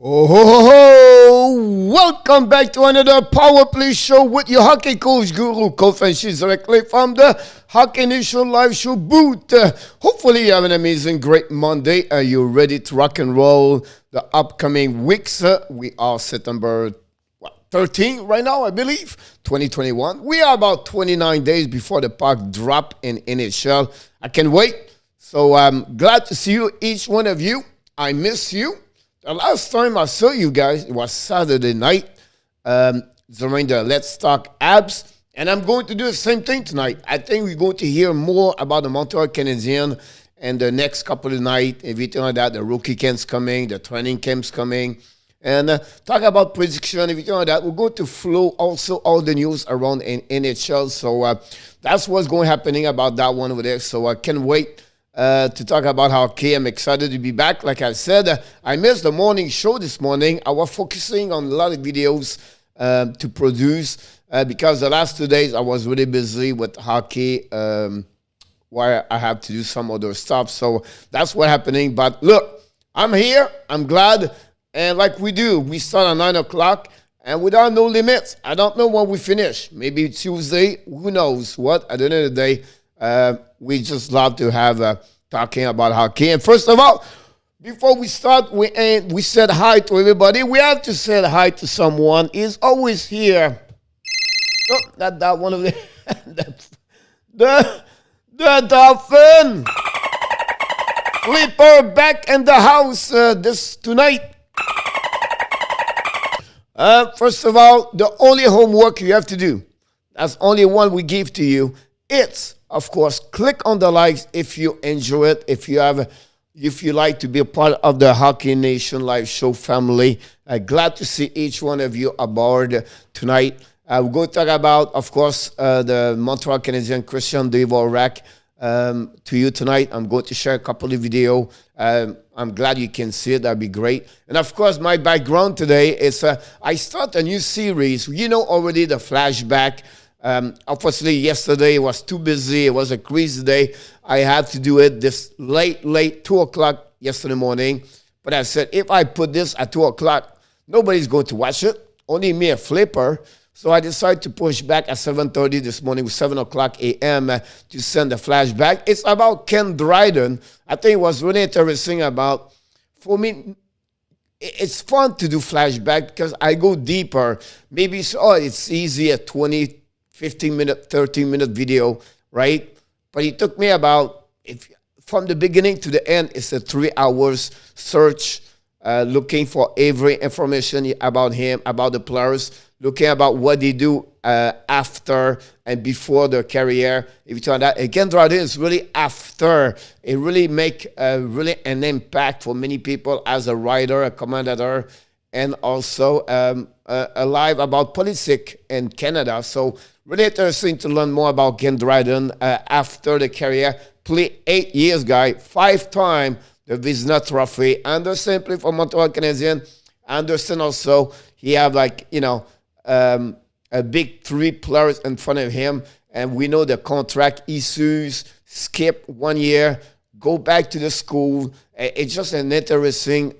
Oh, ho, ho, ho. Welcome back to another Power Play show with your hockey coach guru, Coach Frenchy, directly from the Hockey Nation live show booth. Hopefully you have an amazing, great Monday. Are you ready to rock and roll the upcoming weeks? We are September 13 right now, I believe, 2021. We are about 29 days before the puck drop in NHL. I can't wait. So I'm glad to see you, each one of you. I miss you. The last time I saw you guys, it was Saturday night during the Let's Talk Abs. And I'm going to do the same thing tonight. I think we're going to hear more about the Montreal Canadiens and the next couple of nights, everything like that. The rookie camp's coming, the training camp's coming. And talk about prediction, everything like that. We're going to flow also all the news around in NHL. So that's what's going happening about that one over there. So I can't wait to talk about hockey. I'm excited to be back. Like I said, I missed the morning show this morning. I was focusing on a lot of videos to produce because the last 2 days I was really busy with hockey where I have to do some other stuff. So that's what's happening. But look, I'm here. I'm glad. And like we do, we start at 9 o'clock and without no limits. I don't know when we finish. Maybe Tuesday. Who knows what? At the end of the day, we just love to have talking about hockey. And first of all, before we start, we said hi to everybody. We have to say hi to someone. He's always here. Oh, that one of the the dolphin. Flipper back in the house this tonight. First of all, the only homework you have to do, that's only one we give to you. It's, of course, click on the likes if you enjoy it, if you like to be a part of the Hockey Nation live show family. Glad to see each one of you aboard tonight. We're going to talk about, of course, the Montreal Canadiens, Christian Dvorak, to you tonight. I'm going to share a couple of videos. I'm glad you can see it. That'd be great. And, of course, my background today is I start a new series. You know already the flashback. Obviously, yesterday was too busy. It was a crazy day. I had to do it this late, 2 o'clock yesterday morning. But I said, if I put this at 2 o'clock, nobody's going to watch it. Only me, a flipper. So I decided to push back at 7:30 this morning, 7 o'clock a.m. To send the flashback. It's about Ken Dryden. I think it was really interesting about, for me, it's fun to do flashback because I go deeper. Maybe it's easy, a 20, 15-minute, 30-minute video, right? But it took me about, from the beginning to the end, it's a 3 hours search, looking for every information about him, about the players, looking about what they do after and before their career. If you tell that, again, Dryden is really after. It really make really an impact for many people as a writer, a commentator, and also a live about politics in Canada. So really interesting to learn more about Ken Dryden after the career. Play 8 years, guy, 5-time the Vizina Trophy. Anderson played for Montreal Canadiens. Anderson also, he have a big 3 players in front of him. And we know the contract issues, skip 1 year, go back to the school. It's just an interesting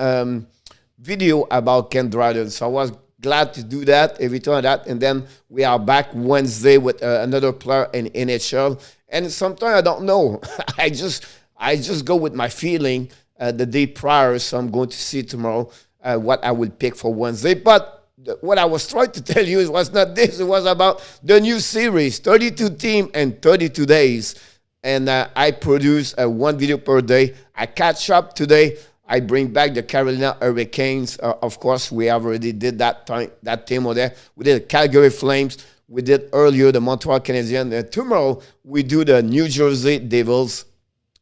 video about Ken Dryden. So I was glad to do that, every time that. And then we are back Wednesday with another player in NHL. And sometimes I don't know. I just go with my feeling the day prior. So I'm going to see tomorrow what I will pick for Wednesday. But what I was trying to tell you was not this. It was about the new series, 32 teams and 32 days. And I produce 1 video per day. I catch up today. I bring back the Carolina Hurricanes. Of course, we already did that team over there. We did the Calgary Flames. We did earlier the Montreal Canadiens. And tomorrow, we do the New Jersey Devils.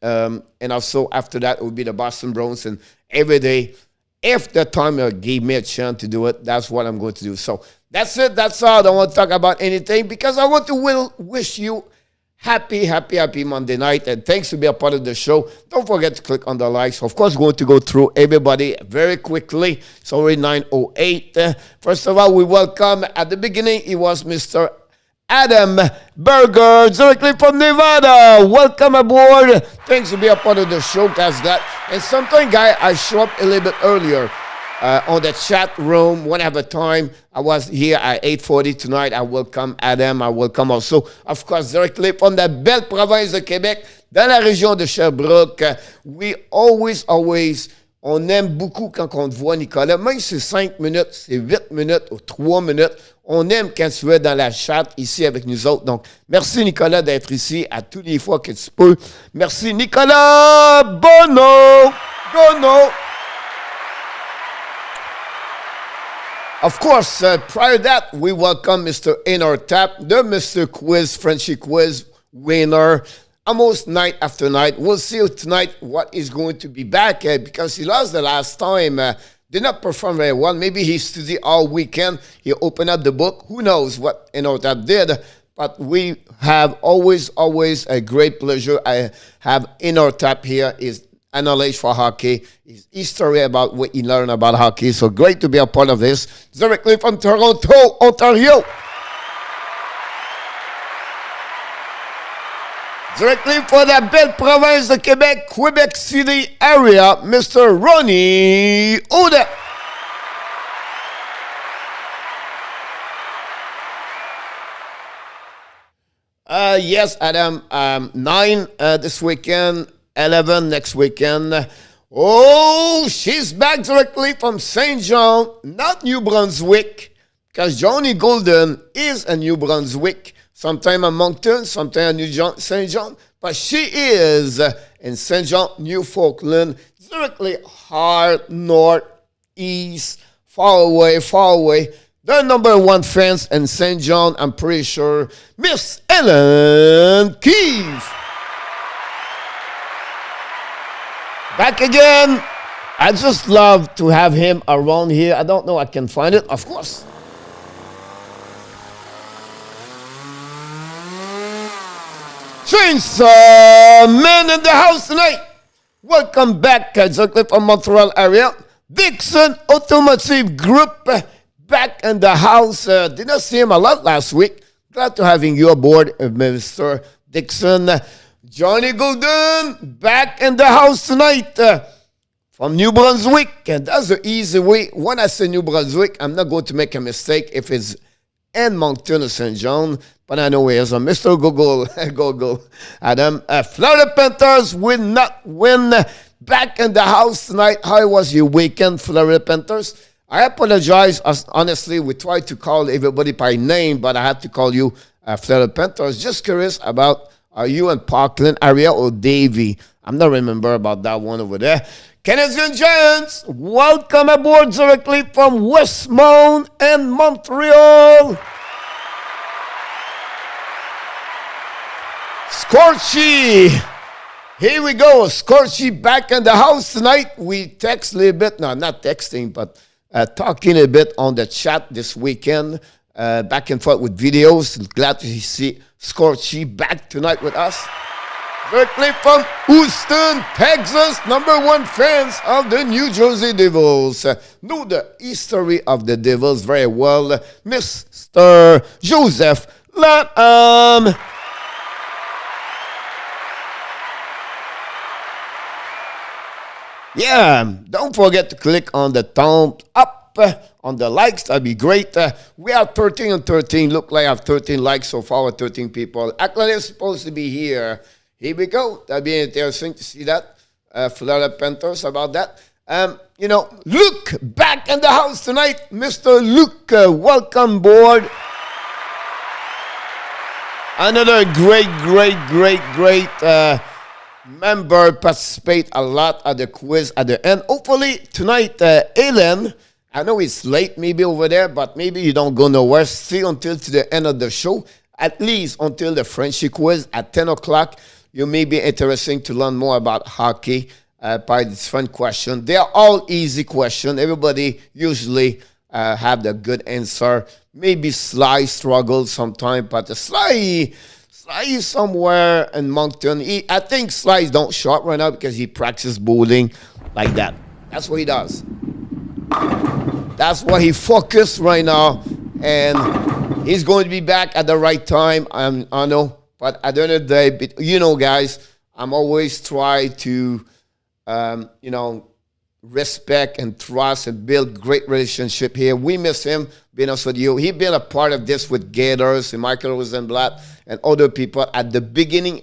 And also, after that, it will be the Boston Bruins. And every day, if the timer gave me a chance to do it, that's what I'm going to do. So that's it. That's all. I don't want to talk about anything because I want to wish you happy Monday night. And thanks to be a part of the show. Don't forget to click on the likes. Of course, going to go through everybody very quickly. It's already 9:08. First of all, we welcome, at the beginning, it was Mr. Adam Berger, directly from Nevada. Welcome aboard. Thanks to be a part of the show, guys. And sometimes, guy, I show up a little bit earlier. on the chat room. One at a time. I was here at 8:40 tonight. I welcome Adam. I welcome also, of course, directly from the belle province de Québec, dans la région de Sherbrooke. We always, on aime beaucoup quand on te voit, Nicolas. Même si c'est 5 minutes, c'est 8 minutes ou 3 minutes, on aime quand tu es dans la chat ici avec nous autres. Donc, merci, Nicolas, d'être ici à toutes les fois que tu peux. Merci, Nicolas Bono. Of course, prior to that, we welcome Mr. Inner Tap, the Mr. Quiz, Frenchy Quiz winner, almost night after night. We'll see tonight what is going to be back because he lost the last time. Did not perform very well. Maybe he studied all weekend. He opened up the book. Who knows what Inner Tap did? But we have always a great pleasure. I have Inner Tap here. Is knowledge for hockey, his history about what he learned about hockey. So great to be a part of this. Directly from Toronto, Ontario. Directly for the belle province de Québec, Quebec City area, Mr. Ronnie Oda. Yes, Adam. 9 this weekend. 11 next weekend. Oh, she's back directly from St. John, not New Brunswick, because Johnny Golden is a New Brunswick, sometime in Moncton, sometime in St. John, but she is in St. John, Newfoundland, directly hard north, east, far away. The number one fans in St. John, I'm pretty sure, Miss Ellen Keefe. Back again. I just love to have him around here. I don't know I can find it, of course. Chainsaw Man in the house tonight. Welcome back, exactly from Montreal area. Dixon Automotive Group back in the house. Did not see him a lot last week. Glad to having you aboard, Mr. Dixon. Johnny Golden back in the house tonight from New Brunswick. And that's the easy way. When I say New Brunswick, I'm not going to make a mistake if it's in Moncton or St. John. But I know he is. Mr. Google. Adam. Florida Panthers will not win. Back in the house tonight. How was your weekend, Florida Panthers? I apologize. Honestly, we tried to call everybody by name, but I had to call you Florida Panthers. Just curious about, are you in Parkland area or Davie? I'm not remember about that one over there. Canadian Giants, welcome aboard directly from Westmount and Montreal. Scorchy. Here we go. Scorchy back in the house tonight. We text a little bit. No, not texting, but talking a bit on the chat this weekend. Back and forth with videos. Glad to see Scorchy back tonight with us. Directly from Houston, Texas, number one fans of the New Jersey Devils. Know the history of the Devils very well. Mr. Joseph Latham. Yeah, don't forget to click on the thumb up on the likes. That'd be great. We have 13 and 13. Look like I have 13 likes so far with 13 people. Actually, they're supposed to be here. Here we go. That'd be interesting to see that. Florida Panthers about that. Luke back in the house tonight. Mr. Luke, welcome aboard. Another great member participate a lot at the quiz at the end. Hopefully tonight, Ellen, I know it's late maybe over there, but maybe you don't go nowhere. Stay until to the end of the show, at least until the Frenchy Quiz at 10 o'clock. You may be interesting to learn more about hockey by this fun question. They are all easy questions. Everybody usually have the good answer. Maybe Sly struggles sometimes, but the Sly is somewhere in Moncton. I think Sly don't show up right now because he practices bowling like that. That's what he does. That's why he focused right now, and he's going to be back at the right time. I know, but at the end of the day, guys, I'm always try to, respect and trust and build great relationship here. We miss him, being honest with you. He been a part of this with Gators and Michael Rosenblatt and other people at the beginning,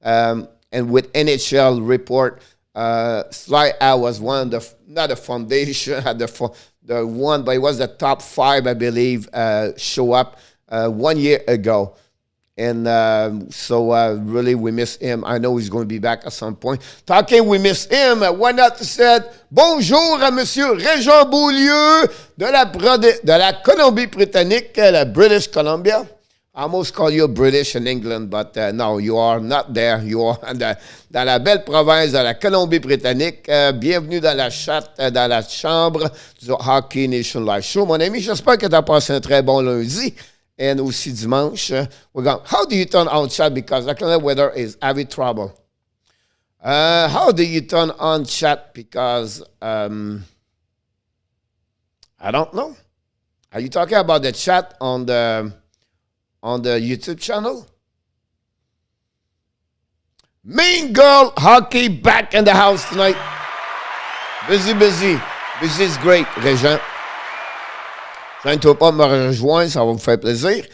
and with NHL report. Sly Al was one of the, not the foundation, had the one, but it was the top 5, I believe, show up 1 year ago. And so really we miss him. I know he's going to be back at some point. Talking, we miss him. Why not said bonjour à Monsieur Régent Beaulieu de la Colombie-Britannique, la British Columbia. I almost call you British in England, but no, you are not there. You are dans la belle province de la Colombie-Britannique. Bienvenue dans la dans la chambre du Hockey Nation Live Show. Mon ami, j'espère que tu as passé un très bon lundi. And aussi dimanche. How do you turn on chat? Because the kind of weather is having trouble. How do you turn on chat? Because I don't know. Are you talking about the chat on the YouTube channel? Mean Girl Hockey back in the house tonight. Busy. Busy is great, Régent. Si tu ne veux pas me rejoindre, ça va me faire plaisir.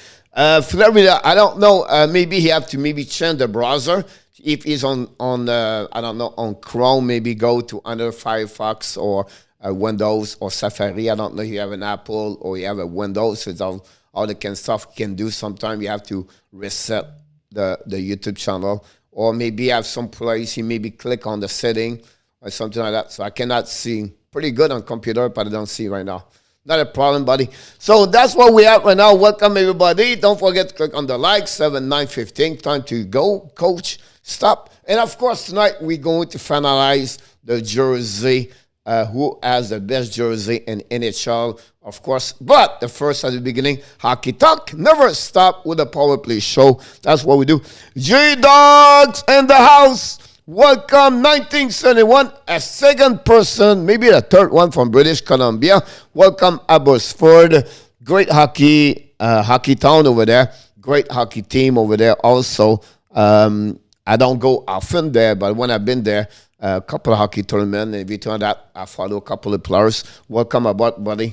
Florida, I don't know. Maybe he have to change the browser. If he's on I don't know, on Chrome, maybe go to under Firefox or Windows or Safari. I don't know if you have an Apple or you have a Windows. So it's all the kind of stuff you can do. Sometimes you have to reset the YouTube channel. Or maybe you have some place you maybe click on the setting or something like that. So I cannot see. Pretty good on computer, but I don't see right now. Not a problem, buddy. So that's what we have right now. Welcome, everybody. Don't forget to click on the like, 7, 9, 15. Time to go, Coach. Stop. And, of course, tonight we're going to finalize the jersey, who has the best jersey in NHL, of course. But the first at the beginning, Hockey Talk. Never stop with the Power Play show. That's what we do. J-Dogs in the house. Welcome, 1971, a second person, maybe the third one from British Columbia. Welcome, Abbotsford. Great hockey town over there. Great hockey team over there also. I don't go often there, but when I've been there, a couple of hockey tournaments, and between that, I follow a couple of players. Welcome aboard, buddy.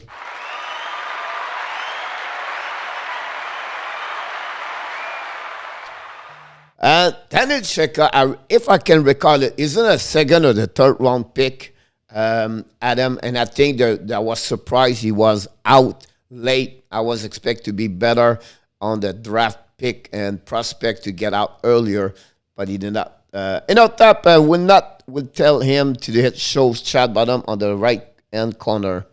Daniel Checker, if I can recall it, isn't a second or the third round pick, Adam, and I think that I was surprised he was out late. I was expected to be better on the draft pick and prospect to get out earlier, but he did not. Top, we'll tell him to hit show chat button on the right hand corner.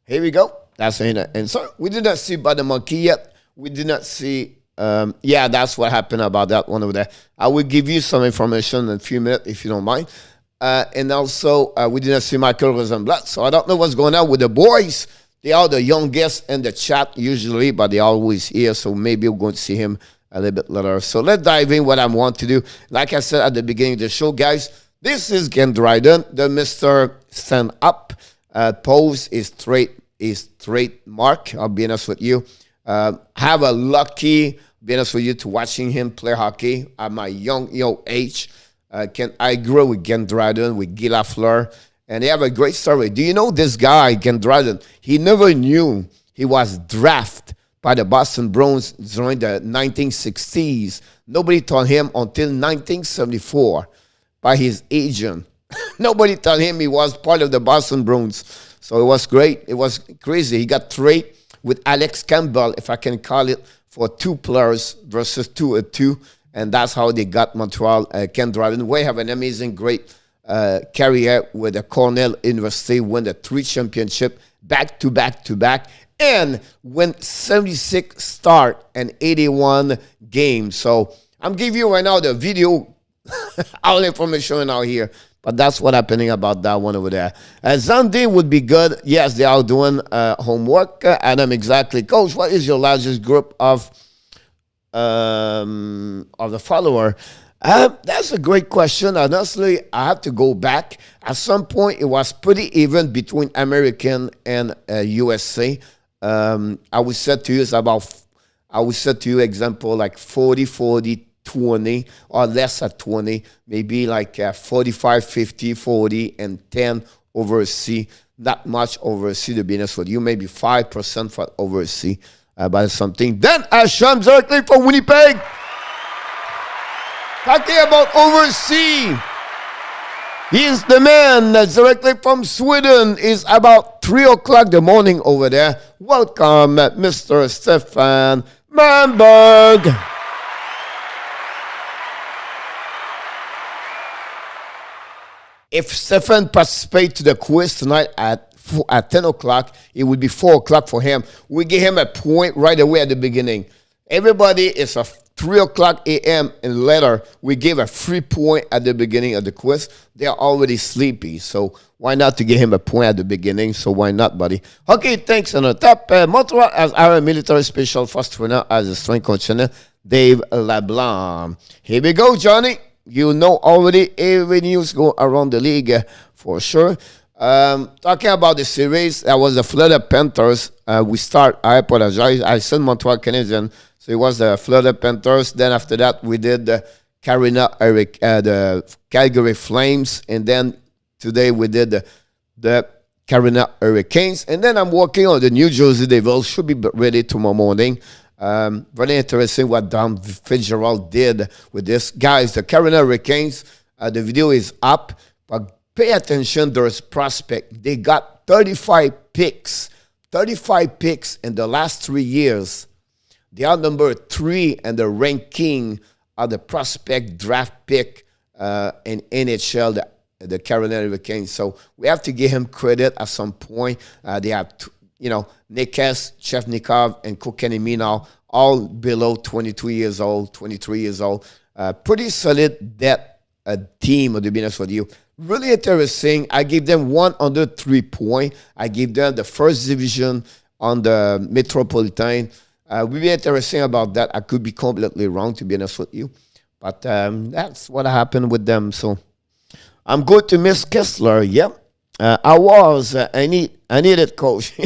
Here we go. That's it. And so we did not see by the monkey yet. We did not see. Yeah, that's what happened about that one over there. I will give you some information in a few minutes if you don't mind. And also, we didn't see Michael Rosenblatt, so I don't know what's going on with the boys. They are the youngest in the chat usually, but they're always here, so maybe we're going to see him a little bit later. So let's dive in what I want to do. Like I said at the beginning of the show, guys, this is Dryden, the Mr. Stand Up. Pose is trademark. I'll be honest with you. Have a lucky, be honest with you, to watching him play hockey at my young age. I grew up with Dryden, with Guy Lafleur, and they have a great story. Do you know this guy, Dryden? He never knew he was drafted by the Boston Bruins during the 1960s. Nobody told him until 1974 by his agent. Nobody told him he was part of the Boston Bruins. So it was great. It was crazy. He got traded with Alex Campbell, if I can call it, for 2 players versus 2-2. And that's how they got Montreal Canadiens. We have an amazing, great career with the Cornell University, win the 3 championship back-to-back, and win 76 start and 81 games. So I'm giving you right now the video, all the information out here. But that's what happening about that one over there. Zandi would be good. Yes, they are doing homework. Adam, exactly. Coach, what is your largest group of the follower? That's a great question. Honestly, I have to go back. At some point, it was pretty even between American and USA. I would say to you, example, like 40, 20 or less at 20, maybe like 45, 50, 40, and 10 overseas. Not much overseas, to be honest with you, maybe 5% for overseas, but something. Then Ashram directly from Winnipeg. Talking about overseas. He's the man that's directly from Sweden. It's about 3 o'clock in the morning over there. Welcome, Mr. Stefan Manberg. If Stefan participates to the quiz tonight at 10 o'clock, it would be 4 o'clock for him. We give him a point right away at the beginning. Everybody is a 3 o'clock a.m. and later, we give a free point at the beginning of the quiz. They are already sleepy, so why not to give him a point at the beginning? So why not, buddy? Okay, thanks. On the top, Montreal as our military special first trainer as a strength coach, Dave LeBlanc. Here we go, Johnny. You know already every news go around the league for sure. Talking about the series, that was the Florida Panthers. I apologize. I said Montreal Canadiens. So it was the Florida Panthers. Then after that, we did the the Calgary Flames. And then today we did the Carolina Hurricanes. And then I'm working on the New Jersey Devils. Should be ready tomorrow morning. Very interesting what Don Fitzgerald did with this. Guys, the Carolina Hurricanes, the video is up. But pay attention, there's prospect. They got 35 picks. 35 picks in the last 3 years. They are number 3 in the ranking of the prospect draft pick in NHL, the Carolina Hurricanes. So we have to give him credit at some point. They have, Nikes, Chevnikov, and Kotkaniemi now, all below 22 years old, 23 years old. Pretty solid depth team, to be honest with you. Really interesting. I give them 1 under 3 point. I give them the first division on the Metropolitan. Will be interesting about that. I could be completely wrong, to be honest with you. But that's what happened with them. So I'm good to Miss Kessler. Yep. I needed coach.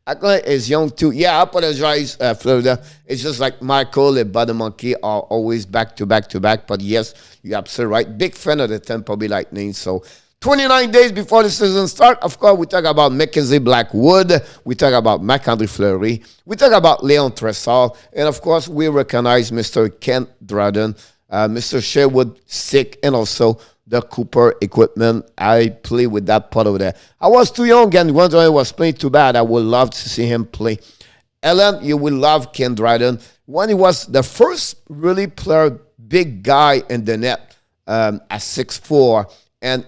Ackland is young too. Yeah, I apologize, Florida. It's just like Michael and Badamonkey are always back to back to back. But yes, you're absolutely right. Big fan of the Tampa Bay Lightning. So 29 days before the season start, of course, we talk about Mackenzie Blackwood. We talk about Marc-Andre Fleury. We talk about Leon Tressal. And, of course, we recognize Mr. Ken Dryden, Mr. Sherwood Stick, and also the Cooper equipment. I play with that part over there. I was too young, and once I was playing too bad, I would love to see him play. Ellen, you will love Ken Dryden. When he was the first really player, big guy in the net at 6'4", and,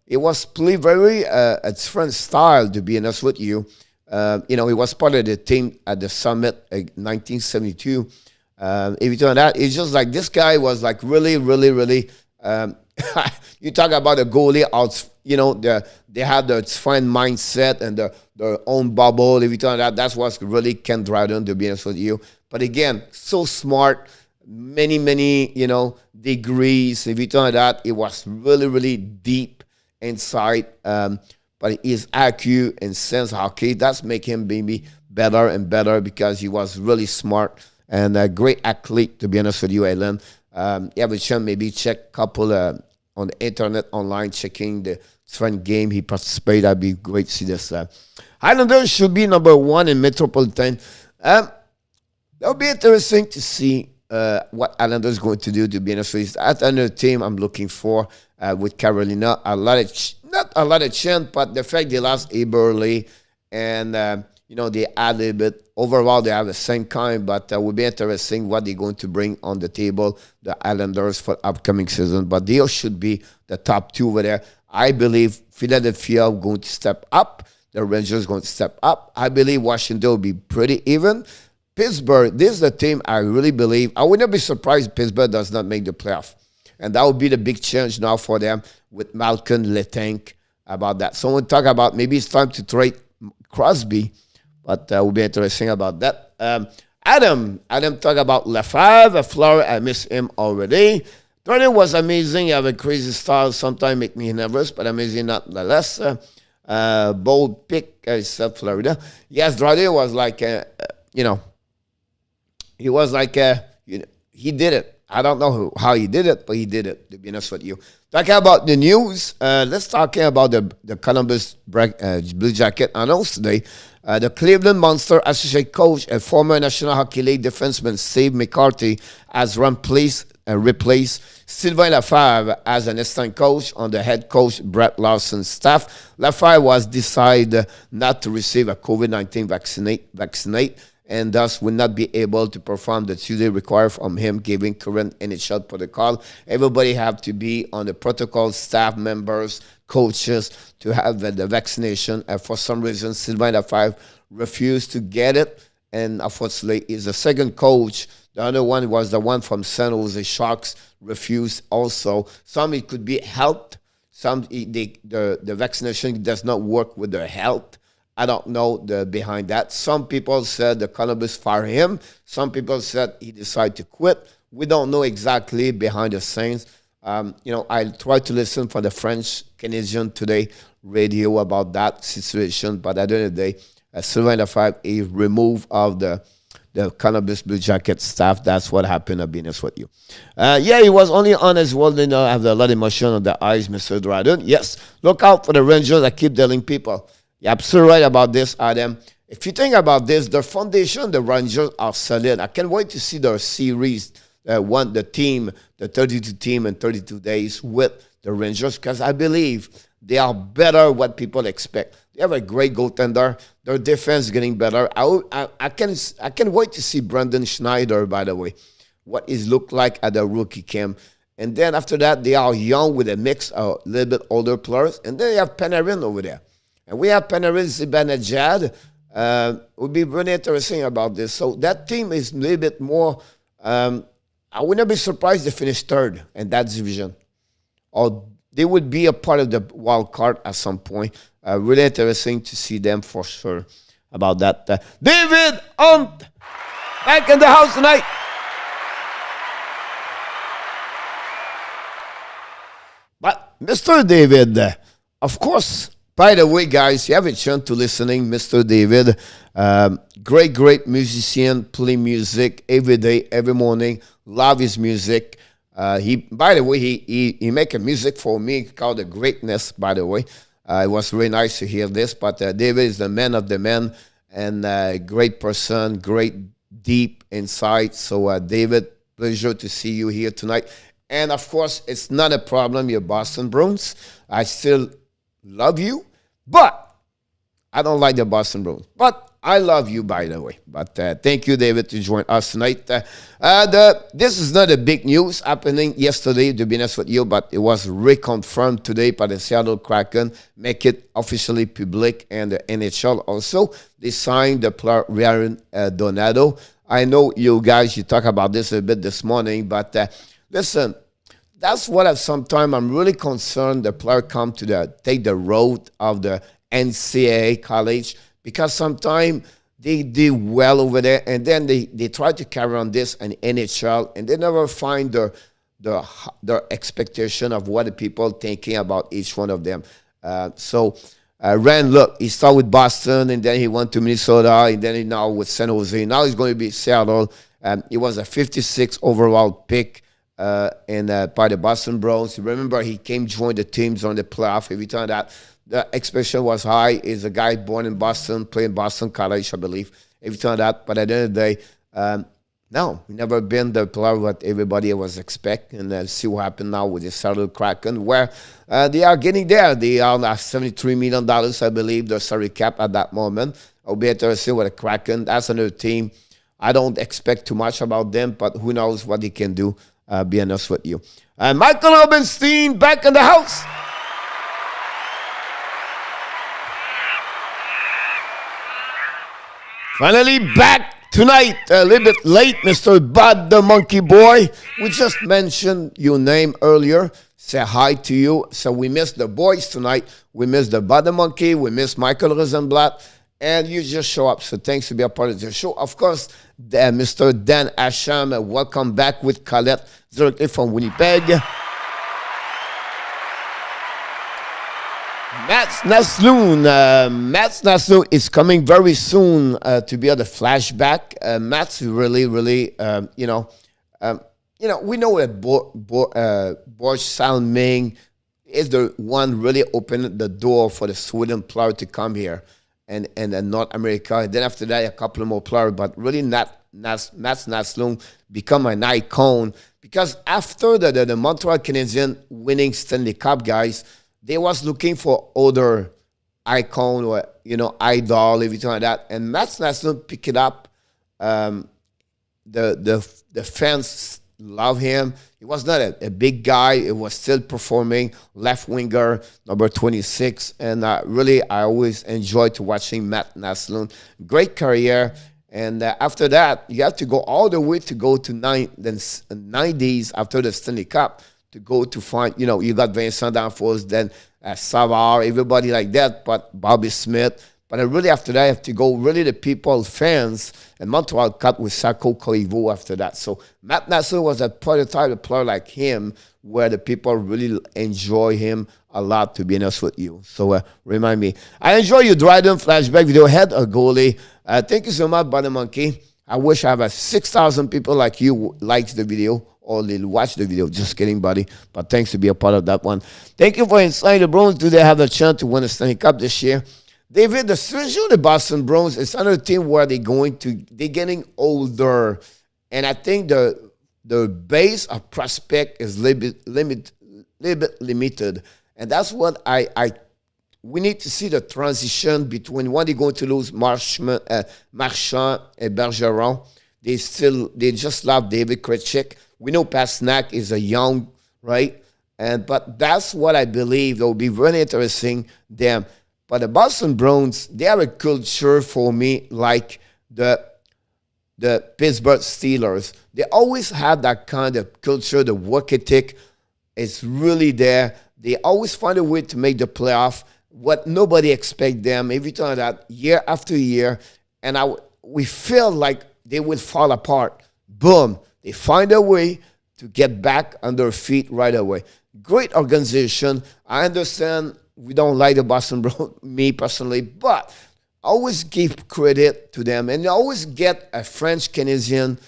it was play very a different style, to be honest with you. He was part of the team at the Summit in 1972. If you turn that, it's just like this guy was like really, really, really. You talk about a goalie out, they have the fine mindset and their own bubble. If you turn that, that's what's really Ken Dryden, to be honest with you. But again, so smart. Many, degrees. If you turn that, it was really, really deep inside. But his IQ and sense of hockey, that's make him maybe better and better because he was really smart and a great athlete, to be honest with you, Alan. You have a chance, maybe check a couple on the internet, online, checking the different game he participated. That'd be great to see this. Islanders should be number 1 in Metropolitan. That'll be interesting to see what Islanders is going to do, to be honest with you. That's another team I'm looking for with Carolina. Not a lot of chance, but the fact they lost Eberle and, they add a little bit. Overall, they have the same kind, but it will be interesting what they're going to bring on the table, the Islanders, for upcoming season. But they should be the top 2 over there. I believe Philadelphia going to step up. The Rangers going to step up. I believe Washington will be pretty even. Pittsburgh, this is the team I really believe. I would not be surprised if Pittsburgh does not make the playoff. And that would be the big change now for them with Malcolm Letang about that. Someone talk about maybe it's time to trade Crosby, but that will be interesting about that. Adam talk about Lefebvre, Fleur, I miss him already. Dryden was amazing. He have a crazy style. Sometimes make me nervous, but amazing nonetheless. Bold pick, except Florida. Yes, Dryden was like, he was like he did it. I don't know how he did it, but he did it, to be honest with you. Talking about the news, let's talk about the Columbus Blue Jacket announced today. The Cleveland Monster associate coach and former National Hockey League defenseman Steve McCarthy has replaced Sylvain Lafave as an assistant coach on the head coach Brett Larsen's staff. Lafave was decided not to receive a COVID-19 vaccinate and thus will not be able to perform the duty required from him given current NHL protocol. Everybody have to be on the protocol, staff members, coaches, to have the vaccination. And for some reason, Sylvain Lafave refused to get it. And unfortunately, he's the second coach. The other one was the one from San Jose Sharks, refused also. Some it could be health. Some the vaccination does not work with their health. I don't know behind that. Some people said the Columbus fired him. Some people said he decided to quit. We don't know exactly behind the scenes. I tried to listen for the French Canadian today radio about that situation, but at the end of the day, Sylvain Lafave is removed of the Columbus Blue Jacket staff. That's what happened, I'll be honest with you. He was only on as well, have a lot of emotion on the eyes, Mr. Dryden. Yes, look out for the Rangers. I keep telling people. You're absolutely right about this, Adam. If you think about this, the foundation, the Rangers are solid. I can't wait to see their series, the 32 team in 32 days with the Rangers, because I believe they are better what people expect. They have a great goaltender. Their defense is getting better. I can't wait to see Brendan Schneider, by the way, what he looked like at the rookie camp. And then after that, they are young with a mix of a little bit older players. And then you have Panarin over there. And we have Panarin, Zibanejad. Would be really interesting about this. So that team is a little bit more. I would not be surprised they finish third in that division, or they would be a part of the wild card at some point. Really interesting to see them for sure about that. David Hunt back in the house tonight. But Mr. David, of course. By the way, guys, you have a chance to listening, Mr. David. Great musician, play music every day, every morning. Love his music. By the way, he make a music for me called The Greatness, by the way. It was really nice to hear this. But David is the man of the men and great person, great deep insight. So, David, pleasure to see you here tonight. And, of course, it's not a problem, you're Boston Bruins. I still love you, but I don't like the Boston Bruins. But I love you, by the way. But thank you, David, to join us tonight. This is not a big news happening yesterday, to be honest with you, but it was reconfirmed today by the Seattle Kraken, make it officially public, and the NHL also. They signed the player Ryan Donato. I know you guys, you talk about this a bit this morning, but listen, that's what sometimes I'm really concerned the player come to take the road of the NCAA college, because sometimes they do well over there and then they try to carry on this in NHL and they never find their expectation of what the people thinking about each one of them. Rand, look, he started with Boston and then he went to Minnesota and then he now with San Jose. Now he's going to be Seattle. He was a 56 overall pick by the Boston Bruins. Remember, he came join the teams on the playoff. Every time that the expectation was high, is a guy born in Boston, playing Boston College, I believe. Every time that, but at the end of the day, no, he never been the player what everybody was expecting. And see what happened now with the Seattle Kraken, where they are getting there. They are now $73 million, I believe, the salary cap at that moment. I'll be interested with the Kraken. That's another team. I don't expect too much about them, but who knows what they can do. Be honest with you. Michael Obenstein back in the house. Finally back tonight, a little bit late, Mr. Bud the Monkey Boy. We just mentioned your name earlier. Say hi to you. So we missed the boys tonight. We missed the Bud the Monkey. We missed Michael Rosenblatt. And you just show up. So thanks to be a part of the show. Of course, Mr. Dan Asham, welcome back with Colette, directly from Winnipeg. Mats Naslund is coming very soon to be on the flashback. Mats really, We know that Boris Salming is the one really opened the door for the Sweden player to come here and North America. And then after that, a couple of more players, but really Mats Naslund become an icon because after the Montreal Canadiens winning Stanley Cup, guys, they was looking for other icon or, idol, everything like that. And Mats Naslund pick it up. The fans love him. He was not a big guy. He was still performing, left winger, number 26. And really, I always enjoyed watching Mats Naslund. Great career. And after that, you have to go all the way to go to 90s after the Stanley Cup to go to find, you got Vincent D'Anfos, then Savard, everybody like that, but Bobby Smith. But really after that, I have to go really the people, fans, and Montreal cut with Sako Koivu after that. So Matt Nassau was a prototype, a player like him, where the people really enjoy him a lot, to be honest with you. So remind me. I enjoy your Dryden flashback video, head a goalie. Thank you so much, Bunny Monkey. I wish I have 6,000 people like you liked the video or they'll watch the video. Just kidding, buddy. But thanks to be a part of that one. Thank you for insighting the Bruins. Do they have a chance to win the Stanley Cup this year? David, the strategy of the Boston Bruins is another team where they're getting older. And I think the base of prospect is a little bit limited. And that's what we need to see the transition between when they're going to lose Marchand and Bergeron. They just love David Krejci. We know Pasternak is a young, right? But that's what I believe. It will be really interesting, them. But the Boston Bruins, they have a culture for me like the Pittsburgh Steelers. They always have that kind of culture. The work ethic is really there. They always find a way to make the playoff. What nobody expects them. Every time that year after year, and we feel like they will fall apart. Boom. They find a way to get back on their feet right away. Great organization. I understand we don't like the Boston Bruins, me personally, but I always give credit to them. And you always get a French Canadian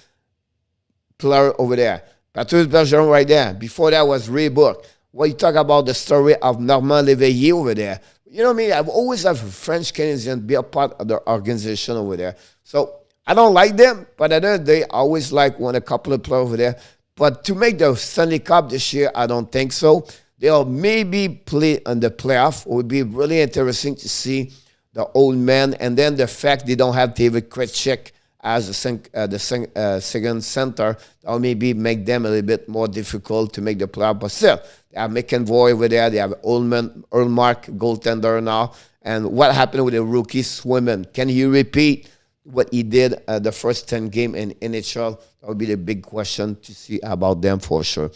player over there. Patrice Bergeron right there. Before that was Ray Bourque. When you talk about the story of Normand Léveillé over there, you know what I mean? I've always have a French Canadian be a part of the organization over there. So I don't like them, but at the end of the day, I always want a couple of players over there. But to make the Stanley Cup this year, I don't think so. They'll maybe play in the playoff. It would be really interesting to see the old man. And then the fact they don't have David Krejci as the second center, that will maybe make them a little bit more difficult to make the playoff. But still, they have McEnroy over there. They have Ullmark, goaltender now. And what happened with the rookie Swimmen? Can he repeat what he did the first 10 games in NHL? That would be the big question to see about them for sure.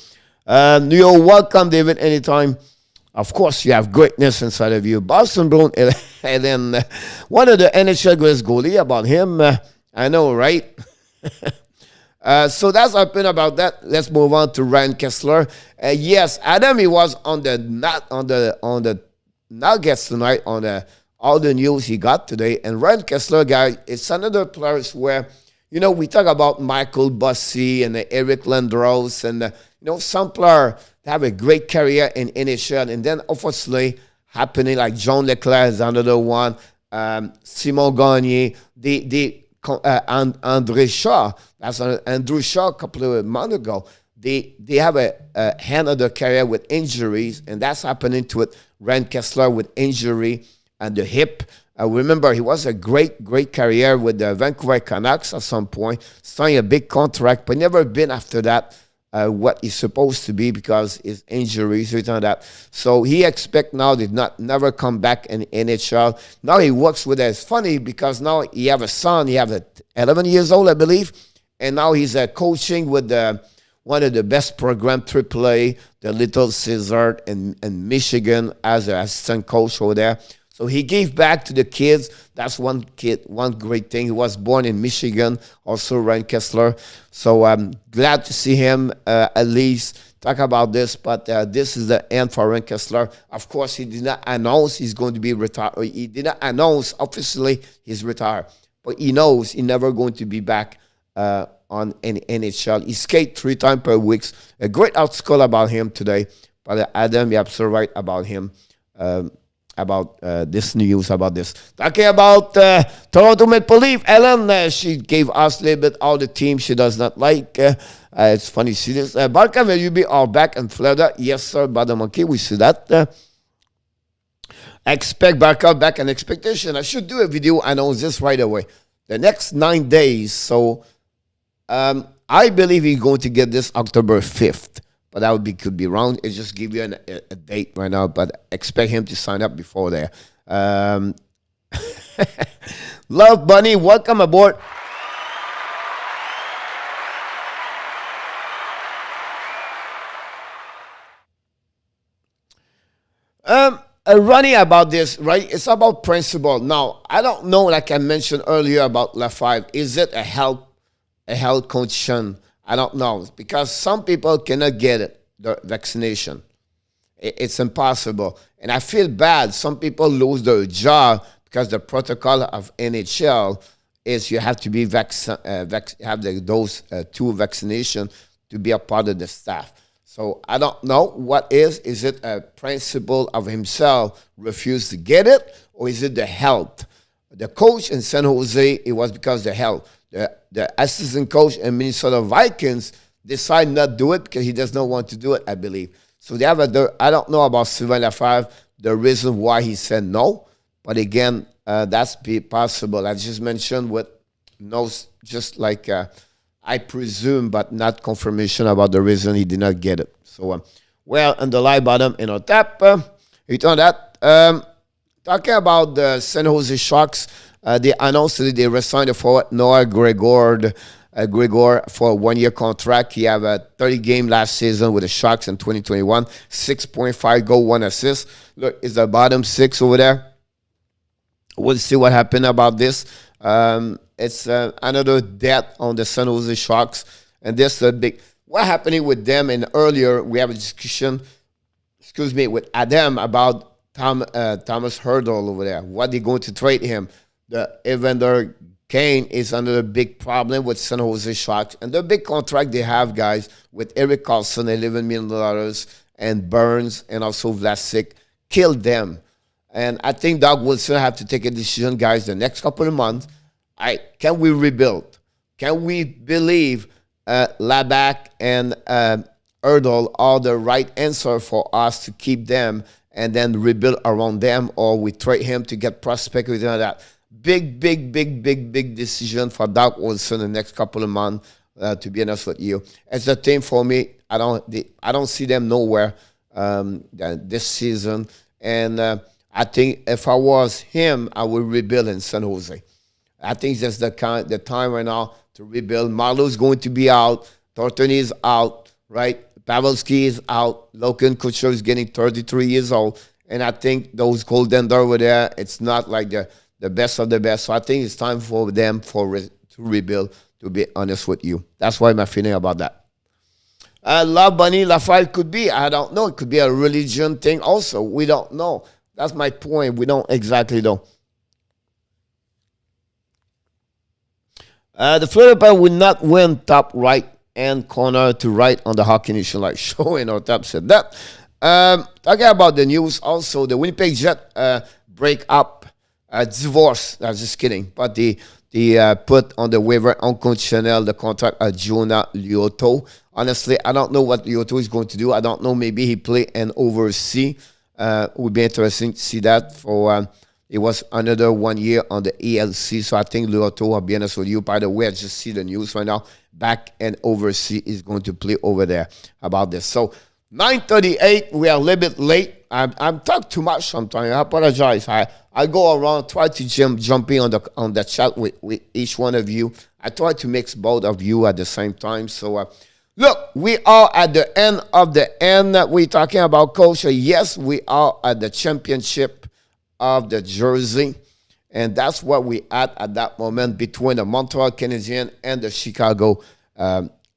You're welcome, David, anytime. Of course, you have greatness inside of you. Boston Bruins, and then one of the NHL greatest goalie about him. I know, right? So that's our opinion about that. Let's move on to Ryan Kesler. Yes, Adam, he was on the Nuggets tonight on all the news he got today. And Ryan Kesler, guy, it's another player where, we talk about Michael Bussey and Eric Lindros and some players have a great career in NHL, and then obviously happening like John Leclerc is another one, Simon Gagné, André Shaw, that's Andrew Shaw a couple of months ago. They have a hand of their career with injuries, and that's happening to it. Ryan Kesler with injury and the hip. Remember, he was a great career with the Vancouver Canucks at some point, signed a big contract, but never been after that what he's supposed to be because his injuries, everything like that. So he expect now to never come back in NHL. Now he works with us. It's funny because now he have a son. He have 11 years old, I believe, and now he's coaching with one of the best program, AAA, the Little Caesar in Michigan as an assistant coach over there. So he gave back to the kids. That's one great thing. He was born in Michigan, also Ryan Kesler. So I'm glad to see him at least talk about this. But this is the end for Ryan Kesler. Of course, he did not announce he's going to be retired. He did not announce officially he's retired. But he knows he's never going to be back on on NHL. He skates 3 times per week. A great article about him today. But Adam, you're absolutely right about him. About this news, about this. Talking about Toronto Maple Leaf, Ellen, she gave us a little bit all the teams she does not like. It's funny to see this. Barca, will you be all back in Florida? Yes, sir, by the monkey, we see that. Expect Barca back in expectation. I should do a video announce this right away. The next 9 days, so I believe he's going to get this October 5th. But that could be wrong. It just give you a date right now. But expect him to sign up before there. Love Bunny, welcome aboard. Running about this, right? It's about principle. Now, I don't know, like I mentioned earlier about Lafayette. Is it a health condition? I don't know, because some people cannot get it, the vaccination. It's impossible. And I feel bad. Some people lose their job because the protocol of NHL is you have to be have those 2 vaccination to be a part of the staff. So I don't know what is it a principle of himself refused to get it, or is it the health? The coach in San Jose, it was because of the health. The assistant coach in Minnesota Vikings decided not to do it because he does not want to do it, I believe. So they have I don't know about Sylvain Lafayette, the reason why he said no. But again, that's possible. I just mentioned with no, just like I presume, but not confirmation about the reason he did not get it. So, well, on the live bottom in our tap, return that. Talking about the San Jose Sharks, they announced that they resigned the forward Noah Gregor for a 1-year contract. He had a 30-game last season with the Sharks in 2021, 6.5 goal, 1 assist. Look, it's the bottom 6 over there. We'll see what happened about this. It's another debt on the San Jose Sharks, and this is a big. What happening with them? And earlier we have a discussion, with Adam about Thomas Hurdle over there. What they going to trade him? The Evander Kane is under a big problem with San Jose Sharks, and the big contract they have, guys, with Erik Karlsson, $11 million, and Burns, and also Vlasic, killed them. And I think Doug will still have to take a decision, guys, the next couple of months. Can we rebuild? Can we believe Laback and Erdl are the right answer for us to keep them and then rebuild around them, or we trade him to get prospect with that? Big decision for Doug Wilson in the next couple of months, to be honest with you. As a team for me, I don't see them nowhere this season. And I think if I was him, I would rebuild in San Jose. I think that's the time right now to rebuild. Marlowe's going to be out. Thornton is out, right? Pavelski is out. Logan Couture is getting 33 years old. And I think those Golden over there, it's not like the best of the best. So I think it's time for them to rebuild, to be honest with you. That's why my feeling about that. Love Bunny Lafayette could be, I don't know. It could be a religion thing also. We don't know. That's my point. We don't exactly know. The Florida will not win top right and corner to right on the Hockey Nation Live show, and our top said that. Talking about the news also, the Winnipeg Jet break up, divorce. I'm just kidding, but they put on the waiver unconditional the contract of Jonah Lyoto. Honestly, I don't know what Lyoto is going to do. I don't know. Maybe he play and oversee. Would be interesting to see that. For it was another 1 year on the ELC, so I think Lyoto, I'll be honest with you. By the way, I just see the news right now. Back and oversee is going to play over there about this. So 9:38, we are a little bit late. I'm talking too much sometimes. I apologize. I go around, try to jump in on the chat with each one of you. I try to mix both of you at the same time. So look, we are at the end of the end. We're talking about culture. Yes, we are at the championship of the jersey, and that's what we at that moment between the Montreal Canadiens and the Chicago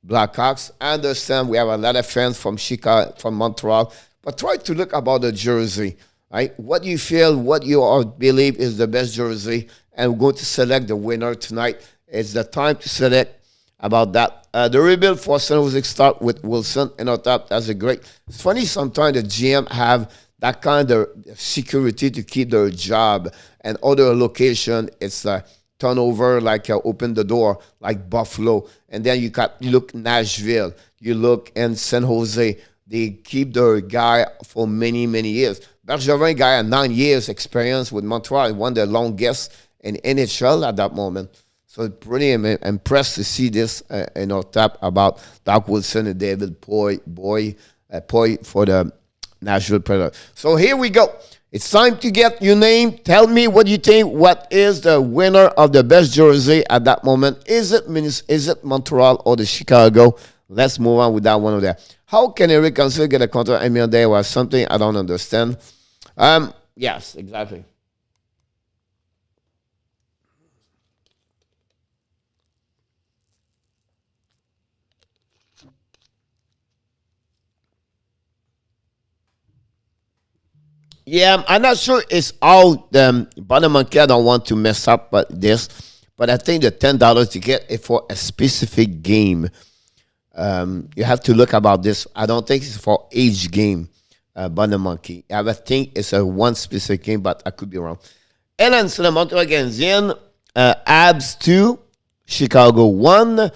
Blackhawks. I understand we have a lot of fans from Chicago, from Montreal, but try to look about the jersey, right? What you feel, what you all believe is the best jersey, and we're going to select the winner tonight. It's the time to select about that. The rebuild for San Jose start with Wilson and on top. That's a great. It's funny sometimes the GM have that kind of security to keep their job, and other location it's turnover, like open the door, like Buffalo, and then you look Nashville, you look in San Jose. They keep their guy for many years. Bergevin guy had 9 years experience with Montreal, one of the longest in NHL at that moment. So pretty impressed to see this, tap about Doc Wilson and David Poy for the Nashville Predators. So here we go. It's time to get your name. Tell me what you think. What is the winner of the best jersey at that moment? Is it Montreal or the Chicago? Let's move on with that one over there. How can Eric Cancel get a contract $1 million day was something I don't understand? Yes, exactly. Yeah, I'm not sure it's all the bottom monkey. I don't want to mess up but I think the $10 ticket is for a specific game. You have to look about this. I don't think it's for each game, bottom monkey. I think it's a one specific game, but I could be wrong. Ellen, so the Montreal Canadiens, Abs 2, Chicago 1,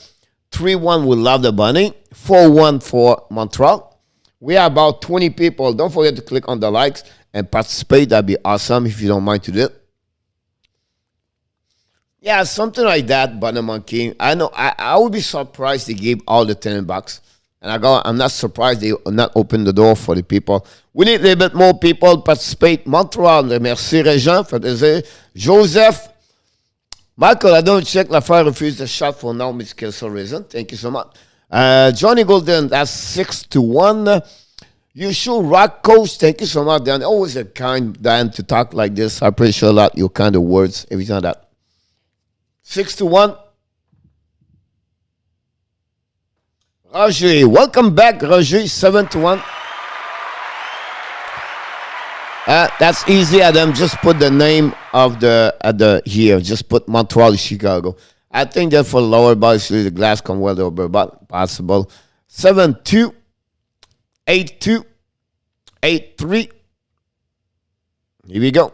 3-1 with Love the Bunny, 4-1 for Montreal. We are about 20 people. Don't forget to click on the likes and participate. That'd be awesome if you don't mind to do it. Yeah, something like that, Bottom Monkey. I know. I would be surprised they gave all the $10. And I'm not surprised they not open the door for the people. We need a little bit more people participate. Montreal, merci Régent, fait plaisir. Joseph, Michael, I don't check. L'affaire refuse the shot for no medical reason. Thank you so much. Johnny Golden, that's 6-1. You should rock, coach. Thank you so much, Dan. Always a kind Dan to talk like this. I appreciate a lot your kind of words every time that. 6-1. Roger, welcome back, Roger. 7-1. That's easy, Adam. Just put the name of the here. Just put Montreal, Chicago. I think that for the lower body, the glass come well over, but possible. 7-2, 8-2, 8-3. Here we go.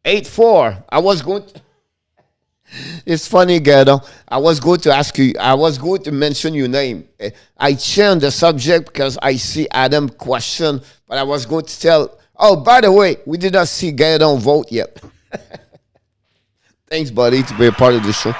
8-4. I was going to... It's funny, Gerdo. I was going to ask you, I was going to mention your name. I changed the subject because I see Adam question, but I was going to tell, oh, by the way, we did not see Gerdo vote yet. Thanks, buddy, to be a part of the show.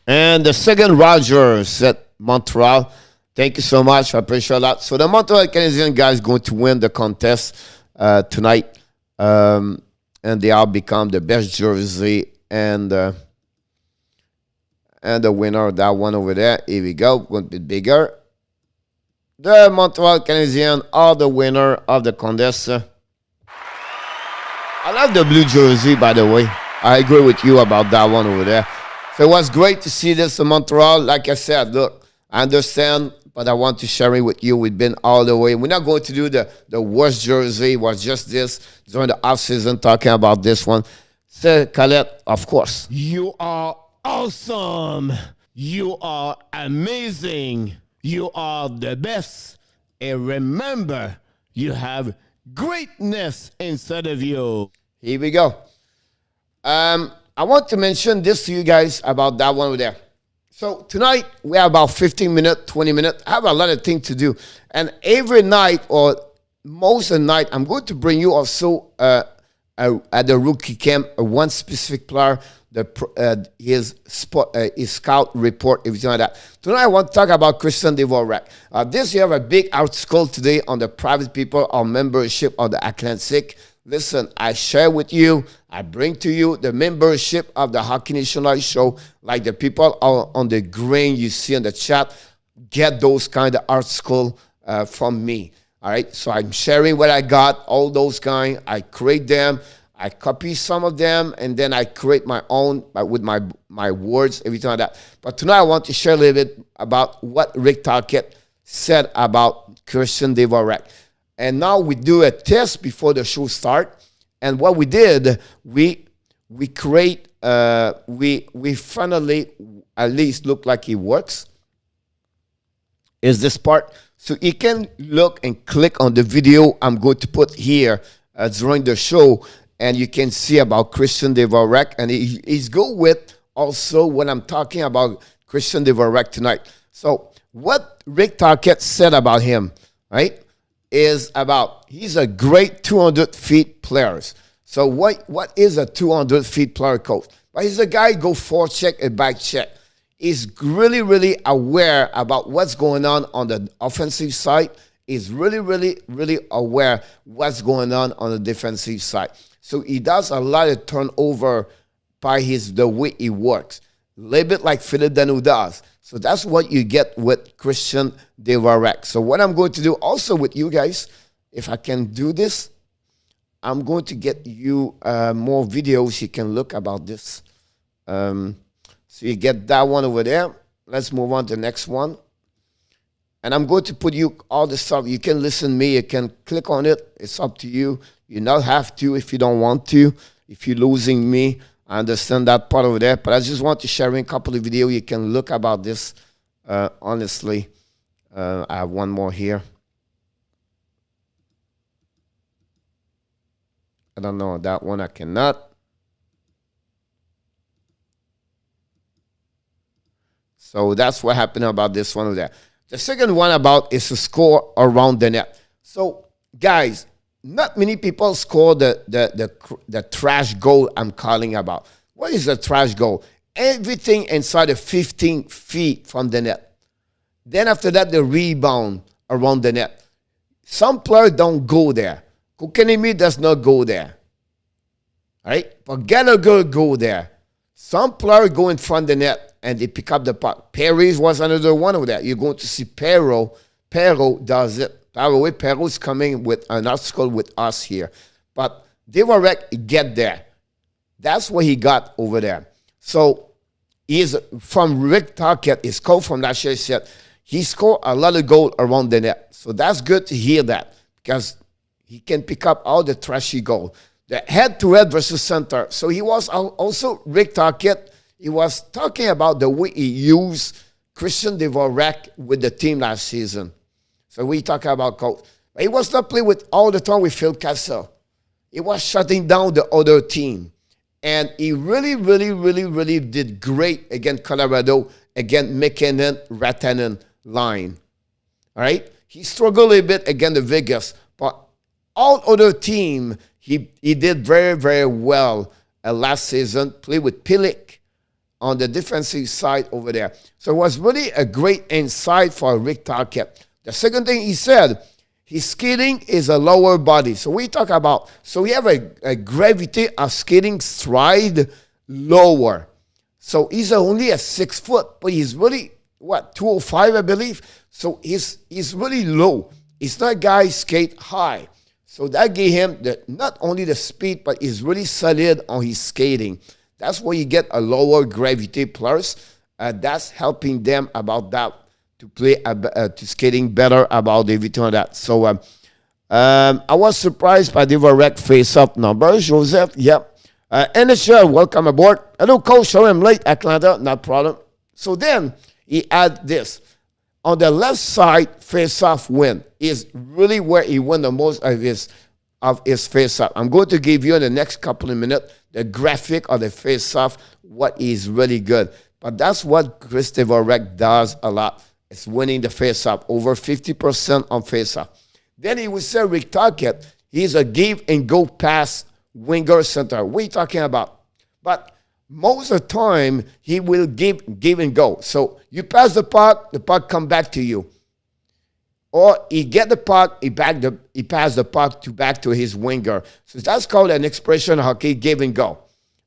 And the second Rogers at Montreal. Thank you so much. I appreciate a lot. So the Montreal Canadiens guys going to win the contest tonight. And they all become the best jersey and the winner of that one over there. Here we go. Going to be bigger. The Montreal Canadiens are the winner of the contest. I love the blue jersey, by the way. I agree with you about that one over there. So it was great to see this in Montreal. Like I said, look, I understand, but I want to share it with you. We've been all the way. We're not going to do the worst jersey. It was just this during the offseason talking about this one. So, Colette, of course. You are awesome. You are amazing. You are the best. And remember, you have greatness inside of you. Here we go. I want to mention this to you guys about that one over there. So tonight, we have about 15 minutes, 20 minutes. I have a lot of things to do. And every night, or most of the night, I'm going to bring you also at the rookie camp, one specific player, his scout report, everything like that. Tonight, I want to talk about Christian Dvorak. This year, I have a big article today on the private people, our membership of the Atlantic. Listen, I share with you, I bring to you the membership of the Hockey Nation Live show, like the people on the green you see in the chat, get those kind of articles from me. All right, so I'm sharing what I got, all those kind. I create them. I copy some of them, and then I create my own with my words, everything like that. But tonight I want to share a little bit about what Rick Tocchet said about Christian Dvorak. And now we do a test before the show start. And what we did, we create, we finally at least look like it works. Is this part? So you can look and click on the video I'm going to put here during the show, and you can see about Christian Dvorak, and he's go with also when I'm talking about Christian Dvorak tonight. So what Rick Tocchet said about him, right, is about he's a great 200 feet player. So what is a 200 feet player, coach? But he's a guy go forecheck and back check. He's really, really aware about what's going on the offensive side. He's really, really, really aware what's going on the defensive side. So he does a lot of turnover by the way he works. A little bit like Philip Dano does. So that's what you get with Christian Dvorak. So what I'm going to do also with you guys, if I can do this, I'm going to get you more videos you can look about this. So you get that one over there. Let's move on to the next one. And I'm going to put you all the stuff. You can listen to me. You can click on it. It's up to you. You not have to if you don't want to. If you're losing me, I understand that part over there. But I just want to share a couple of videos. You can look about this. Honestly, I have one more here. I don't know that one. I cannot. So that's what happened about this one over there. The second one about is to score around the net. So, guys, not many people score the trash goal I'm calling about. What is a trash goal? Everything inside of 15 feet from the net. Then after that, the rebound around the net. Some players don't go there. Kokanemi does not go there. All right? But Gallagher go there. Some players go in front of the net and they pick up the puck. Perry was another one of that. You're going to see Perro. Perro does it. By the way, Perro is coming with an article with us here. But Dvorak get there. That's what he got over there. So he's from Rick Tocchet, his coach from last year said he scored a lot of goals around the net. So that's good to hear that because he can pick up all the trashy goals. The head-to-head versus center. So he was also Rick Tocchet. He was talking about the way he used Christian Dvorak with the team last season. So we talk about coach. But he was not playing with all the time with Phil Kessel. He was shutting down the other team. And he really, really, really, really did great against Colorado, against McKinnon, Rantanen line. All right? He struggled a bit against the Vegas. But all other team, he did very, very well last season. Played with Pilik on the defensive side over there. So it was really a great insight for Rick Tocchet. The second thing he said, his skating is a lower body. So we talk about, so we have a gravity of skating stride lower. So he's only a 6 foot, but he's really, 205, I believe? So he's really low. He's not a guy skate high. So that gave him not only the speed, but he's really solid on his skating. That's where you get a lower gravity plus. That's helping them about that to play, to skating better about everything like that. So I was surprised by the Dvorak face-up numbers. Joseph, yep. NHL, welcome aboard. Hello, coach. Sorry I'm late. Atlanta, not problem. So then he had this. On the left side, face-off win is really where he won the most of his face-off. I'm going to give you in the next couple of minutes the graphic of the face-off, what is really good. But that's what Chris Dvorak does a lot. It's winning the face-off, over 50% on face-off. Then he would say Rick Tocchet, he's a give-and-go pass winger center. What are you talking about? But most of the time, he will give and go. So you pass the puck come back to you. Or he get the puck, he pass the puck back to his winger. So that's called an expression hockey, give and go.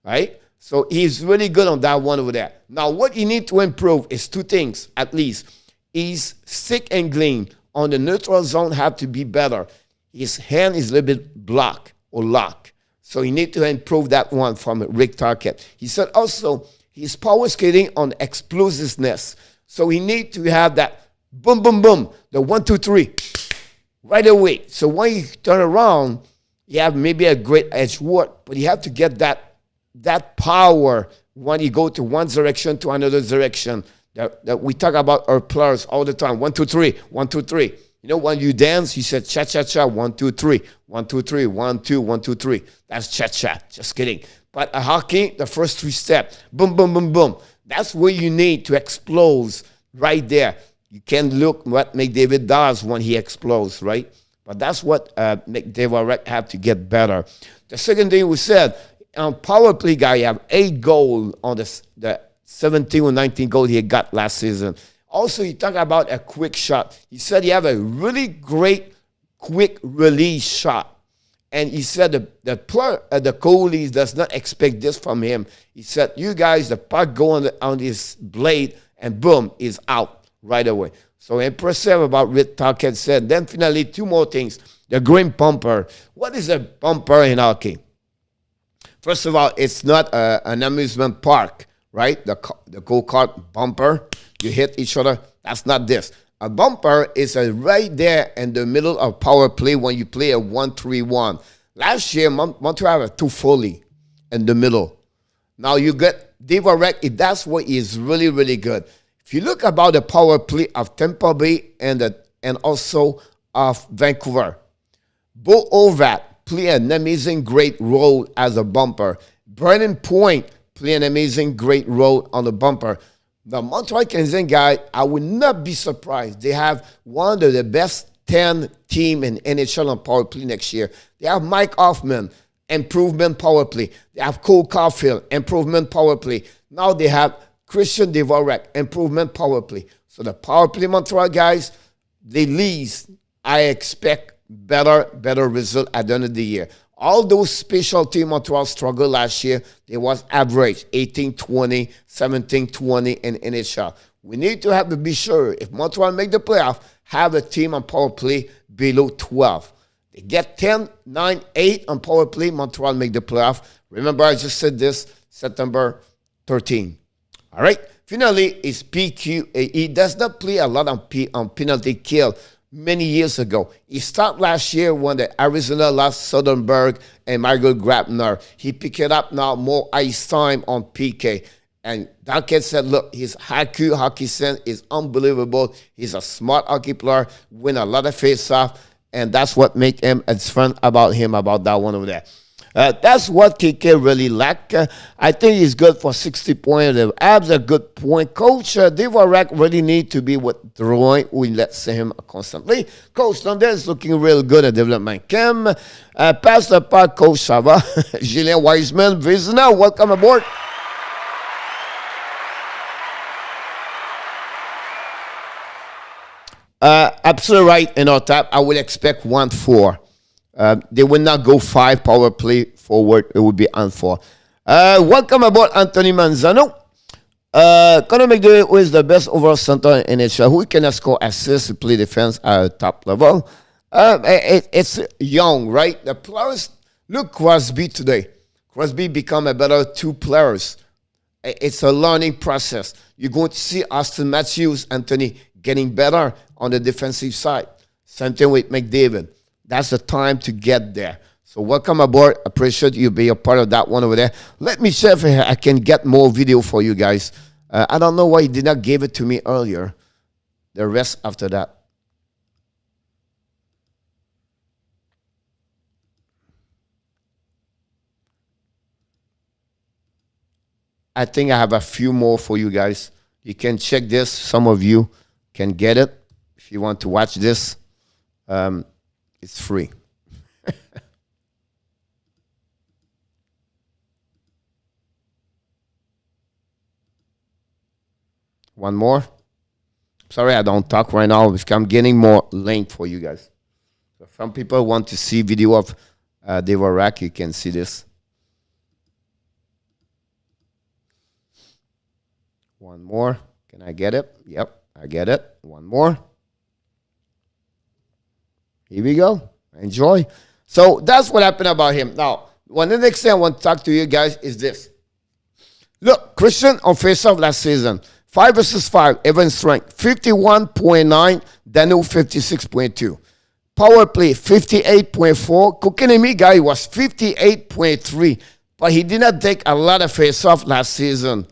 Right? So he's really good on that one over there. Now, what you need to improve is two things, at least. His stick angling on the neutral zone have to be better. His hand is a little bit blocked or locked. So he need to improve that one from Rick Tarkett. He said also his power skating on explosiveness. So he need to have that boom, boom, boom, the 1, 2, 3 right away. So when you turn around, you have maybe a great edge work, but you have to get that power when you go to one direction to another direction. That we talk about our players all the time. 1, 2, 3, 1, 2, 3. You know, when you dance, you said cha cha cha, 1, 2, 3, 1, 2, 3, 1, 2, 1, 2, 3. That's cha cha. Just kidding. But a hockey, the first 3 steps, boom, boom, boom, boom. That's where you need to explode right there. You can look what McDavid does when he explodes, right? But that's what McDavid have to get better. The second thing we said, on power play guy, you have 8 goals on the 17 or 19 goals he got last season. Also, he talked about a quick shot. He said he have a really great quick release shot. And he said the goalies does not expect this from him. He said, you guys, the puck go on his blade, and boom, is out right away. So impressive about Rick Tarkett said. Then finally, 2 more things. The green bumper. What is a bumper in hockey? First of all, it's not an amusement park, right? The go-kart bumper, you hit each other. That's not this. A bumper is right there in the middle of power play when you play a 1-3-1. Last year, Montreal had a 2 Foley in the middle. Now you get Dvorak. That's what is really, really good. If you look about the power play of Tampa Bay and also of Vancouver, Bo Horvat play an amazing great role as a bumper. Brandon Point play an amazing great role on the bumper. The Montreal Canadiens guy, I would not be surprised. They have one of the best 10 team in NHL on power play next year. They have Mike Hoffman, improvement power play. They have Cole Caulfield, improvement power play. Now they have Christian Dvorak, improvement power play. So the power play Montreal guys, they least, I expect better result at the end of the year. All those special team Montreal struggled last year. They was average 18-20, 17-20 in NHL. We need to have to be sure if Montreal make the playoff, have a team on power play below 12. They get 10, 9, 8 on power play, Montreal make the playoff. Remember, I just said this, September 13. All right. Finally, is PQ. He does not play a lot on penalty kill. Many years ago. He started last year when the Arizona lost Soderberg and Michael Grabner. He picked it up now, more ice time on PK. And Duncan said, look, his hockey sense is unbelievable. He's a smart hockey player, win a lot of face-off, and that's what make him, it's fun about him, about that one over there. That's what KK really lack. I think he's good for 60 points. The Abs a good point. Coach Dvorak really need to be with Drouin. We let's see him constantly. Coach London is looking real good at development camp. Pass the puck, Coach Sava. Julien Wiseman, Vizina, welcome aboard. Absolutely right in our tap. I would expect 1-4. They will not go 5 power play forward. It would be on 4. Welcome aboard, Anthony Manzano. Conor McDavid, who is the best overall center in NHL, who can score assists, play defense at a top level. It's young, right? The players, look Crosby today. Crosby become a better 2 players. It's a learning process. You're going to see Austin Matthews, Anthony, getting better on the defensive side. Same thing with McDavid. That's the time to get there. So welcome aboard. Appreciate you being a part of that one over there. Let me see if I can get more video for you guys. I don't know why he did not give it to me earlier. The rest after that. I think I have a few more for you guys. You can check this. Some of you can get it. If you want to watch this, it's free. One more. Sorry, I don't talk right now because I'm getting more link for you guys. So some people want to see video of Dvorak. You can see this. One more. Can I get it? Yep, I get it. One more. Here we go. Enjoy. So that's what happened about him. Now, The next thing I want to talk to you guys is this. Look, Christian on face-off last season, 5 versus 5, even strength, 51.9, Dano 56.2. Power play, 58.4. Kotkaniemi guy was 58.3, but he did not take a lot of face-off last season,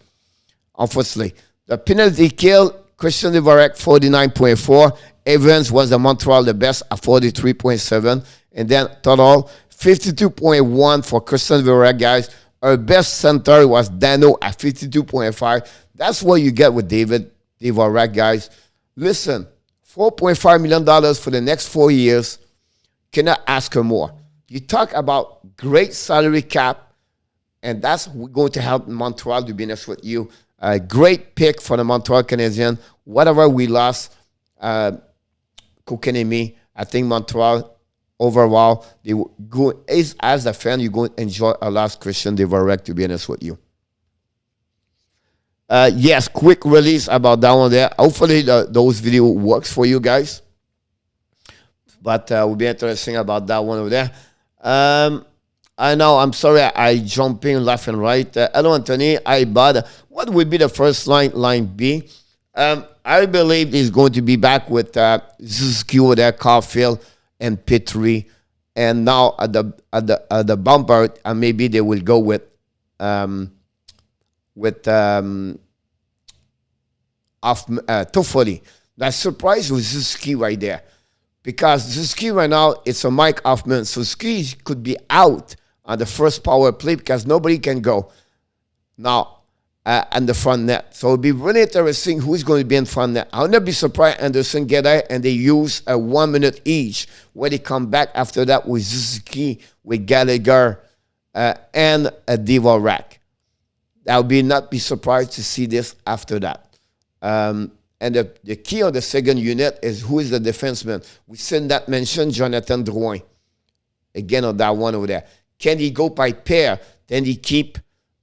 unfortunately. The penalty kill, Christian Dvorak, 49.4. Evans was the Montreal the best at 43.7. And then total, 52.1 for Christian Dvorak, guys. Our best center was Dano at 52.5. That's what you get with David Dvorak, guys. Listen, $4.5 million for the next 4 years. Cannot ask for more. You talk about great salary cap, and that's going to help Montreal, to be honest with you. A great pick for the Montreal Canadiens. Whatever we lost, Kotkaniemi, I think Montreal overall, they go, as a fan, you're going to enjoy a lot Christian Dvorak, to be honest with you. Yes, quick release about that one there. Hopefully those video works for you guys. But will be interesting about that one over there. I know, I'm sorry, I jump in left and right. Hello, Anthony. Bud. What would be the first line? Line B. I believe he's going to be back with Suzuki over there, Caulfield, and Petrie. And now at the bumper, maybe they will go with Toffoli. That's surprised with Suzuki right there. Because Suzuki right now, it's a Mike Hoffman. Suzuki could be out on the first power play because nobody can go now on the front net. So it'll be really interesting who's going to be in front net. I'll not be surprised Anderson get there and they use a 1 minute each when they come back after that with Suzuki, with Gallagher, and a Dvorak. I'll not be surprised to see this after that. And the key on the second unit is who is the defenseman. We seen that mentioned Jonathan Drouin. Again on that one over there. Can he go by pair? Then he keep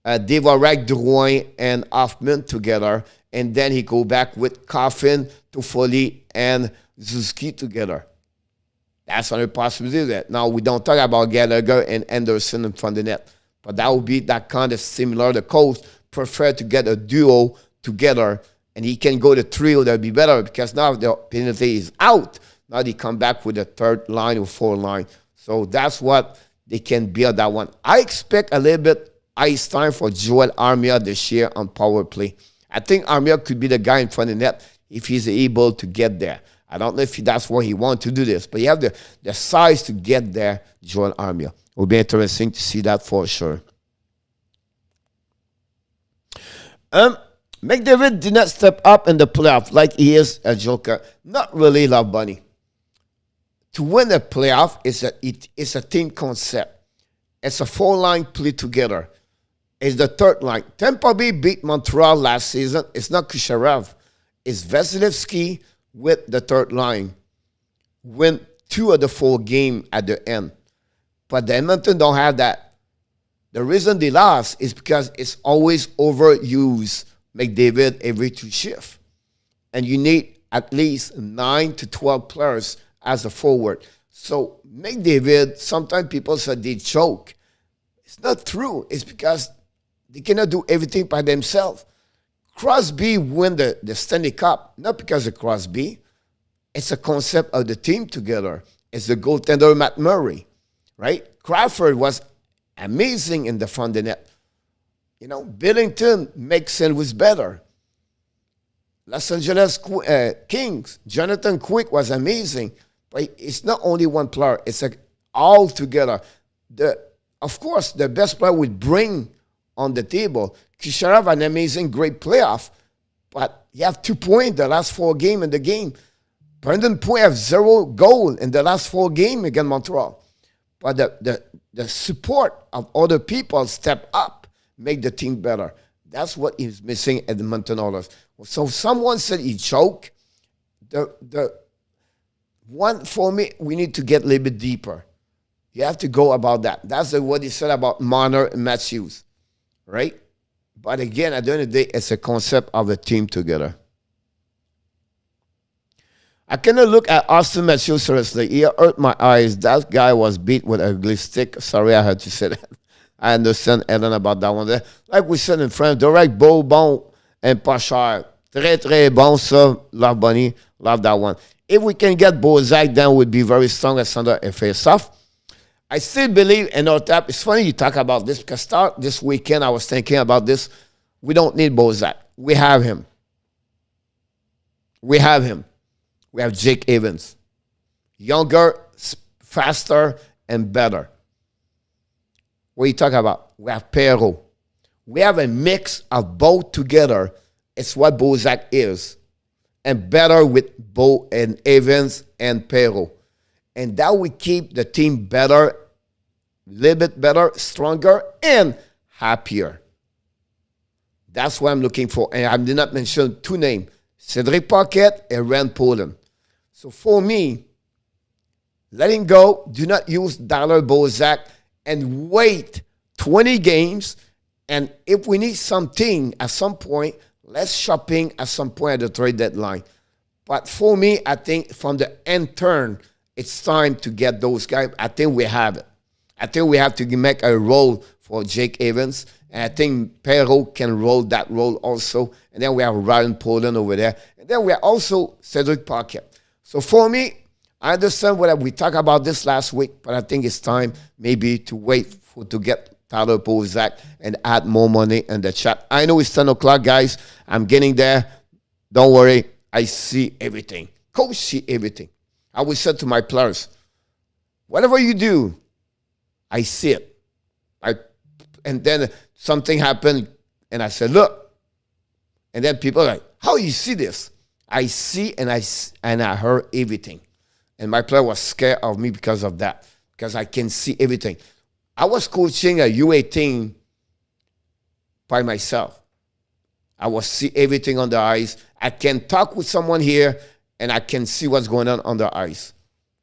Dvorak, Drouin, and Hoffman together. And then he go back with Coffin, Toffoli, and Suzuki together. That's another possibility of that. Now, we don't talk about Gallagher and Anderson in front of the net. But that would be that kind of similar. The coach prefer to get a duo together. And he can go to trio, that would be better because now the penalty is out. Now they come back with a third line or fourth line. So that's what they can build that one. I expect a little bit ice time for Joel Armia this year on power play. I think Armia could be the guy in front of the net if he's able to get there. I don't know if that's where he wants to do this, but you have the size to get there, Joel Armia. It will be interesting to see that for sure. McDavid did not step up in the playoff like he is a joker. Not really, Love Bunny. To win a playoff, it's a team concept. It's a four-line play together. It's the third line. Tampa Bay beat Montreal last season. It's not Kucherov. It's Vasilevsky with the third line. Win 2 of the 4 games at the end. But the Edmonton don't have that. The reason they lost is because it's always overused. McDavid every 2 shifts. And you need at least 9 to 12 players as a forward. So McDavid, sometimes people say they choke. It's not true. It's because they cannot do everything by themselves. Crosby win the Stanley Cup, not because of Crosby. It's a concept of the team together. It's the goaltender Matt Murray, right? Crawford was amazing in the front of the net. You know, Billington makes sense was better. Los Angeles Kings, Jonathan Quick was amazing. But it's not only one player. It's all together. Of course, the best player would bring on the table. Kucherov an amazing, great playoff. But he have 2 points the last 4 games in the game. Brendan Point have 0 goal in the last 4 games against Montreal. But the support of other people step up. Make the team better. That's what is missing at the Edmonton Oilers. So someone said he choked. The one for me, we need to get a little bit deeper. You have to go about that. That's what he said about Marner and Matthews, right? But again, at the end of the day, it's a concept of a team together. I cannot look at Austin Matthews seriously. He hurt my eyes. That guy was beat with a ugly stick. Sorry, I had to say that. I understand, Ellen, about that one there. Like we said in France, direct, beau, bon, and pas cher. Très, très bon, ça. Love Bunny. Love that one. If we can get Bozak, then we'd be very strong as under a face-off. I still believe in our tap. It's funny you talk about this because start this weekend, I was thinking about this. We don't need Bozak. We have him. We have him. We have Jake Evans. Younger, faster, and better. What are you talking about? We have Perrault. We have a mix of both together. It's what Bozak is. And better with Bo and Evans and Perrault. And that will keep the team better, a little bit better, stronger, and happier. That's what I'm looking for. And I did not mention two names, Cedric Paquette and Rand Poland. So for me, letting go, do not use Dollar Bozak and wait 20 games. And if we need something at some point, let's shopping at some point at the trade deadline. But for me, I think from the end turn, it's time to get those guys. I think we have it. I think we have to make a role for Jake Evans. And I think Perrault can roll that role also. And then we have Ryan Poland over there. And then we have also Cedric Paquette. So for me, I understand what we talked about this last week, but I think it's time maybe to wait to get Tyler Bozak and add more money in the chat. I know it's 10 o'clock, guys. I'm getting there. Don't worry. I see everything. Coach see everything. I will say to my players, whatever you do, I see it. And then something happened, and I said, look. And then people are like, how you see this? I see and I heard everything. And my player was scared of me because of that, because I can see everything. I was coaching a U18 by myself. I was see everything on the ice. I can talk with someone here, and I can see what's going on the ice.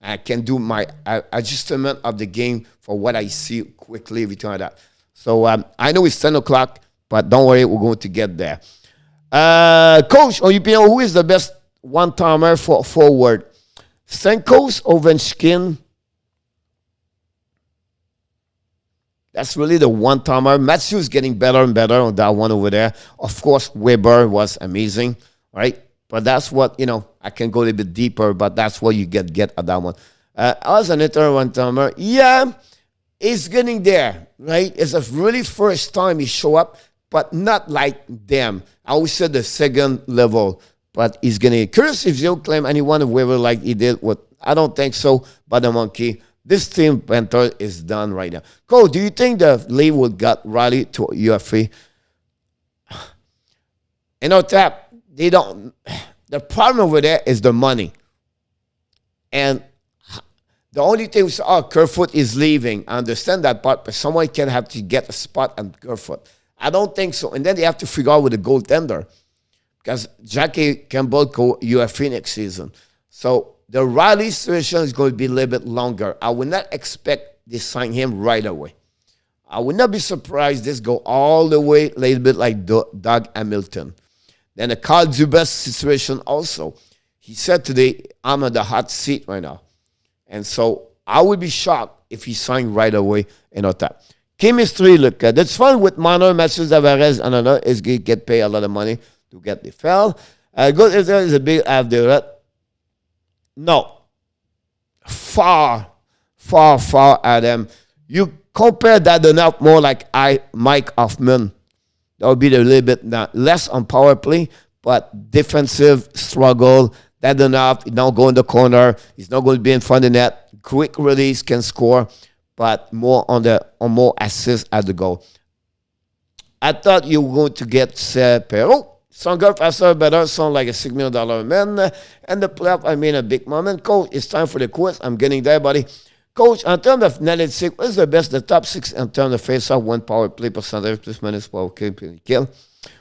I can do my adjustment of the game for what I see quickly, everything like that. So I know it's 10 o'clock, but don't worry, we're going to get there. Coach, on UPN, who is the best one-timer for forward? Stamkos, Ovechkin. That's really the one-timer. Matthews getting better and better on that one over there. Of course, Weber was amazing, right? But that's what, I can go a little bit deeper, but that's what you get at that one. As an inter one-timer, yeah, he's getting there, right? It's a really first time he show up, but not like them. I always said the second level, but he's getting curious if you'll claim anyone of Weber like he did with, I don't think so, but the monkey. This team, Panther, is done right now. Cole, do you think the league will get Riley to UFA? Tap, they don't. The problem over there is the money. And the only thing is, Kerfoot is leaving. I understand that part, but someone can have to get a spot on Kerfoot. I don't think so. And then they have to figure out with the goaltender. Because Jackie Campbell go UFA next season. So the Riley situation is going to be a little bit longer. I would not expect they sign him right away. I would not be surprised this go all the way a little bit like Doug Hamilton. Then the Carl Dubas situation also. He said today, I'm on the hot seat right now. And so I would be shocked if he signed right away in our top. Chemistry, look, that's fun with minor matches. Tavares and another is get paid a lot of money to get the foul. Good if there is a big after that. No. Far, Adam. You compare that enough more like Mike Hoffman. That would be a little bit less on power play, but defensive struggle. That enough. He don't go in the corner. He's not going to be in front of the net. Quick release can score, but more on more assists at the goal. I thought you were going to get Perrault. Stronger, faster, better, sound like a $6 million man. And the playoff, a big moment. Coach, it's time for the quiz. I'm getting there, buddy. Coach, in terms of analytics, what is the best, the top six in terms of face-off, one power play percentage, plus minus power kill?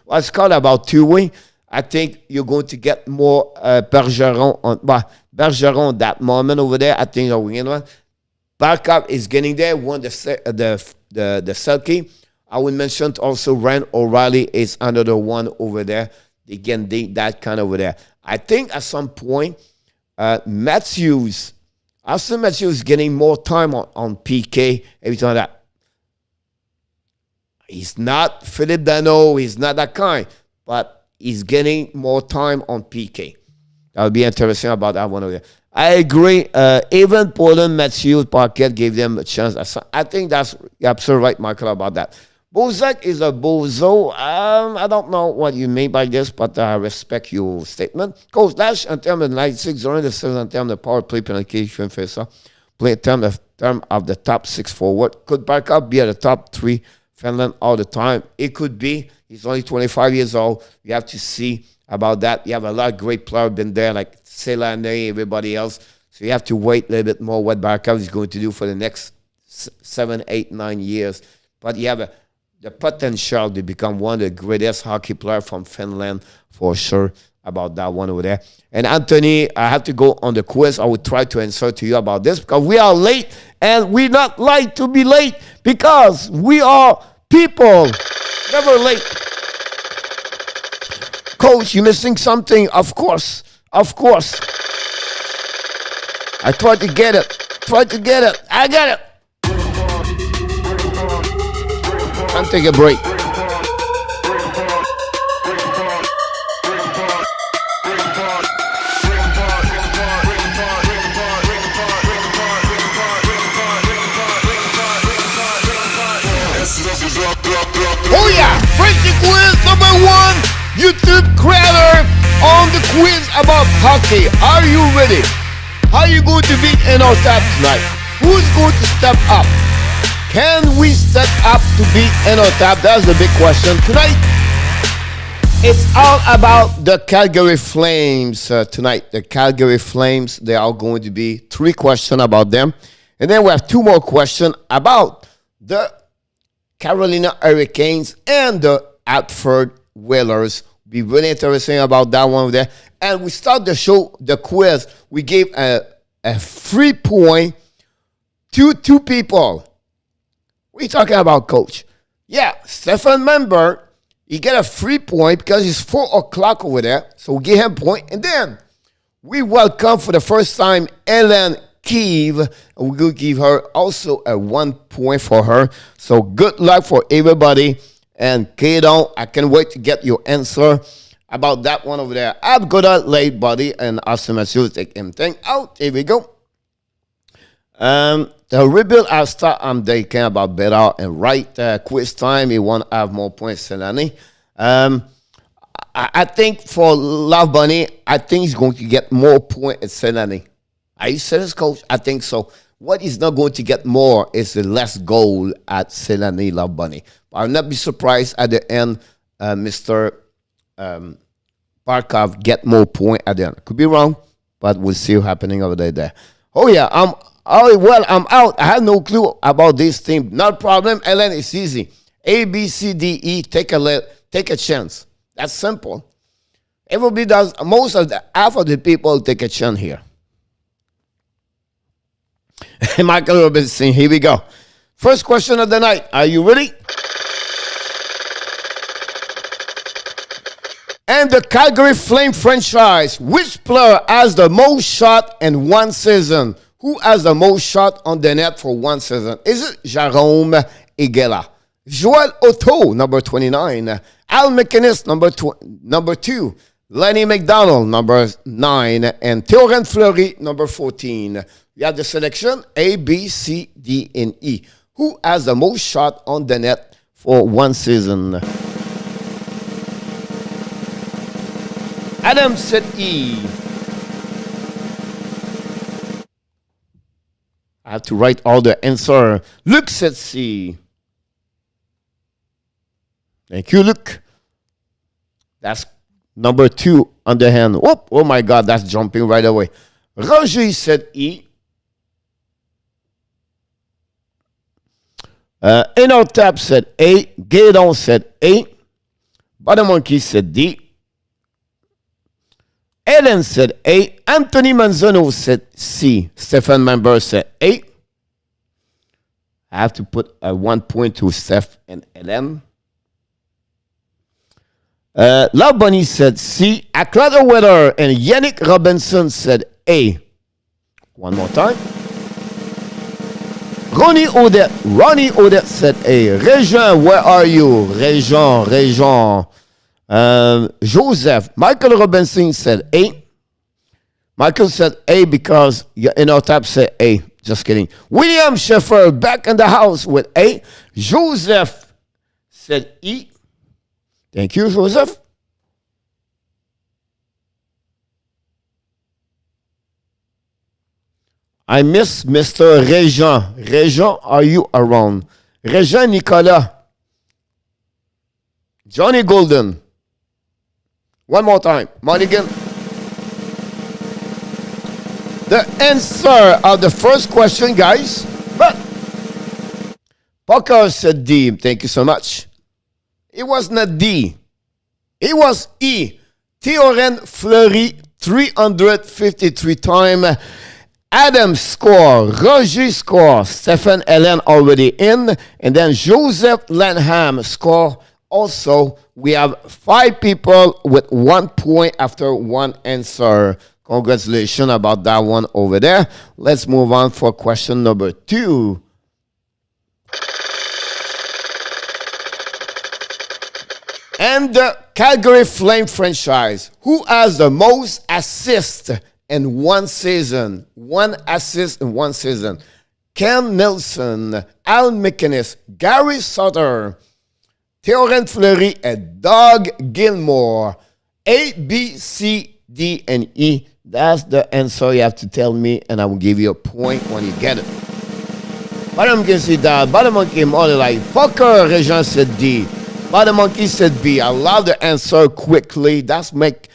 Well, it's called about two-way. I think you're going to get more Bergeron on that moment over there. I think you're winning one. Backup is getting there. Won the Selkie. I would mention also Ryan O'Reilly is another one over there. They can date that kind of over there. I think at some point, Austin Matthews getting more time on PK, everything like that. He's not Philippe Dano. He's not that kind. But he's getting more time on PK. That'll be interesting about that one over there. I agree. Even Poland, Matthews, Parquet gave them a chance. I think that's you're absolutely right, Michael, about that. Bozak is a bozo. I don't know what you mean by this, but I respect your statement. Coach Dash, in terms of 96, during the season, in terms of power play penetration facer, play in terms of the top 6 forward. Could Barkov be at the top 3 Finland all the time? It could be. He's only 25 years old. You have to see about that. You have a lot of great players been there, like Selane, everybody else. So you have to wait a little bit more what Barkov is going to do for the next 7, 8, 9 years. But you have the potential to become one of the greatest hockey players from Finland, for sure, about that one over there. And Anthony, I have to go on the quiz. I will try to answer to you about this because we are late, and we're not like to be late because we are people never late. Coach, you missing something? Of course. Of course. I tried to get it. I got it. Time to take a break. Oh yeah! Frenchy Quiz #1 YouTube creator on the quiz about hockey. Are you ready? How are you going to beat NOTAP tonight? Who's going to step up? Can we step up to beat NOTAP? That's the big question tonight. It's all about the Calgary Flames tonight. The Calgary Flames, there are going to be 3 questions about them. And then we have 2 more questions about the Carolina Hurricanes and the Hartford Whalers. Be really interesting about that one over there. And we start the show, the quiz. We gave a free point to 2 people. What are you talking about, Coach? Yeah, Stefan member, he get a free point because it's 4 o'clock over there. So we give him a point. And then we welcome for the first time Ellen Keeve. And we're going to give her also a 1 point for her. So good luck for everybody. And Kato, I can't wait to get your answer about that one over there. I've got a late buddy and Austin Matthews take him thing out. Here we go. The rebuild I start they care about better and right quiz time. He want to have more points than any. I think for Love Bunny, I think he's going to get more points at Selani. Are you serious, Coach? I think so. What he's not going to get more is the less goal at Selani Love Bunny. But I'll not be surprised at the end, Mr. Barkov get more points at the end. Could be wrong, but we'll see what's happening over there. Oh, yeah, I'm out. I have no clue about this team. Not a problem, Ellen. It's easy. A, B, C, D, E. Take a chance. That's simple. Everybody does. Half of the people take a chance here. Michael Robinson. Here we go. First question of the night. Are you ready? And the Calgary Flame franchise. Which player has the most shot in one season? Who has the most shot on the net for one season? Is it Jerome Higuela? Joel Otto, number 29. Al McInnes, number 2. Lenny McDonald, number 9. And Théorène Fleury, number 14. You have the selection A, B, C, D, and E. Who has the most shot on the net for one season? Adam said E. I have to write all the answer. Luke said C. Thank you, Luke. That's number 2 on the hand. Oh my God, that's jumping right away. Roger said E. Enotap said A. Gaydon said A. Badamonkey said D. Ellen said A. Anthony Manzano said C. Stefan Member said A. I have to put a 1 point to Steph and Ellen. Love Bunny said C. Aklada Weather and Yannick Robinson said A. One more time. Ronnie Odette said A. Régent, where are you? Régent. Joseph. Michael Robinson said A. Michael said A because in our tab said A. Just kidding. William Sheffer back in the house with A. Joseph said E. Thank you, Joseph. I miss Mr. Régent. Régent, are you around? Régent Nicolas. Johnny Golden. One more time. Mulligan. The answer of the first question, guys. But Parker said D. Thank you so much. It was not D. It was E. Théorène Fleury, 353 times. Adam score. Roger score. Stephen Allen already in. And then Joseph Lanham score. Also, we have 5 people with 1 point after one answer. Congratulations about that one over there. Let's move on for question number 2. And the Calgary Flame franchise, who has the most assists in one season? 1 assist in 1 season. Ken Nelson, Al McInnes, Gary Sutter, Théorène Fleury, and Doug Gilmore. A, B, C, D, and E. That's the answer you have to tell me, and I will give you a point when you get it. Bottom can see that. Bottom monkey more like Parker. Régent said D. Bottom monkey said B. I love the answer quickly. That's make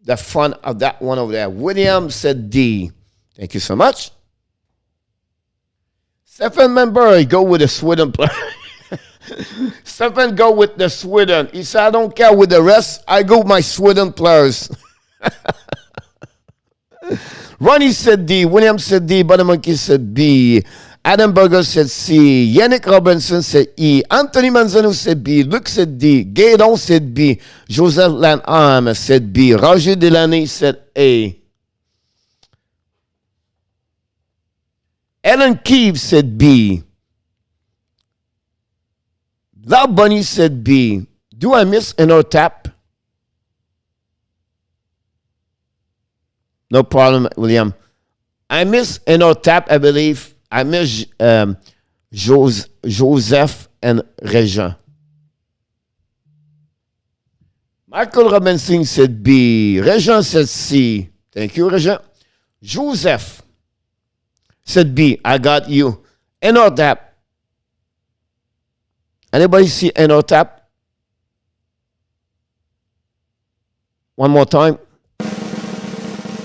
the fun of that one over there. William said D. Thank you so much. Stephen member, go with the Sweden player. Stephen go with the Sweden. He said, I don't care with the rest. I go with my Sweden players. Ronnie said D. William said D. Bottom monkey said B. Adam Berger said C. Yannick Robinson said E. Anthony Manzano said B. Luc said D. Gaydon said B. Joseph Lanham said B. Roger Delaney said A. Ellen Keefe said B. Love Bunny said B. Do I miss another tap? No problem, William. I miss another tap, I believe. I miss Joseph and Régent. Michael Robinson said B. Régent said C. Thank you, Régent. Joseph said B. I got you. Another tap. Anybody see another tap? One more time.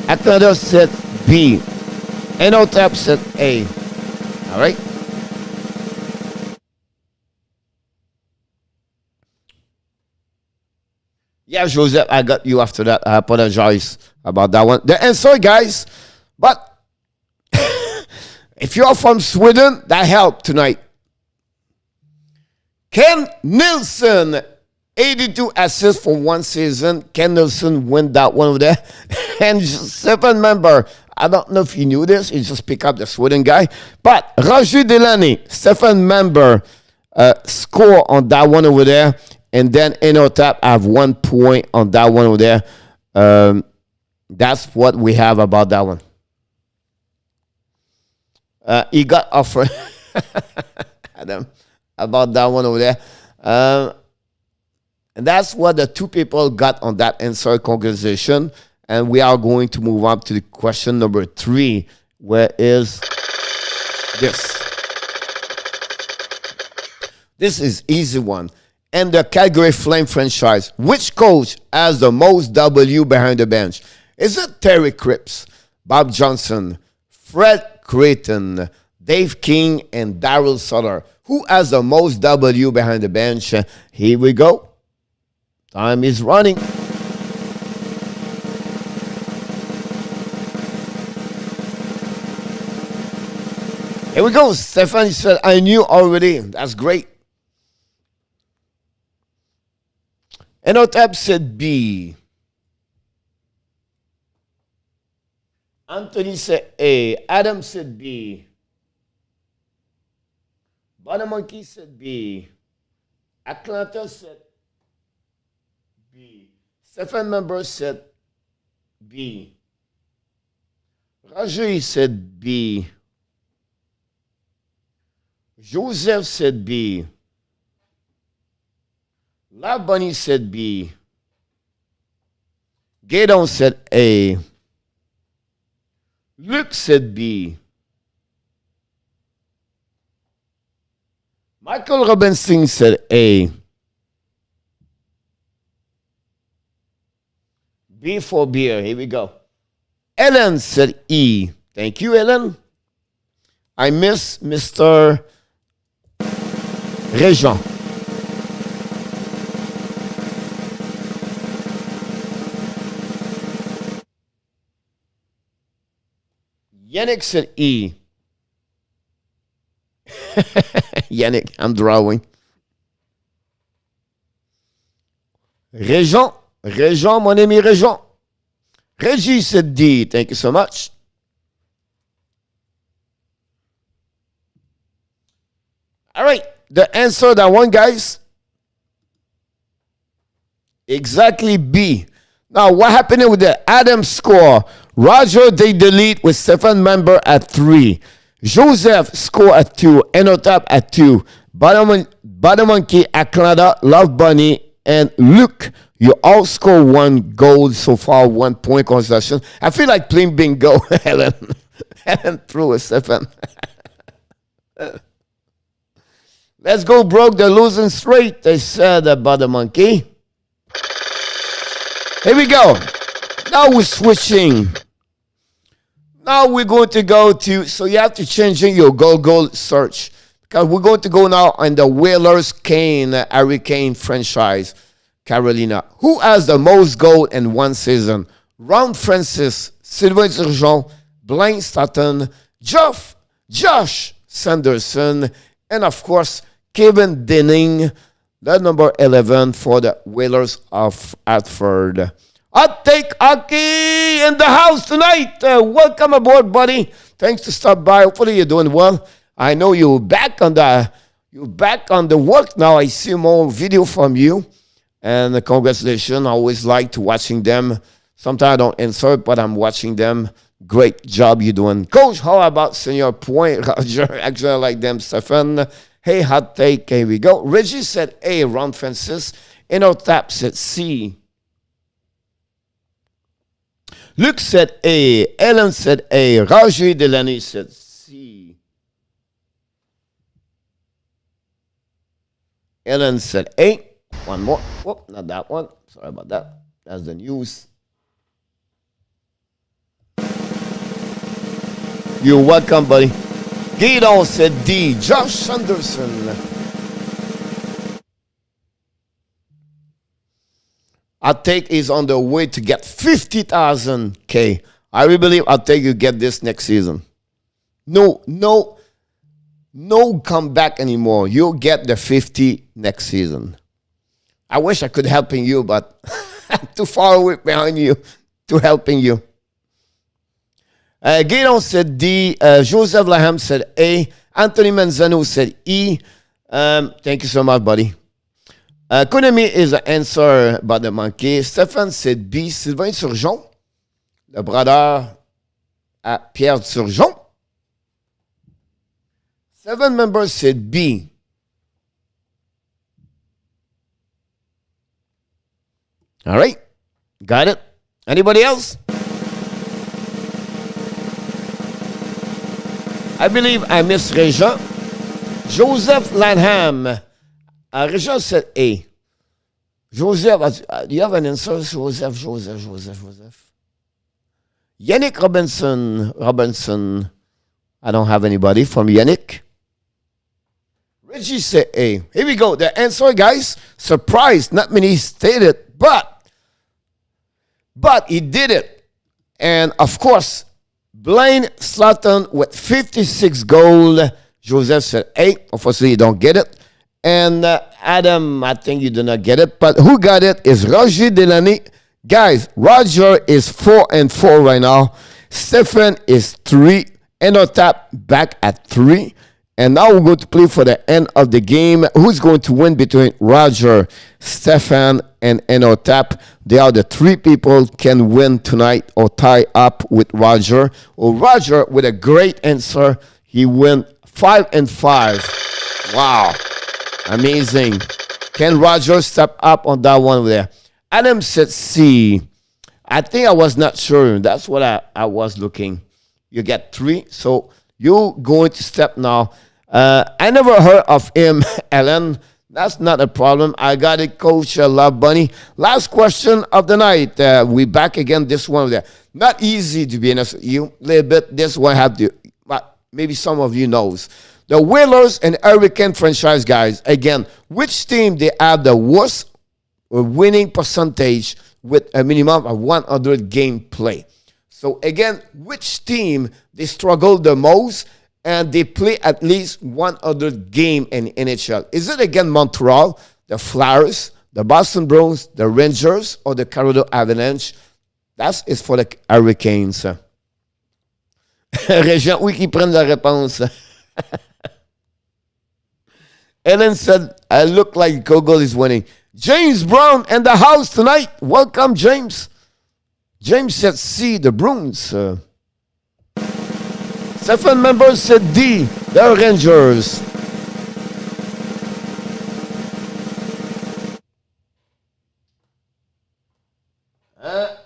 Atlanta said B. Another tap said A. All right. Yeah, Joseph, I got you after that. I apologize about that one. The answer, guys. But if you're from Sweden, that helped tonight. Ken Nilsson, 82 assists for 1 season. Ken Nilsson win that one over there. And 7 member. I don't know if you knew this. You just pick up the Sweden guy. But Roger Delaney, 7 member, score on that one over there. And then Enotap, I have 1 point on that one over there. That's what we have about that one. He got offered Adam about that one over there. And that's what the 2 people got on that answer. Congratulations. And we are going to move on to the question number 3. Where is this? This is easy one. And the Calgary Flame franchise, which coach has the most W behind the bench? Is it Terry Cripps, Bob Johnson, Fred Creighton, Dave King, and Darryl Sutter? Who has the most W behind the bench? Here we go. Time is running. Here we go. Stephanie said, I knew already. That's great. Enotap said B. Anthony said A. Adam said B. Bottom Monkey said B. Atlanta said B. Stephen Member said B. Roger said B. Joseph said B. La Bunny said B. Gaydon said A. Luke said B. Michael Robinson said A. B for beer. Here we go. Ellen said E. Thank you, Ellen. I miss Mr. Régent. Yannick said E. Yannick, I'm drawing. Régent, mon ami Régent. Reggie said D. Thank you so much. All right, the answer that one, guys. Exactly B. Now, what happened with the Adams score? Roger, they delete with 7 member at 3. Joseph score at 2. Enotap at 2. Bottom Monkey, Atlanta, Love Bunny, and Luke. You all score 1 goal so far, 1 point concession. I feel like playing bingo, Helen. Helen threw a 7. Let's go, broke. They're losing straight, they said about the Monkey. Here we go. Now we're switching. Now we're going to go to, so you have to change in your goal search. Because we're going to go now on the Whalers Hurricane franchise, Carolina. Who has the most goal in one season? Ron Francis, Sylvain Turgeon, Blaine Stoughton, Josh Sanderson, and of course, Kevin Denning, the number 11 for the Whalers of Hartford. Hot Take Hockey in the house tonight. Welcome aboard, buddy. Thanks to stop by. Hopefully you're doing well. I know you're back on the work now. I see more video from you. And congratulations. I always like to watching them. Sometimes I don't insert, but I'm watching them. Great job you're doing. Coach, how about Senior Point? Roger, actually I like them. Stefan. Hey, Hot Take. Here we go. Reggie said A. Ron Francis. Enotap said C. Luke said A. Ellen said A. Roger Delaney said C. Ellen said A. One more. Whoop, not that one. Sorry about that. That's the news. You're welcome, buddy. Gaydon said D. Josh Sanderson. I'll take is on the way to get 50,000 K. I really believe I'll take you get this next season. No comeback anymore. You'll get the 50 next season. I wish I could helping you, but I'm too far away behind you to helping you. Gaydon said D. Joseph Laham said A. Anthony Manzano said E. Thank you so much, buddy. Konami is the answer about the Monkey. Stéphane said B. Sylvain Turgeon, le bradeur à Pierre Turgeon. 7 members said B. All right. Got it. Anybody else? I believe I missed Régent. Joseph Lanham. Régent said A. Joseph, do you have an answer? Joseph. Yannick Robinson. I don't have anybody from Yannick. Reggie said A. Here we go. The answer, guys. Surprise. Not many stated, but he did it. And of course, Blaine Stoughton with 56 goals. Joseph said A. Unfortunately, you don't get it. And Adam, I think you do not get it. But who got it is Roger Delaney. Guys, Roger is 4-4 right now. Stephen is 3. Enotap back at 3. And now we're going to play for the end of the game. Who's going to win between Roger, Stefan, and Enotap? They are the three people can win tonight or tie up with Roger. Well, Roger, with a great answer, he went 5-5. Wow. Amazing. Can Roger step up on that one there? Adam said C. I think I was not sure. That's what I was looking. You get 3. So you're going to step now. I never heard of him, Ellen. That's not a problem. I got it, Coach Love Bunny. Last question of the night. We back again. This one there. Not easy to be honest with you. A little bit. This one have to, but maybe some of you knows. The Whalers and Hurricane franchise guys. Again, which team they have the worst winning percentage with a minimum of 100 game play? So again, which team they struggle the most and they play at least 100 game in NHL? Is it again Montreal, the Flyers, the Boston Bruins, the Rangers, or the Colorado Avalanche? That is for the Hurricanes. Régent, oui, qui prennent la réponse. Ellen said, I look like Google is winning. James Brown in the house tonight. Welcome, James. James said C, the Bruins. 7 members said D, the Rangers.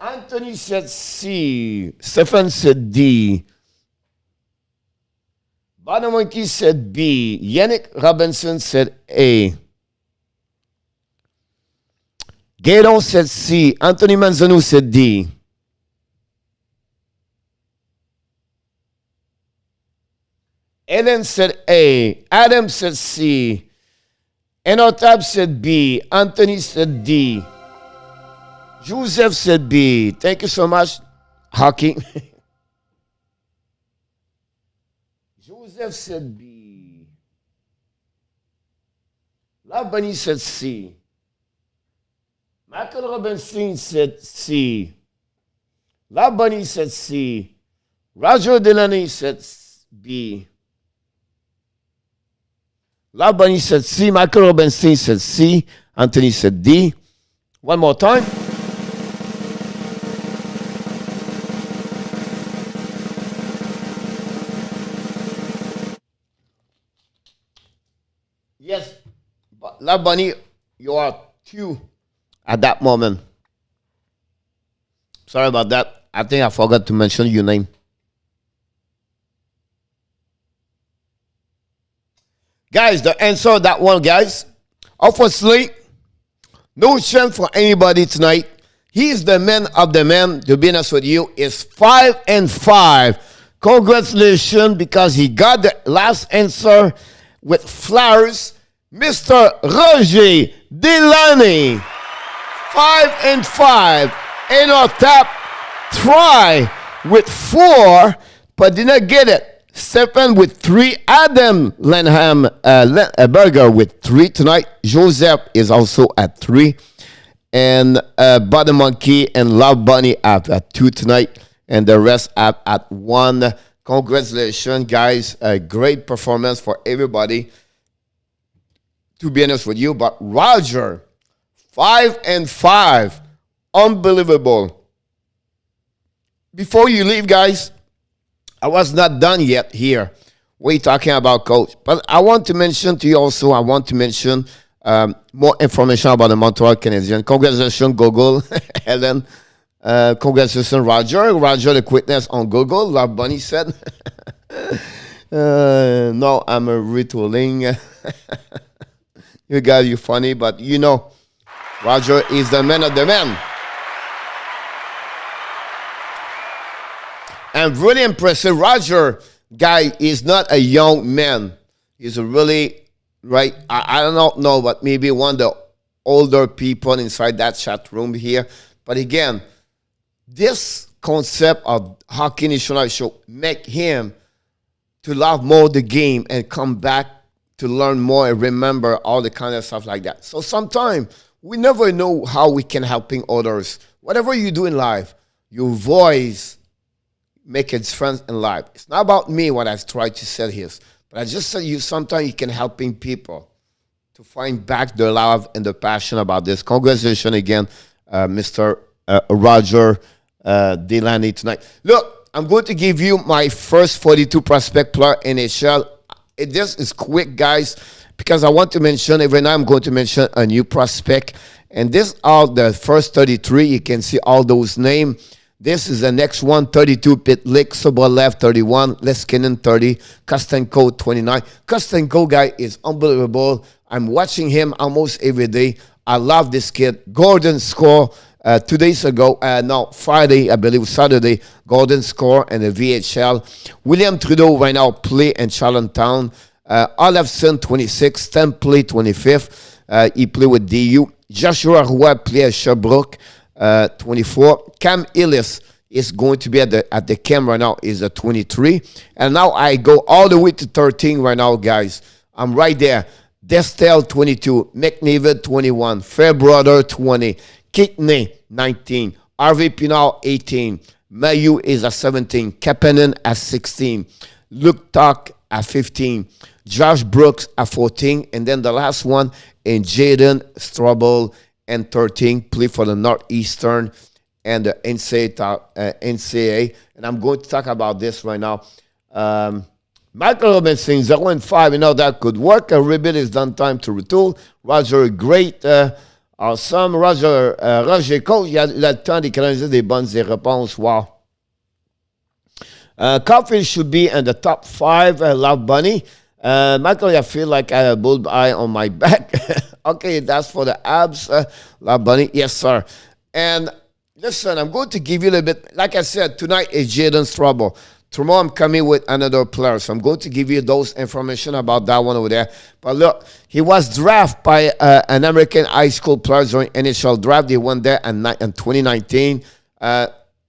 Anthony said C. Stephen said D. Badamonkey said B. Yannick Robinson said A. Gaydon said C. Anthony Manzano said D. Ellen said A. Adam said C. Enotab said B. Anthony said D. Joseph said B. Thank you so much, Hockey. Joseph said B. Labani said C. Michael Robinson said C. Labani said C. Roger Delaney said B. Labani said C. Michael Robinson said C. Anthony said D. One more time. Yes, but Labani, you are 2 at that moment. Sorry about that. I think I forgot to mention your name. Guys, the answer of that one, guys. Obviously, no chance for anybody tonight. He's the man of the man, to be honest with you, is 5-5. Congratulations, because he got the last answer with flowers. Mr. Roger Delaney, 5-5. In our top, try with 4, but did not get it. Stephen with 3. Adam Lenham Berger with 3 tonight. Joseph is also at 3. And Butter Monkey and Love Bunny at 2 tonight. And the rest at 1. Congratulations, guys. A great performance for everybody. To be honest with you, but Roger, 5-5. Unbelievable. Before you leave, guys, I was not done yet here. We're talking about, Coach. But I want to mention to you also, more information about the Montreal Canadiens. Congratulations, Google, Helen. Congratulations, Roger. Roger, the quickness on Google. Love Bunny said. No, I'm retooling. You guys, you're funny, but you know, Roger is the man of the man. I'm really impressive. Roger, guy, is not a young man. He's a really, right, I don't know, but maybe one of the older people inside that chat room here. But again, this concept of Hockey National Show make him to love more the game and come back to learn more and remember all the kind of stuff like that. So sometimes we never know how we can helping others. Whatever you do in life, your voice make a difference in life. It's not about me, what I've tried to say here. But I just said you sometimes you can helping people to find back the love and the passion about this. Congratulations again, Mr. Roger Delaney tonight. Look, I'm going to give you my first 42 prospect player NHL. This is quick, guys, because I want to mention, every night I'm going to mention a new prospect. And this are the first 33. You can see all those names. This is the next one, 32, Pitlick, Sobolev, 31, Leskinen, 30, Kostenko, 29. Kostenko, guy, is unbelievable. I'm watching him almost every day. I love this kid. Gordon score 2 days ago. Friday, I believe, Saturday. Gordon score in the VHL. William Trudeau right now play in Charlottetown. Olafson, 26. Templey, 25th. He play with DU. Joshua Roy play at Sherbrooke. 24. Cam Ellis is going to be at the camp right now, is a 23. And now I go all the way to 13 right now, guys. I'm right there. Destel, 22. McNavid, 21. Fairbrother, 20. Kitney, 19. Harvey Pinal, 18. Mayu is at 17. Kapanen at 16. Luke Tuck at 15. Josh Brooks at 14. And then the last one in Jaden Strobel and 13, play for the Northeastern and the NCAA. And I'm going to talk about this right now. Michael Robinson, 0-5, that could work. A rebuild is done, time to retool. Roger, great. Awesome. Roger, coach, il a le temps d'écraser des bonnes réponses. Wow. Caulfield should be in the top 5. Love Bunny. Michael, I feel like I have a bullseye on my back. Okay, that's for the abs. Love Bunny. Yes, sir. And listen, I'm going to give you a little bit. Like I said, tonight is Jaden's trouble. Tomorrow I'm coming with another player. So I'm going to give you those information about that one over there. But look, he was drafted by an American high school player during NHL draft. They went there in 2019.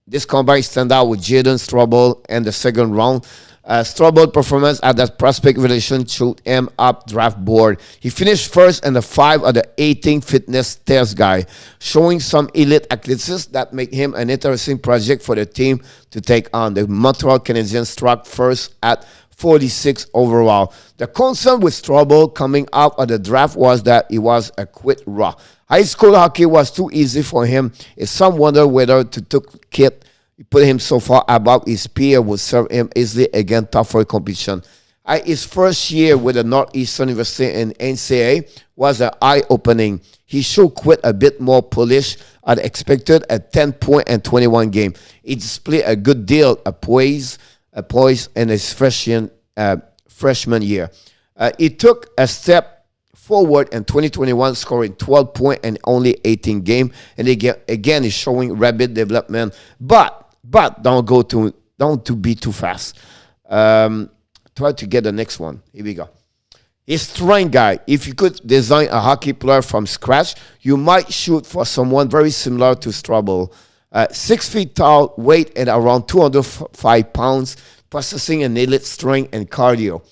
This combine stand out with Jaden's trouble in the second round. Strobel performance at that prospect relation showed him up draft board. He finished first in the 5 of the 18 fitness test guy, showing some elite athleticism that make him an interesting project for the team to take on. The Montreal Canadiens struck first at 46 overall. The concern with Strobel coming out of the draft was that he was a quit raw. High school hockey was too easy for him. Some wonder whether to took kit put him so far above his peer would serve him easily against tougher competition. His first year with the Northeastern University in NCAA was an eye-opening. He showed quite a bit more polish than expected at 10 point and 21 game. He displayed a good deal of poise in his freshman year. He took a step forward in 2021, scoring 12 points and only 18 game. And again, he's showing rapid development. But don't be too fast. Try to get the next one. Here we go. He's strength guy. If you could design a hockey player from scratch, you might shoot for someone very similar to Strobel. 6 feet tall, weight at around 205 pounds, possessing an elite strength and cardio.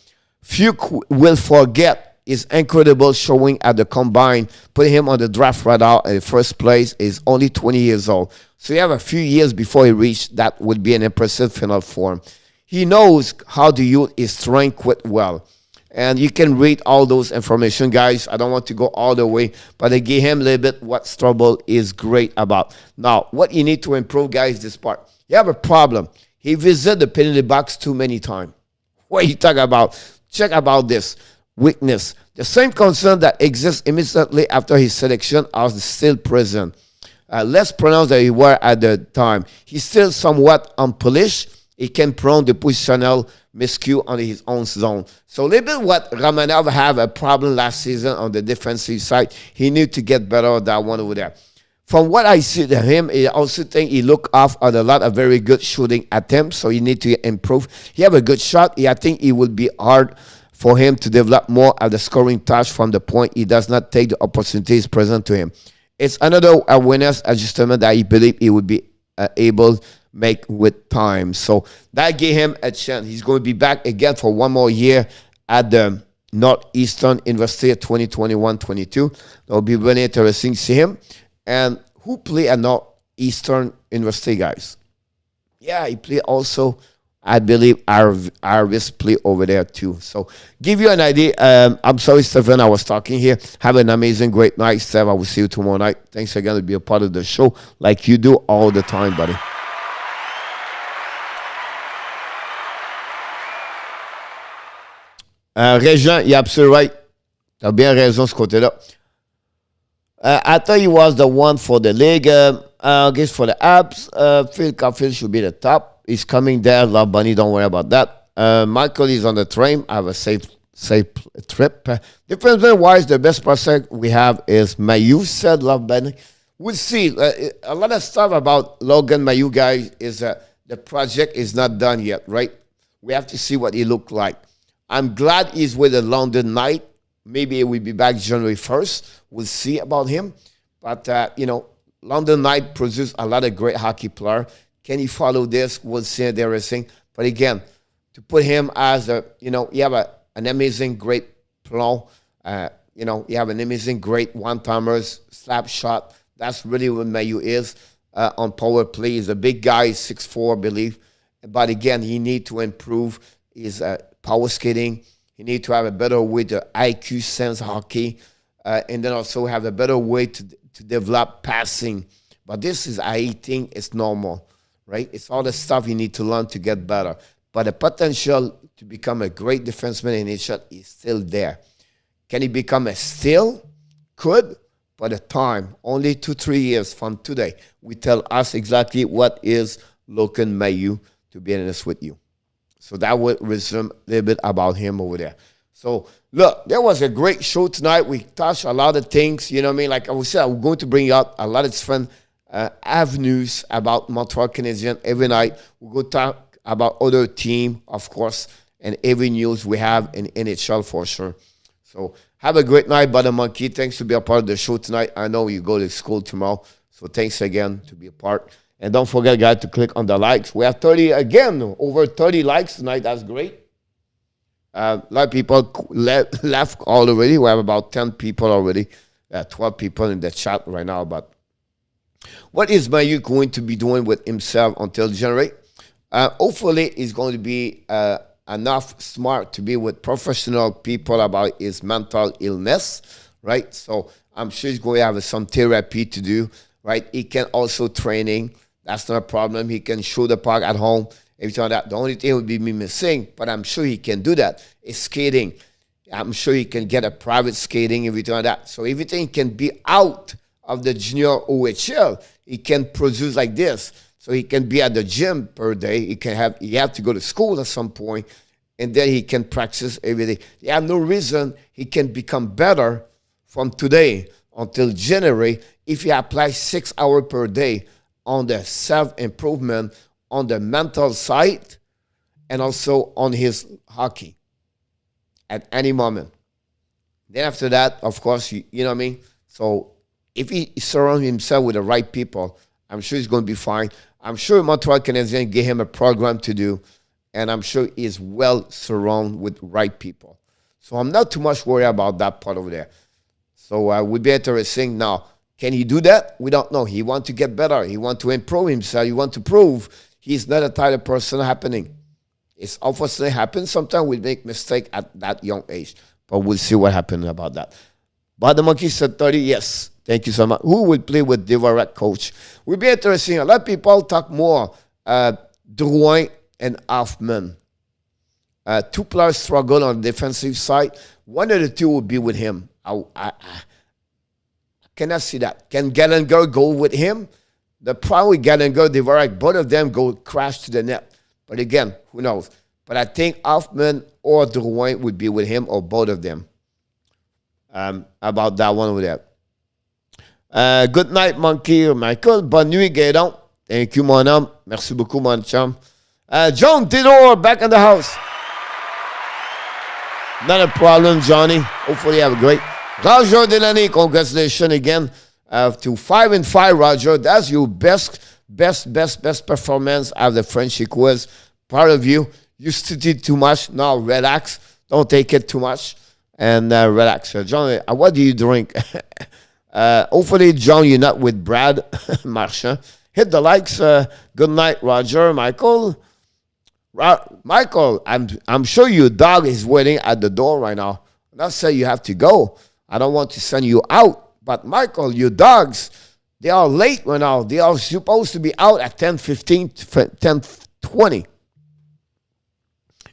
Few will forget his incredible showing at the combine, putting him on the draft radar in the first place. Is only 20 years old. So you have a few years before he reached that would be an impressive final form. He knows how to use his strength quite well. And you can read all those information, guys. I don't want to go all the way, but I give him a little bit what Strobel is great about. Now, what you need to improve, guys, this part. You have a problem. He visited the penalty box too many times. What you talk about? Check about this. Weakness. The same concern that exists immediately after his selection are still present. Less pronounced than he were at the time. He's still somewhat unpolished. He can prone the positional miscue on his own zone. So a little bit what Romanov have a problem last season on the defensive side. He need to get better at that one over there. From what I see to him, I also think he look off at a lot of very good shooting attempts. So he need to improve. He have a good shot. I think it would be hard for him to develop more of the scoring touch from the point he does not take the opportunities present to him. It's another awareness adjustment that he believe he would be able to make with time. So that gave him a chance. He's going to be back again for one more year at the Northeastern University 2021-22. That will be really interesting to see him. And who play at Northeastern University, guys? Yeah, he played also I believe Iris play over there too. So give you an idea. I'm sorry, Stephen, I was talking here. Have an amazing, great night, Steph. I will see you tomorrow night. Thanks again to be a part of the show like you do all the time, buddy. Régent, you're absolutely right. T'as bien raison ce côté-là. I thought he was the one for the league. I guess for the apps, Phil Caulfield should be the top. He's coming there. Love Bunny, don't worry about that. Michael is on the train. Have a safe trip. Defenseman-wise, the best prospect we have is Mayu, said Love Bunny. We'll see. A lot of stuff about Logan Mayu, guys, is the project is not done yet, right? We have to see what he looked like. I'm glad he's with the London Knight. Maybe he will be back January 1st. We'll see about him. But, London Knight produced a lot of great hockey players. Can he follow this? We'll see everything. But again, to put him as you have an amazing, great plan. You have an amazing, great one-timers, slap shot. That's really what Mayu is on power play. He's a big guy, 6'4", I believe. But again, he need to improve his power skating. He need to have a better way to IQ sense hockey, and then also have a better way to develop passing. But this is, I think, it's normal, right? It's all the stuff you need to learn to get better. But the potential to become a great defenseman in NHL is still there. Can he become a steal? Could, but the time, only 2-3 years from today, we tell us exactly what is Logan Mayu, to be honest with you. So that would resume a little bit about him over there. So, look, there was a great show tonight. We touched a lot of things, you know what I mean? Like I was saying, I'm going to bring out a lot of different avenues about Montreal Canadiens every night. We're going to talk about other team, of course, and every news we have in NHL for sure. So, have a great night, Brother Monkey. Thanks to be a part of the show tonight. I know you go to school tomorrow, so thanks again to be a part. And don't forget, guys, to click on the likes. We have over 30 likes tonight. That's great. A lot of people left already. We have about 10 people already. 12 people in the chat right now. But what is Mayu going to be doing with himself until January? Hopefully, he's going to be enough smart to be with professional people about his mental illness, right? So I'm sure he's going to have some therapy to do, right? He can also training. That's not a problem. He can show the puck at home. Everything like that. The only thing would be me missing, but I'm sure he can do that, is skating. I'm sure he can get a private skating, everything like that. So everything can be out of the junior OHL. He can produce like this. So he can be at the gym per day. He have to go to school at some point, and then he can practice every day. You have no reason he can become better from today until January if he applies 6 hours per day on the self-improvement, on the mental side, and also on his hockey at any moment. Then after that, of course, you know what I mean? So if he surrounds himself with the right people, I'm sure he's going to be fine. I'm sure Montreal Canadiens gave him a program to do, and I'm sure he's well surrounded with right people. So I'm not too much worried about that part over there. So it would be interesting now. Can he do that? We don't know. He wants to get better. He wants to improve himself. He wants to prove he's not a type of person happening. It's obviously happens. Sometimes we make mistakes at that young age. But we'll see what happens about that. But the monkey said 30, yes. Thank you so much. Who will play with Dvorak, coach? Will be interesting. A lot of people talk more. Dryden and Hoffman. Two players struggle on the defensive side. One of the two will be with him. I cannot see that. Can Gallagher go with him? The problem with Gallagher, Dvorak, both of them go crash to the net. But again, who knows? But I think Hoffman or Drouin would be with him or both of them. About that one over there. Good night, Monkey. Michael. Bonne nuit, Gaëtan. Thank you, mon homme. Merci beaucoup, mon chum. John Tidor, back in the house. Not a problem, Johnny. Hopefully you have a great. Roger Delaney, congratulations again to 5-5, Roger. That's your best performance of the Frenchy Quiz. Proud of you. You studied too much. Now relax. Don't take it too much. And relax. John, what do you drink? Hopefully, John, you're not with Brad Marchand. Hit the likes. Good night, Roger. Michael. Michael, I'm sure your dog is waiting at the door right now. I'm not saying you have to go. I don't want to send you out. But Michael, your dogs, they are late right now. They are supposed to be out at 10:15, 10:20.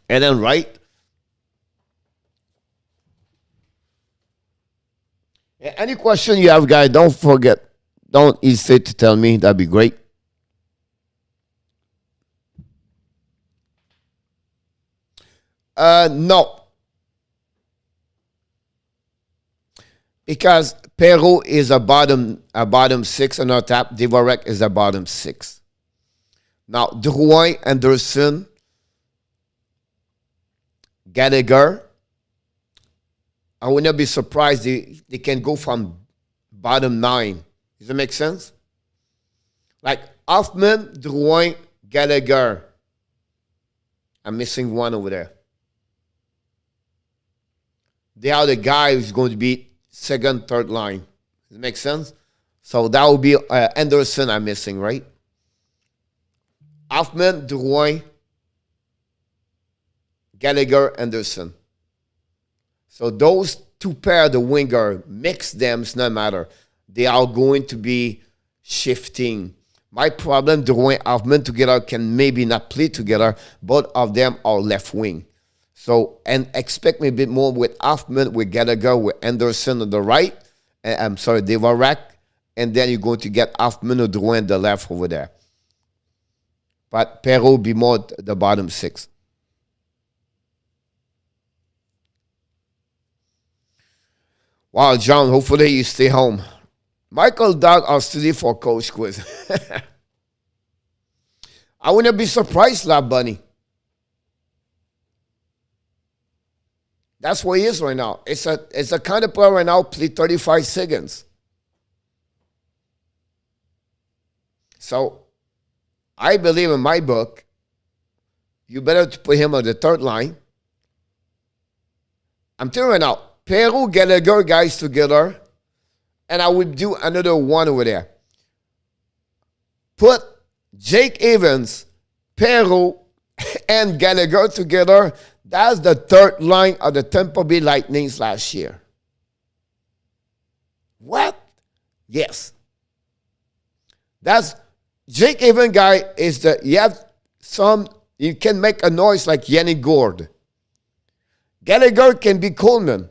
And then, right? Any question you have, guys, don't forget. Don't hesitate to tell me. That'd be great. No. Because Peru is a bottom six on our top. Dvorak is a bottom six. Now, Drouin, Anderson, Gallagher, I would not be surprised they can go from bottom nine. Does that make sense? Like Hoffman, Drouin, Gallagher. I'm missing one over there. They are the guy who's going to be second, third line. Does it make sense? So that would be Anderson I'm missing, right? Hoffman, Drouin, Gallagher, Anderson. So those two pair, the winger, mix them, it's not matter. They are going to be shifting. My problem, Drouin, Hoffman together can maybe not play together. Both of them are left wing. So, and expect me a bit more with Hoffman, with Gallagher, with Anderson on the right. I'm sorry, Dvorak. And then you're going to get Hoffman or Drouin on the left over there. But Perrault will be more the bottom six. Wow, John, hopefully you stay home. Michael Doug are studying for Coach Quiz. I wouldn't be surprised, Lab Bunny. That's where he is right now. It's a kind of player right now, play 35 seconds. So, I believe in my book, you better to put him on the third line. I'm telling you right now, Perrault, Gallagher guys together, and I would do another one over there. Put Jake Evans, Perrault, and Gallagher together. That's the third line of the Tampa Bay Lightnings last year. What? Yes. That's Jake Evans guy is the, you can make a noise like Yannick Gourde. Gallagher can be Coleman.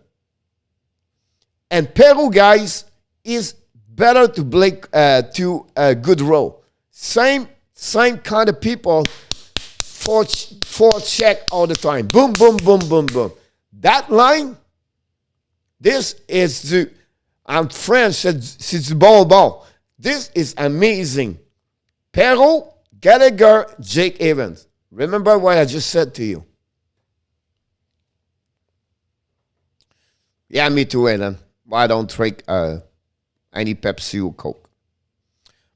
And Perrault, guys, is better to Blake to Goodrow. Same kind of people for check all the time. Boom, boom, boom, boom, boom. That line, this is the, I'm French, c'est du bonbon. This is amazing. Perrault, Gallagher, Jake Evans. Remember what I just said to you. Yeah, me too, Alan. Why don't drink any Pepsi or Coke?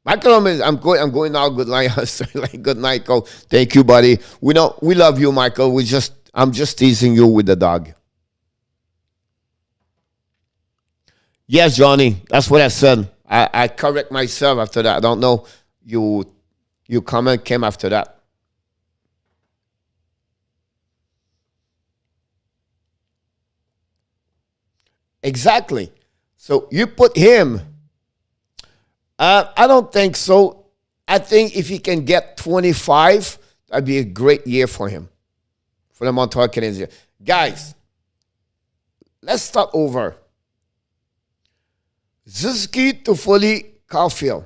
Michael, I'm going now. Good night. Good night, Coach. Thank you, buddy. We love you, Michael. I'm just teasing you with the dog. Yes, Johnny. That's what I said. I correct myself after that. I don't know. Your comment came after that. Exactly. So you put him. I don't think so. I think if he can get 25, that'd be a great year for him, for the Montreal Canadiens. Guys, let's start over. Suzuki, Toffoli, Caulfield.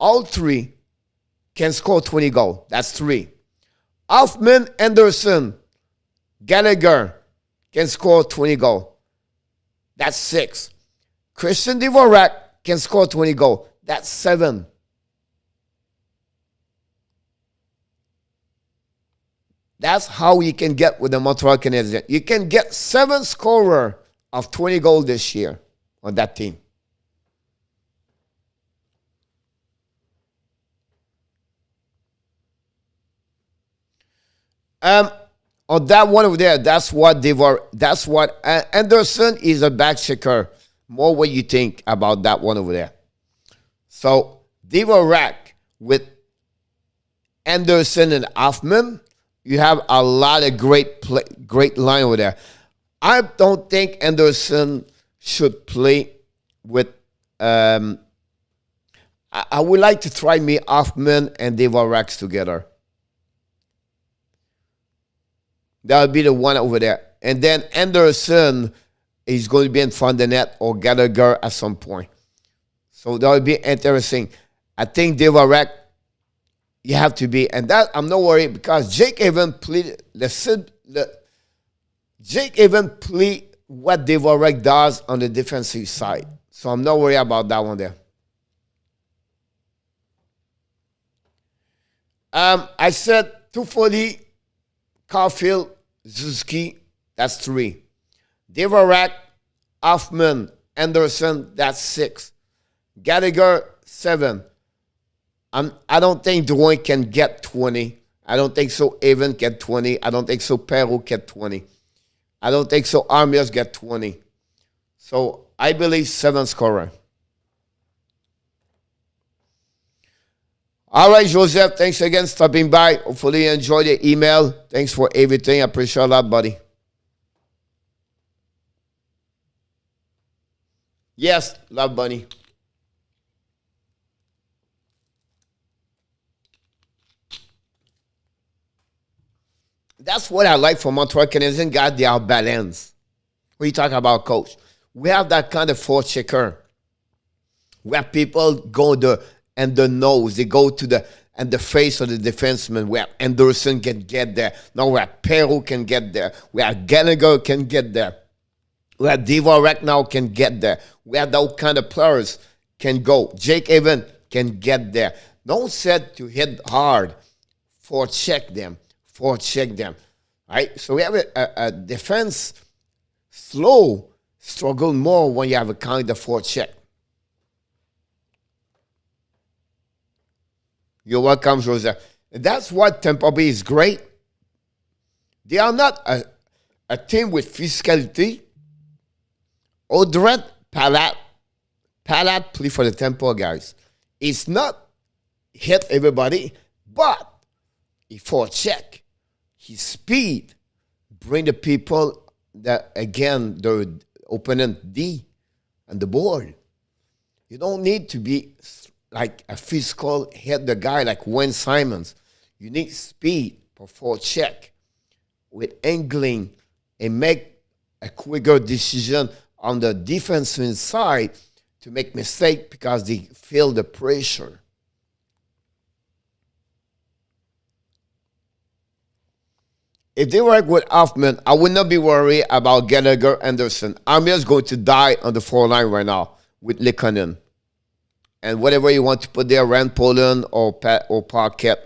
All three can score 20 goals. That's three. Hoffman, Anderson, Gallagher can score 20 goals. That's six. Christian Dvorak can score 20 goals. That's seven. That's how you can get with the Montreal Canadiens. You can get 7 scorers of 20 goals this year on that team. On that one over there, that's what Anderson is a back checker. More what you think about that one over there. So Dvorak with Anderson and Hoffman, You have a lot of great line over there. I don't think Anderson should play with. I would like to try me Hoffman and Dvorak together. That would be the one over there. And then Anderson is going to be in front of the net or Gallagher at some point. So that would be interesting. I think Dvorak, you have to be, and that I'm not worried because Jake even played Jake even played what Dvorak does on the defensive side. So I'm not worried about that one there. I said 240, Caulfield, Zuski, that's 3. Dvorak, Hoffman, Anderson, that's 6. Gallagher, 7. I don't think Drouin can get 20. I don't think so Evan get 20. I don't think so Perrault get 20. I don't think so Armias get 20. So I believe 7 scorer. All right, Joseph, thanks again for stopping by. Hopefully you enjoyed the email. Thanks for everything. I appreciate a lot, buddy. Yes, love bunny. That's what I like from Montreal Canadiens. Got their balance. What are you talking about, coach? We have that kind of forechecker where people go and the nose, they go to the face of the defenseman, where Anderson can get there. Now where Perrault can get there, where Gallagher can get there, where Dvorak now can get there, where those kind of players can go. Jake Evan can get there. Don't set to hit hard, forecheck them. Right? So we have a defense struggle more when you have a kind of forecheck. You're welcome, Jose. That's what Tampa Bay is great. They are not a team with physicality. Audrey Palat play for the Tampa guys. It's not hit everybody, but he forecheck. His speed bring the people that, again, the opponent D and the board. You don't need to be like a physical hit the guy like Wayne Simons. You need speed for forecheck with angling and make a quicker decision on the defensive side to make mistake because they feel the pressure. If they work with Hoffman, I would not be worried about Gallagher Anderson. I'm just going to die on the 4 line right now with Lekanen. And whatever you want to put there, Rand Poland or Parquet.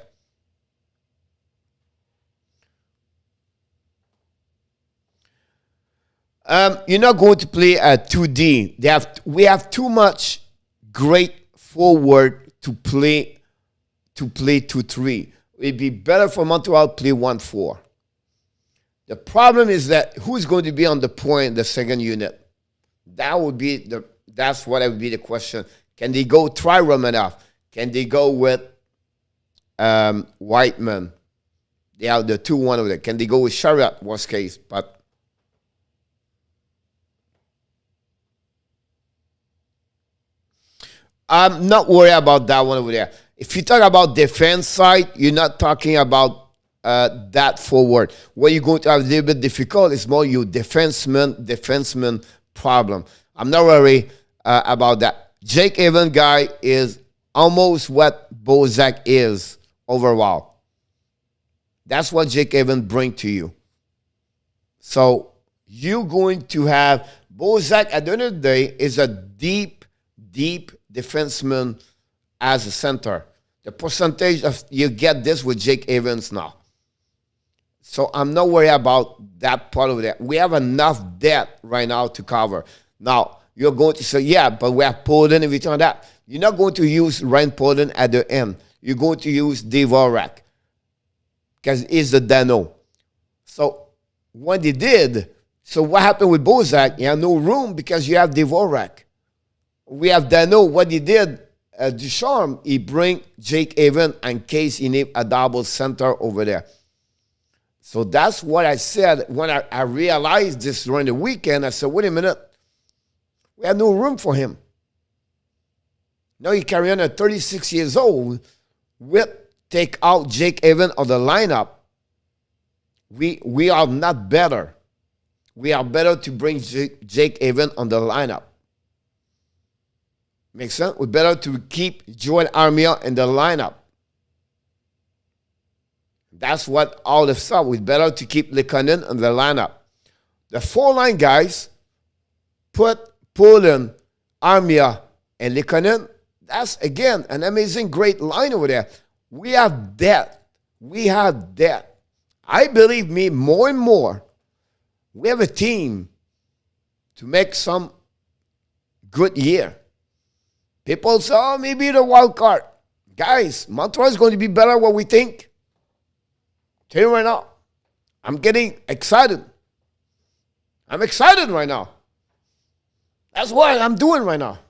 You're not going to play at 2D. We have too much great forward to play 2-3. It'd be better for Montreal to play 1-4. The problem is that who's going to be on the point, the second unit? That's what would be the question. Can they go try Romanov? Can they go with Whiteman? They have the 2-1 over there. Can they go with Chariot, worst case? But I'm not worried about that one over there. If you talk about defense side, you're not talking about that forward. Where you're going to have a little bit difficult is more your defenseman problem. I'm not worried about that. Jake Evan guy is almost what Bozak is overall. That's what Jake Evan bring to you. So you're going to have Bozak at the end of the day is a deep defenseman as a center. The percentage of you get this with Jake Evans now. So I'm not worried about that part of that. We have enough depth right now to cover. Now, you're going to say, yeah, but we have Poland and everything like that. You're not going to use Rand Poland at the end. You're going to use Dvorak because he's the Dano. So when they did, so what happened with Bozak? You have no room because you have Dvorak. We have Dano. What he did, Ducharme, he bring Jake Evan in case he need a double center over there. So that's what I said when I realized this during the weekend. I said, wait a minute. We have no room for him. Now he carry on at 36 years old. With take out Jake Evans of the lineup. We are not better. We are better to bring Jake Evans on the lineup. Makes sense? We're better to keep Joel Armia in the lineup. That's what all of stuff. We're better to keep Lekonen in the lineup. The 4-line guys put Poland, Armia, and Lekonen. That's, again, an amazing, great line over there. We have depth. We have depth. I believe me more and more. We have a team to make some good year. People say, oh, maybe the wild card. Guys, Montreal is going to be better than what we think. Tell you right now, I'm getting excited. I'm excited right now. That's what I'm doing right now.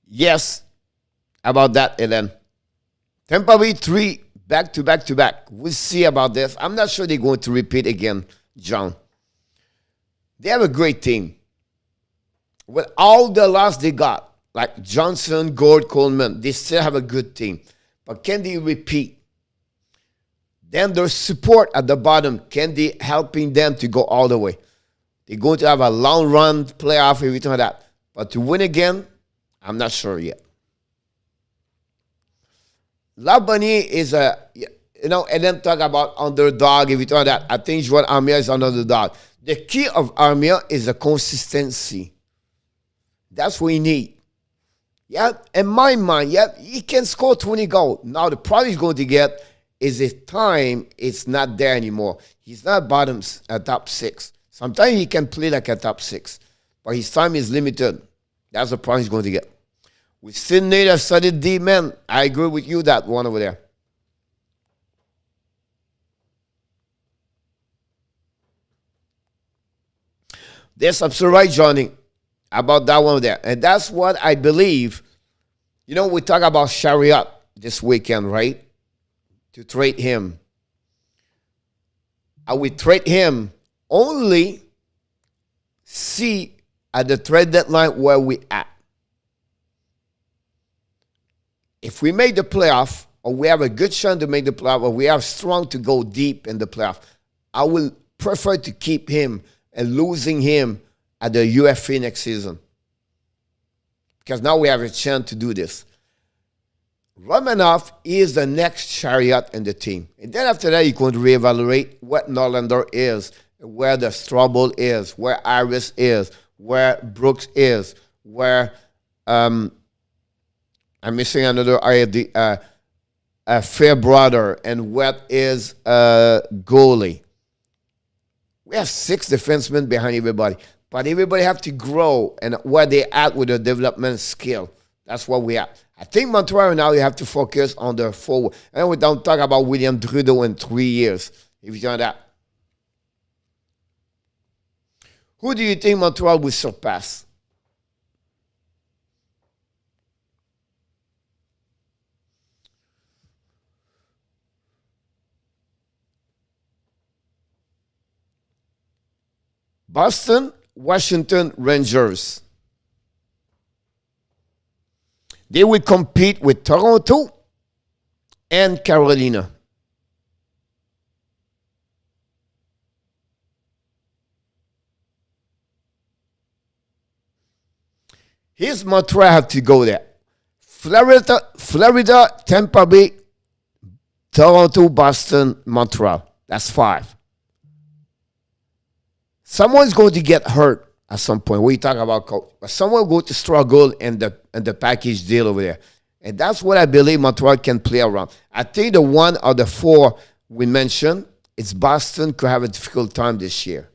Yes, about that, Ellen. Tampa Bay 3 back-to-back-to-back. We'll see about this. I'm not sure they're going to repeat again, John. They have a great team. With all the loss they got, like Johnson, Gord, Coleman, they still have a good team. But can they repeat? Then their support at the bottom, can they helping them to go all the way? They're going to have a long run, playoff, everything like that. But to win again, I'm not sure yet. Labonnie is and then talk about underdog, everything like that. I think Joel Armia is an underdog. The key of Armia is the consistency. That's what we need. Yeah, in my mind, yeah, he can score 20 goals. Now, the problem he's going to get is his time is not there anymore. He's not bottoms at top 6. Sometimes he can play like a top 6, but his time is limited. That's the problem he's going to get. We still need a solid D man. I agree with you, that one over there. There's absolutely right, Johnny, about that one over there. And that's what I believe. You know, we talk about Chariot this weekend, right? To trade him. I will trade him only see at the trade deadline where we at. If we make the playoff, or we have a good chance to make the playoff, or we are strong to go deep in the playoff, I will prefer to keep him and losing him at the UFA next season. Because now we have a chance to do this. Romanov is the next Chariot in the team. And then after that, you're going to reevaluate what Norlander is, where the Strobel is, where Iris is, where Brooks is, where I'm missing another a Fairbrother, and what is goalie. We have 6 defensemen behind everybody, but everybody have to grow and where they at with the development skill. That's what we have. I think Montreal now you have to focus on the forward. And we don't talk about William Trudeau in 3 years. If you know that. Who do you think Montreal will surpass? Boston, Washington, Rangers. They will compete with Toronto and Carolina. Here's Montreal have to go there. Florida, Tampa Bay, Toronto, Boston, Montreal. That's 5. Someone's going to get hurt at some point. We talk about coach, but someone going to struggle in the package deal over there, and that's what I believe Montreal can play around. I think the one of the 4 we mentioned is Boston could have a difficult time this year.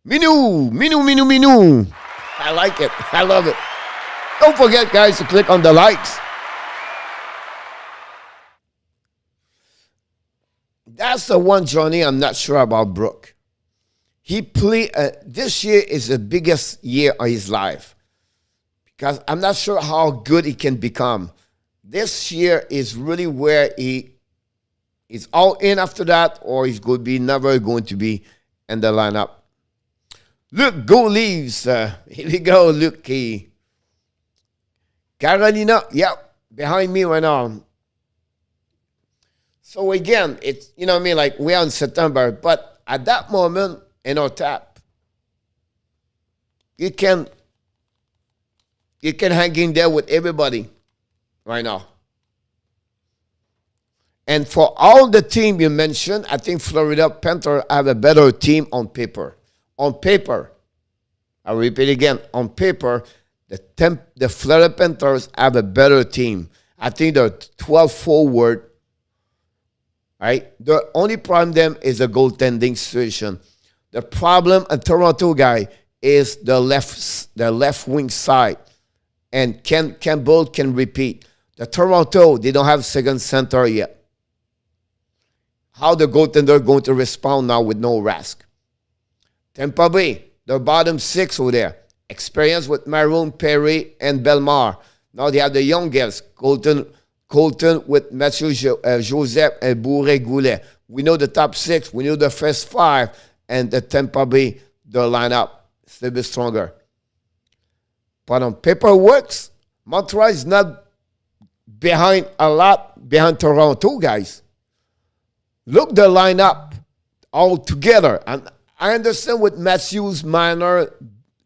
Minu. I like it. I love it. Don't forget, guys, to click on the likes. That's the one, Johnny, I'm not sure about Brooke. He played, this year is the biggest year of his life. because I'm not sure how good he can become. This year is really where he is all in after that, or he's going to be never going to be in the lineup. Luke, go Leaves. Here we go, Luke. Carolina, yep, behind me right now. So again, it's, you know what I mean, like we are in September, but at that moment in our tap, you can hang in there with everybody right now. And for all the team you mentioned, I think Florida Panthers have a better team on paper. On paper, I repeat again, on paper, the Florida Panthers have a better team. I think they're 12 forward, right? The only problem them is the goaltending situation. The problem a Toronto guy is the left wing side. And Campbell can repeat. The Toronto, they don't have second center yet. How the goaltender going to respond now with no Rask? Tampa Bay, the bottom six over there. Experience with Maroon, Perry, and Belmar. Now they have the youngest, Colton with Matthew Joseph and Bourré Goulet. We know the top six. We know the first five. And the Tampa Bay, the lineup, is a little bit stronger. But on paper works, Montreal is not behind a lot behind Toronto, guys. Look the lineup all together. And I understand with Matthews, Minor,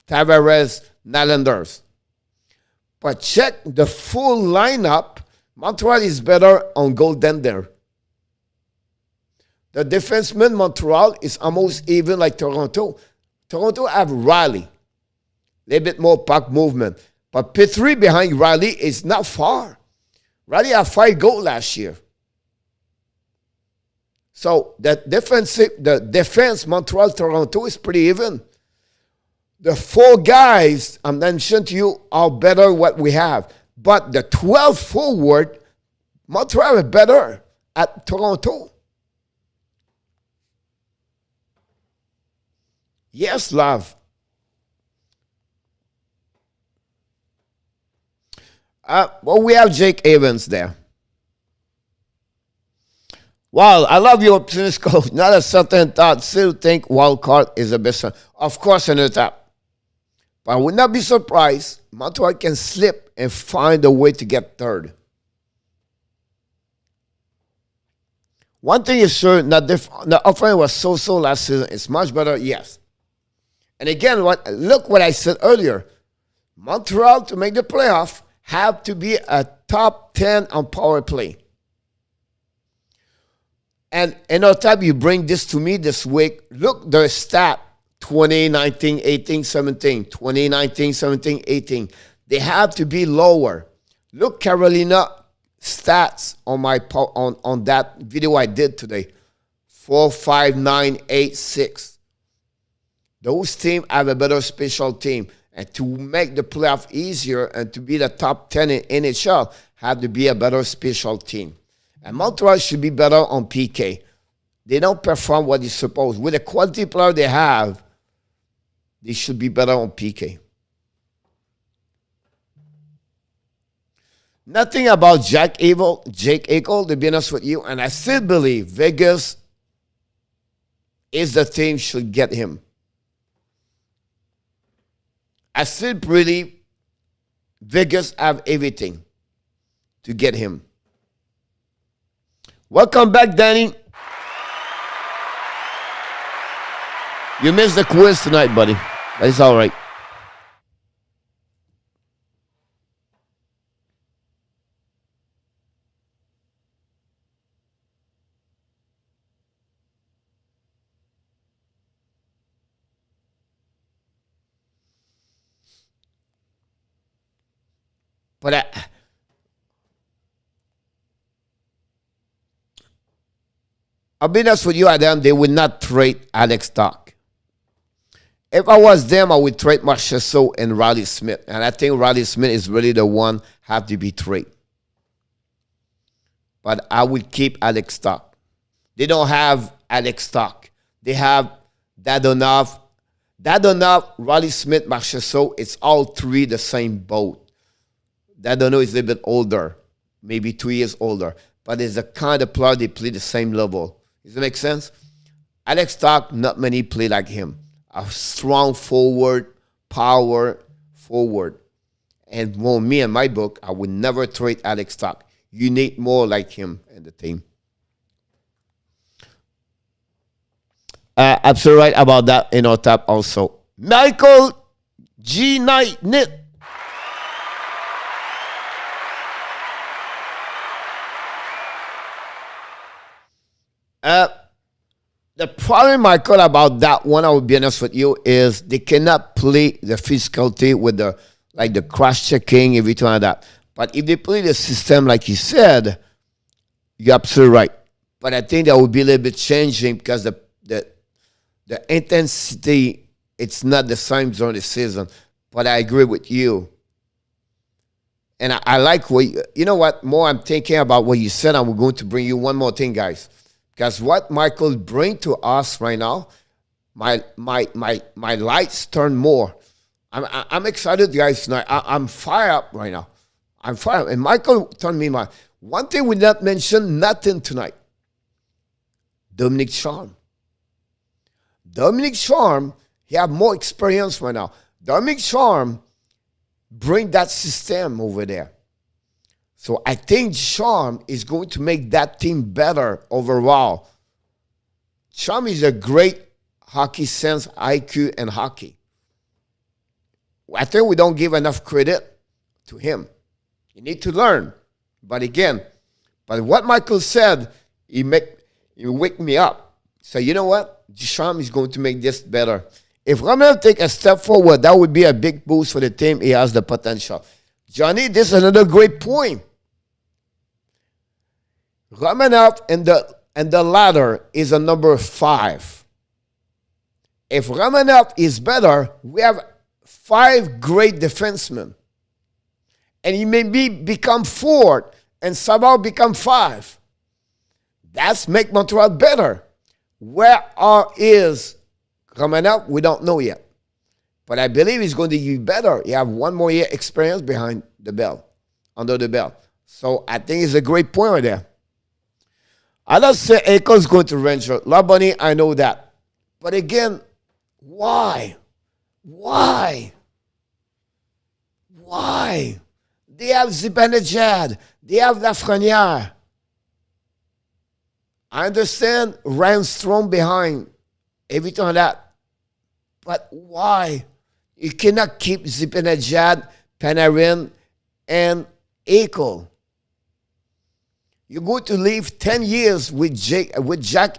Tavares, Nylanders. But check the full lineup. Montreal is better on goaltender. The defenseman Montreal is almost even like Toronto. Toronto have Riley. A little bit more puck movement. But Petrie behind Riley is not far. Riley had 5 goals last year. So the defense Montreal-Toronto is pretty even. The 4 guys I mentioned to you are better what we have. But the 12 forward, Montreal is better at Toronto. Yes, love. Well, we have Jake Evans there. Wow, I love your opportunist coach. Not a certain thought. Still think wild card is the best one. Of course, in the top. But I would not be surprised. Montreal can slip and find a way to get third. One thing is sure, the offense was so last season. It's much better, yes. And again, look what I said earlier. Montreal, to make the playoff, have to be a top 10 on power play. And another time you bring this to me this week, look, their stat, 2019, 18, 17, 2019, 17, 18. They have to be lower. Look, Carolina stats on that video I did today. 4, 5, 9, 8, 6. Those teams have a better special team. And to make the playoff easier and to be the top 10 in NHL, have to be a better special team. And Montreal should be better on PK. They don't perform what they're supposed. With the quality player they have, they should be better on PK. Nothing about Jake Eichel, to be honest with you. And I still believe Vegas is the team should get him. I still believe Vegas have everything to get him. Welcome back, Danny. You missed the quiz tonight, buddy. But it's all right. But I'll be honest with you, Adam, they would not trade Alex Stock. If I was them, I would trade Marchessault and Riley Smith. And I think Riley Smith is really the one have to be traded. But I would keep Alex Stock. They don't have Alex Stock. They have Dadonov, Riley Smith, Marchessault. It's all three the same boat. Dadonov is a little bit older, maybe 2 years older, but it's the kind of player they play the same level. Does that make sense? Alex Tuch, not many play like him. A strong forward, power forward. And well, me in my book, I would never trade Alex Tuch. You need more like him in the team. Absolutely right about that in our top also. Michael G. Knight Knit. The problem, Michael, about that one, I will be honest with you, is they cannot play the physicality with the cross checking, everything like that. But if they play the system like you said, you're absolutely right. But I think that will be a little bit changing because the intensity, it's not the same during the season. But I agree with you. And I like what, you know what, more I'm thinking about what you said, I'm going to bring you one more thing, guys. Because what Michael bring to us right now, my lights turn more. I'm excited, guys, tonight. I'm fired up right now. I'm fired up. And Michael turned me my... One thing we not mention, nothing tonight. Dominic Charm. Dominic Charm, he have more experience right now. Dominic Charm bring that system over there. So I think Charm is going to make that team better overall. Charm is a great hockey sense, IQ, and hockey. I think we don't give enough credit to him. You need to learn. But again, what Michael said, he wake me up. So you know what? Charm is going to make this better. If Romanov take a step forward, that would be a big boost for the team. He has the potential. Johnny, this is another great point. Romanov and the ladder is a number 5. If Romanov is better, we have 5 great defensemen. And he may become 4 and somehow become 5. That's make Montreal better. Where is Romanov? We don't know yet. But I believe he's going to be better. He have 1 more year experience behind the belt, under the belt. So I think it's a great point right there. I don't say Echo's going to Ranger. Labonte, I know that. But again, why? Why? Why? They have Zibanejad. They have Lafreniere. I understand Randstrom behind everything like that. But why? You cannot keep Zibanejad, Panarin, and Eichel. You're going to live 10 years with Jack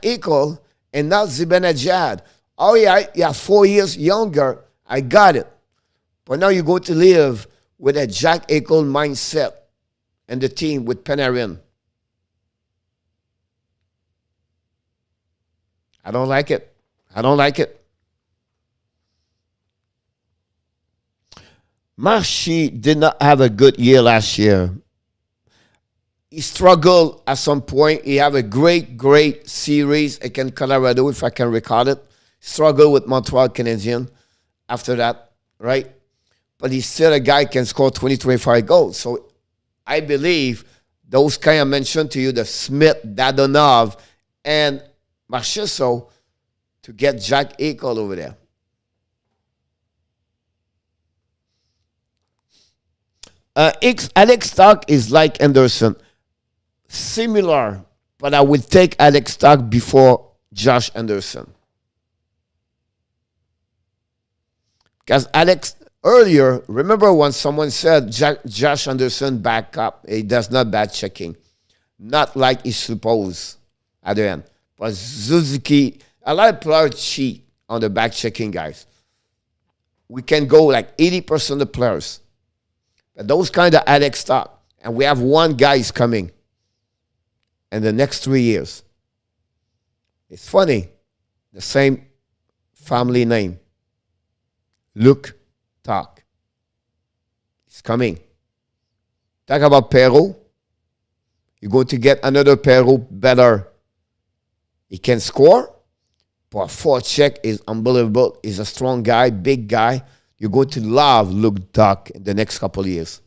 Eichel and not Zibanejad. Oh, yeah, you're 4 years younger. I got it. But now you're going to live with a Jack Eichel mindset and the team with Panarin. I don't like it. I don't like it. Marshy did not have a good year last year. He struggled at some point. He had a great series against Colorado, if I can recall it. Struggled with Montreal Canadiens after that, right? But he's still a guy who can score 20, 25 goals. So I believe those kind I mentioned to you, the Smith, Dadonov, and Marchessault, to get Jack Eichel over there. Alex Tuch is like Anderson. Similar, but I would take Alex Tuch before Josh Anderson. Because Alex, earlier, remember when someone said Josh Anderson back up, he does not bad checking. Not like he's supposed at the end. But Suzuki, a lot of players cheat on the back checking, guys. We can go like 80% of the players. But those kind of Alex Tuch. And we have one guy is coming in the next 3 years. It's funny. The same family name. Luke Tuch. It's coming. Talk about Perrault. You're going to get another Perrault better. He can score. But forecheck is unbelievable. He's a strong guy, big guy. You're going to love Luke Tuch in the next couple of years.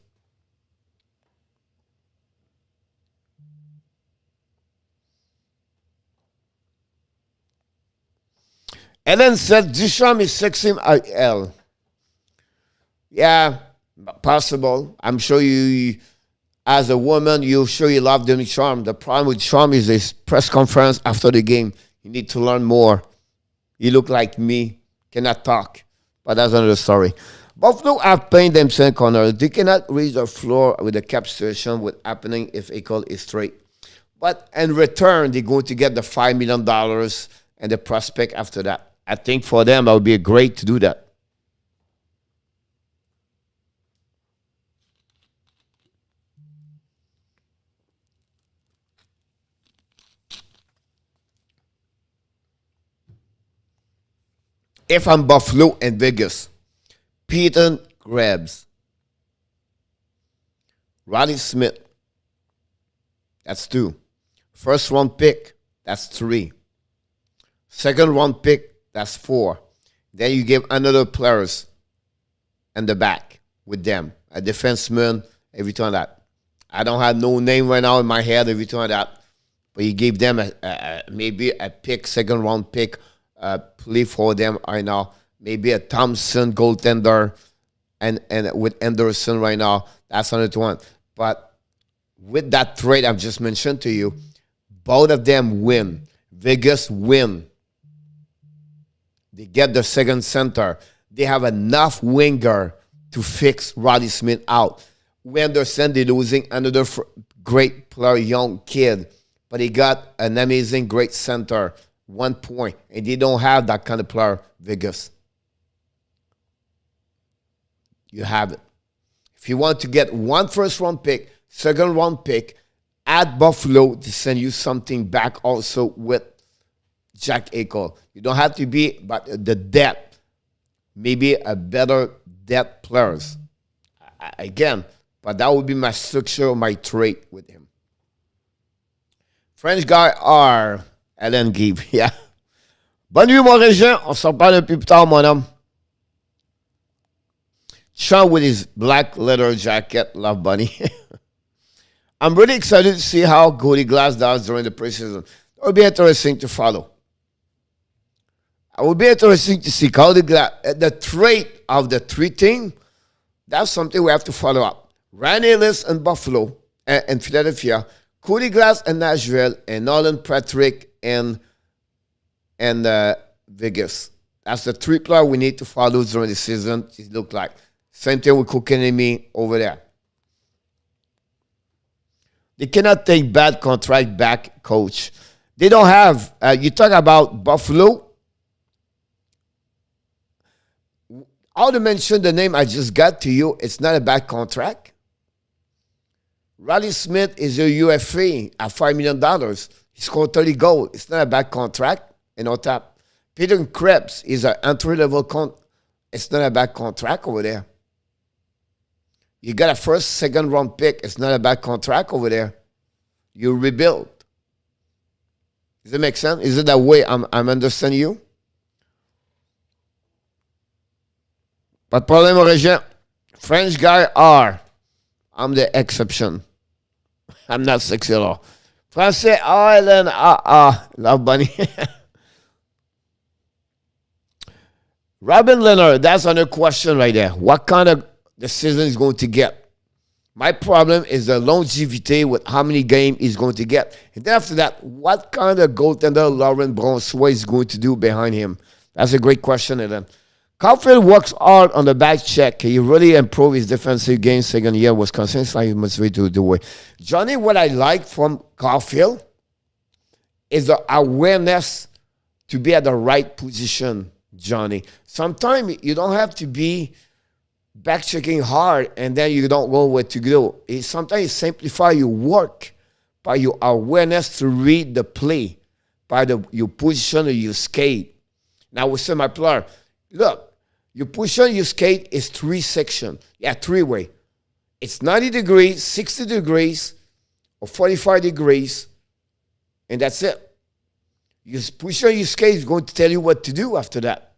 Ellen said, Duchamp is sexy IL. Yeah, possible. I'm sure you, as a woman, you sure you love Dominic Charm. The problem with Charm is this press conference after the game. You need to learn more. You look like me, cannot talk. But that's another story. Buffalo have painted themselves corner. They cannot reach the floor with the cap situation with happening if Eichel is straight. But in return, they're going to get the $5 million and the prospect after that. I think for them, that would be great to do that. If I'm Buffalo and Vegas, Peter grabs Riley Smith. That's 2. First round pick, that's 3. Second round pick, that's 4. Then you give another players in the back with them. A defenseman, everything like that. I don't have no name right now in my head, everything like that. But you gave them maybe a pick, second round pick, play for them right now. Maybe a Thompson goaltender and with Anderson right now. That's another one. But with that trade I've just mentioned to you, both of them win. Vegas win. They get the second center. They have enough winger to fix Roddy Smith out. We understand they're losing another great player, young kid, but he got an amazing, great center, 1 point, and they don't have that kind of player, Vegas. You have it. If you want to get 1 first-round pick, second-round pick, at Buffalo to send you something back also with Jack Eichel. You don't have to be, but the depth, maybe a better depth players. Again, but that would be my structure, my trait with him. French guy R. Alan Gibb, yeah. Bonne nuit, mon régent. On s'en parle un peu plus tard, mon homme. Sean with his black leather jacket, love bunny. I'm really excited to see how Cody Glass does during the preseason. It will be interesting to follow. It will be interesting to see Cody Glass. The trait of the 3 thing, that's something we have to follow up. Ryan Ellis in Buffalo and Philadelphia, Cody Glass in Nashville, and Nolan Patrick in Vegas. That's the 3 players we need to follow during the season. It look like. Same thing with Kotkaniemi over there. They cannot take bad contract back, coach. They don't have, you talk about Buffalo. All to mention the name I just got to you, it's not a bad contract. Riley Smith is a UFA at $5 million. He scored 30 goals. It's not a bad contract. And on top, Peter Krebs is an entry-level contract. It's not a bad contract over there. You got a first, second round pick. It's not a bad contract over there. You rebuild. Does it make sense? Is it that way I'm understanding you? Pas de problème, Régent. French guy R. I'm the exception. I'm not sexy at all. Français Island love bunny. Robin Leonard, that's another question right there. What kind of the season is going to get? My problem is the longevity with how many games he's going to get. And then after that, what kind of goaltender Laurent Brossoit is going to do behind him? That's a great question, Ellen. Caulfield works hard on the back check. He really improved his defensive game second year. Wisconsin. It's like he must be to do it. Johnny, what I like from Caulfield is the awareness to be at the right position, Johnny. Sometimes you don't have to be back checking hard and then you don't know what to do. Sometimes you simplify your work by your awareness to read the play, by your position or your skate. Now, we say my player, look, your position, your skate is 3 sections. Yeah, 3-way. It's 90 degrees, 60 degrees, or 45 degrees, and that's it. Your position, your skate is going to tell you what to do after that.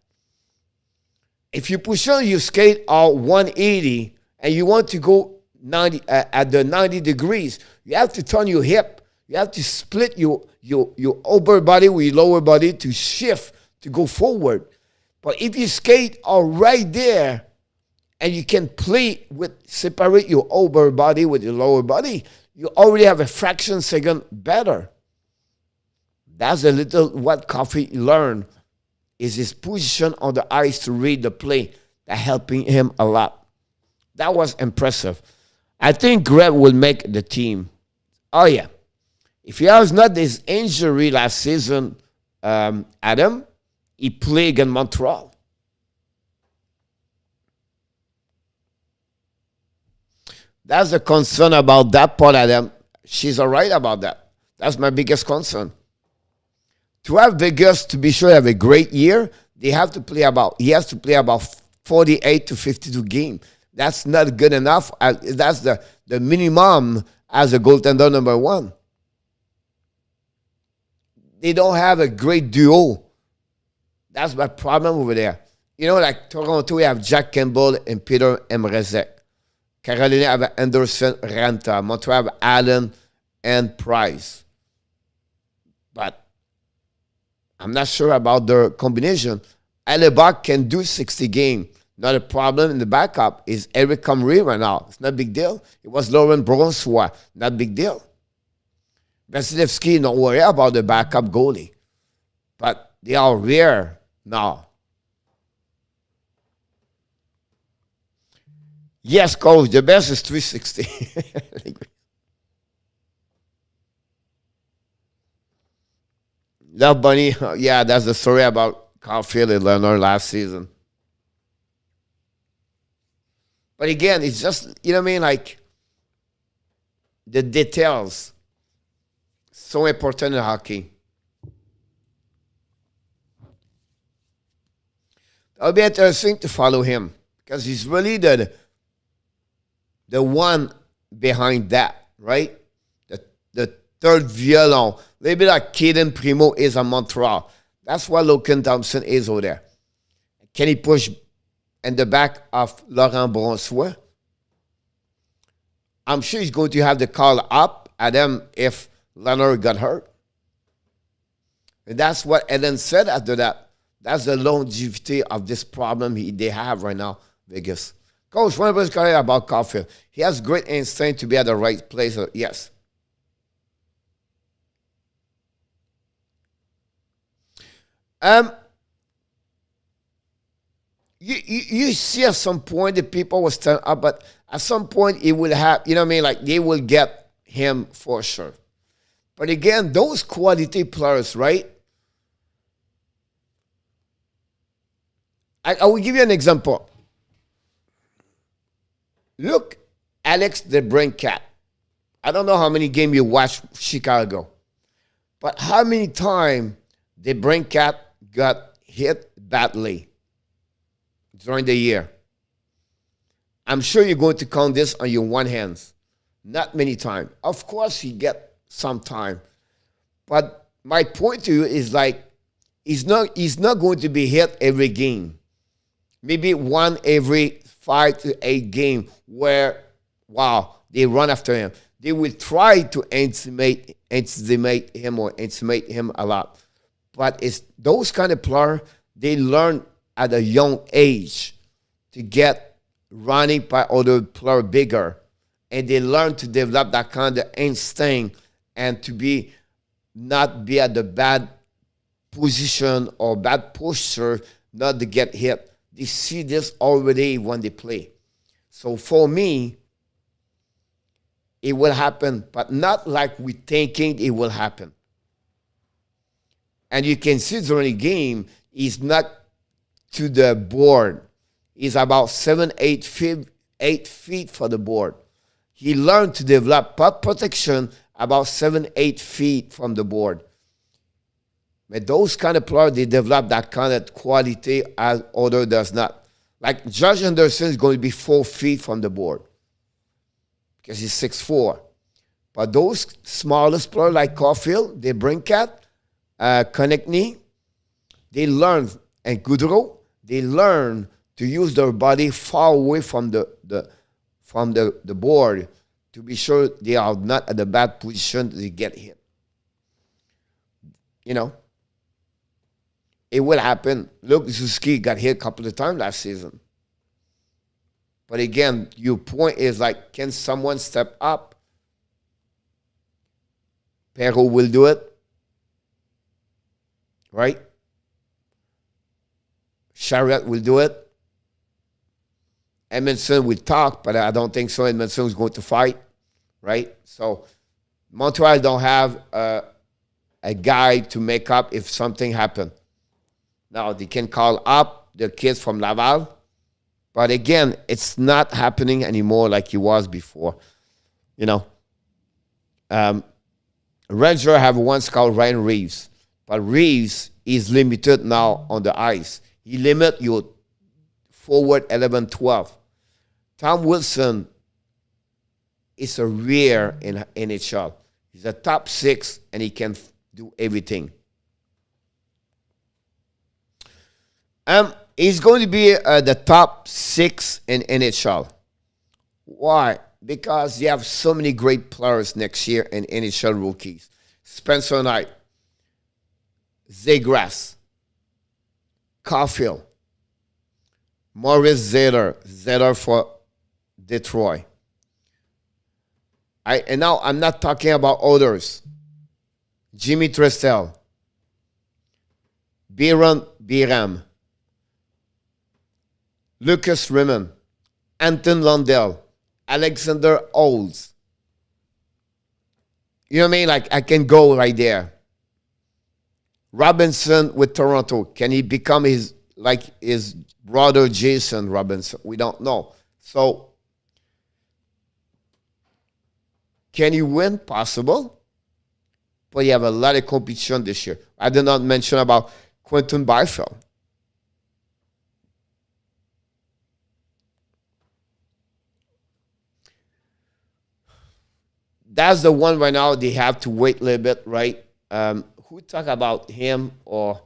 If you push on your skate out 180 and you want to go 90 at the 90 degrees, you have to turn your hip. You have to split your upper body with your lower body to shift to go forward. But if you skate all right there and you can play with, separate your upper body with your lower body, you already have a fraction second better. That's a little what Coffee learned, is his position on the ice to read the play. That helping him a lot. That was impressive. I think Greg will make the team. Oh, yeah. If he has not this injury last season, Adam, he played against Montreal. That's the concern about that part, Adam. She's all right about that. That's my biggest concern. To have Vegas, to be sure, have a great year, he has to play about 48 to 52 games. That's not good enough. That's the minimum as a goaltender number one. They don't have a great duo. That's my problem over there. You know, like Toronto, we have Jack Campbell and Peter Mrazek. Carolina have Anderson, Ranta. Montreal have Allen and Price. But I'm not sure about their combination. Alibak can do 60 games. Not a problem in the backup is Eric Comrie right now. It's not a big deal. It was Laurent Brossoit. Not a big deal. Vasilevsky, don't worry about the backup goalie. But they are rare now. Yes, coach, the best is 360. Love Bunny, yeah, that's the story about Caulfield and Leonard last season. But again, it's just, you know what I mean, like the details. So important in hockey. It'll be interesting to follow him because he's really the one behind that, right? The third violon. Maybe like Caden Primo is on Montreal. That's what Logan Thompson is over there. Can he push in the back of Laurent Brossoit? I'm sure he's going to have the call up at him if Leonard got hurt. And that's what Ellen said after that. That's the longevity of this problem they have right now, Vegas. Coach, one of us got about Caulfield. He has great instinct to be at the right place. Yes. You see at some point the people will stand up, but at some point it will have, you know what I mean? Like they will get him for sure. But again, those quality players, right? I will give you an example. Look, Alex DeBrincat. I don't know how many games you watched Chicago, but how many times DeBrincat got hit badly during the year? I'm sure you're going to count this on your one hand. Not many times. Of course, he get some time. But my point to you is like, he's not going to be hit every game. Maybe one every 5 to 8 games where, wow, they run after him. They will try to intimidate him a lot. But it's those kind of players, they learn at a young age to get running by other players bigger. And they learn to develop that kind of instinct and to not be at the bad position or bad posture, not to get hit. They see this already when they play. So for me, it will happen, but not like we're thinking it will happen. And you can see during the game, he's not to the board. He's about 8 feet for the board. He learned to develop puck protection about 8 feet from the board. But those kind of players, they develop that kind of quality as other does not. Like Josh Anderson is going to be 4 feet from the board because he's 6'4". But those smallest players like Caulfield, they bring cat, Konechny, they learn, and Goudreau, they learn to use their body far away from the board to be sure they are not at the bad position to get hit. You know? it will happen. Look, Zuski got hit a couple of times last season. But again, your point is like, can someone step up? Perrault will do it. Right? Chariot will do it. Edmondson will talk, but I don't think so. Edmondson is going to fight. Right? So Montreal don't have a guy to make up if something happened. Now, they can call up the kids from Laval. But again, it's not happening anymore like it was before. You know, Ranger have one called Ryan Reeves. But Reeves is limited now on the ice. He limit your forward 11, 12. Tom Wilson is a rare in NHL. He's a top 6, and he can do everything. He's going to be the top 6 in NHL. Why? Because you have so many great players next year in NHL rookies. Spencer Knight, Zegras, Caulfield, Maurice Zeller for Detroit. And now I'm not talking about others. Jimmy Trestel, Biron Biram, Lucas Raymond, Anton Lundell, Alexander Olds. You know what I mean? Like, I can go right there. Robinson with Toronto. Can he become his brother Jason Robinson? We don't know. So, can you win? Possible. But you have a lot of competition this year. I did not mention about Quentin Byfield. That's the one right now they have to wait a little bit, right? Who talk about him or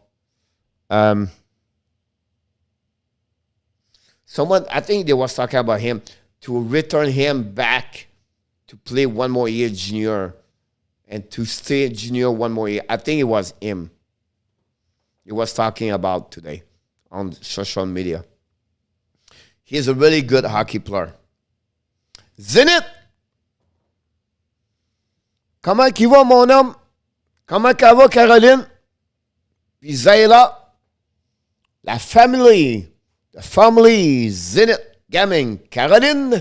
someone, I think they was talking about him to return him back to play one more year junior and to stay junior one more year. I think it was him. He was talking about today on social media. He's a really good hockey player. Zenit! Comment qu'il va, mon homme? Comment qu'elle va, Caroline? Puis Zayla? La family. The family. Zenit Gaming. Caroline,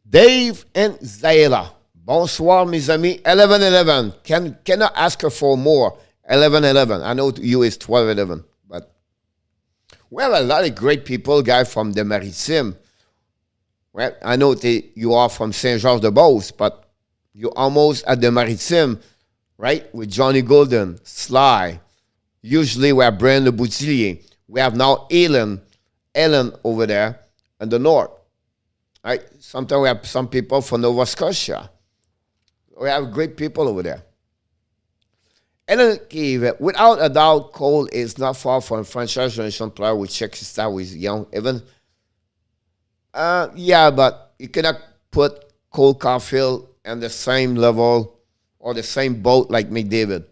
Dave, and Zayla. Bonsoir, mes amis. 11-11. Cannot ask her for more. 11-11. I know you is 12-11. But we have a lot of great people, guys, from the Maritime. Well, I know you are from Saint-Georges-de-Beauce, but you're almost at the Maritime, right? With Johnny Golden, Sly. Usually we have Brandon Boutillier. We have now Ellen over there in the north. Right? Sometimes we have some people from Nova Scotia. We have great people over there. Ellen Kiev, without a doubt, Cole is not far from a franchise generation player with check his style with young. Even, yeah, but you cannot put Cole Caulfield on the same level or the same boat like McDavid.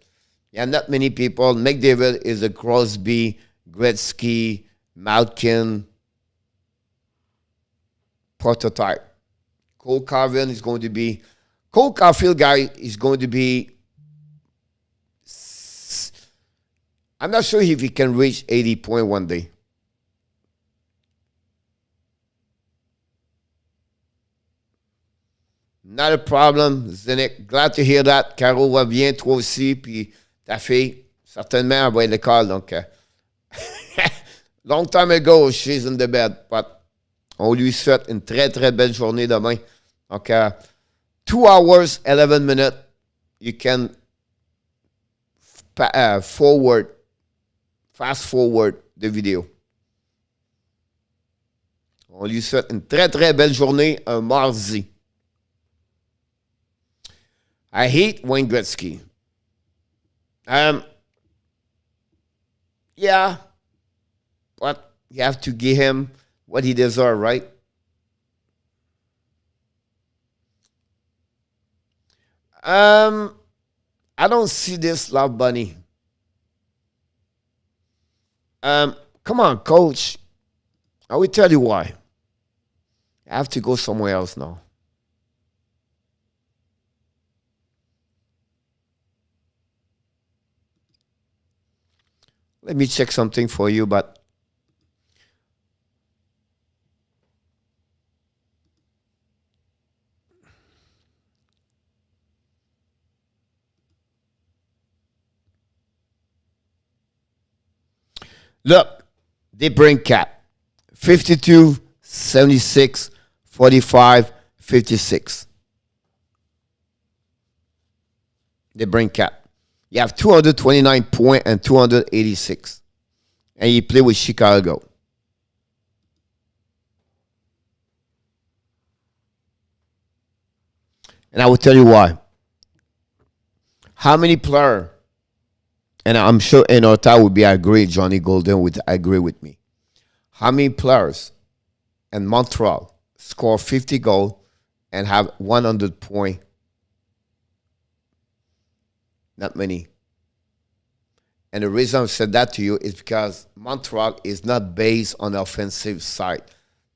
Yeah, not many people. McDavid is a Crosby, Gretzky, Malkin prototype. Cole Caulfield is going to be... Cole Caulfield guy is going to be... I'm not sure if he can reach 80 points one day. Not a problem, Zenek. Glad to hear that. Caro va bien, toi aussi, puis ta fille, certainement, elle va à l'école. Donc, long time ago, she's in the bed. But on lui souhaite une très, très belle journée demain. Donc, 2 hours, 11 minutes. You can fast forward the vidéo. On lui souhaite une très, très belle journée, un mardi. I hate Wayne Gretzky. Yeah, but you have to give him what he deserves, right? I don't see this Love Bunny. Come on, coach. I will tell you why. I have to go somewhere else now. Let me check something for you, but look, they bring Cap 52, 76, 45, 56. They bring Cap. You have 229 points and 286. And you play with Chicago. And I will tell you why. How many players, and I'm sure Enota would be agree, Johnny Golden would agree with me. How many players in Montreal score 50 goals and have 100 points? Not many. And the reason I said that to you is because Montreal is not based on the offensive side.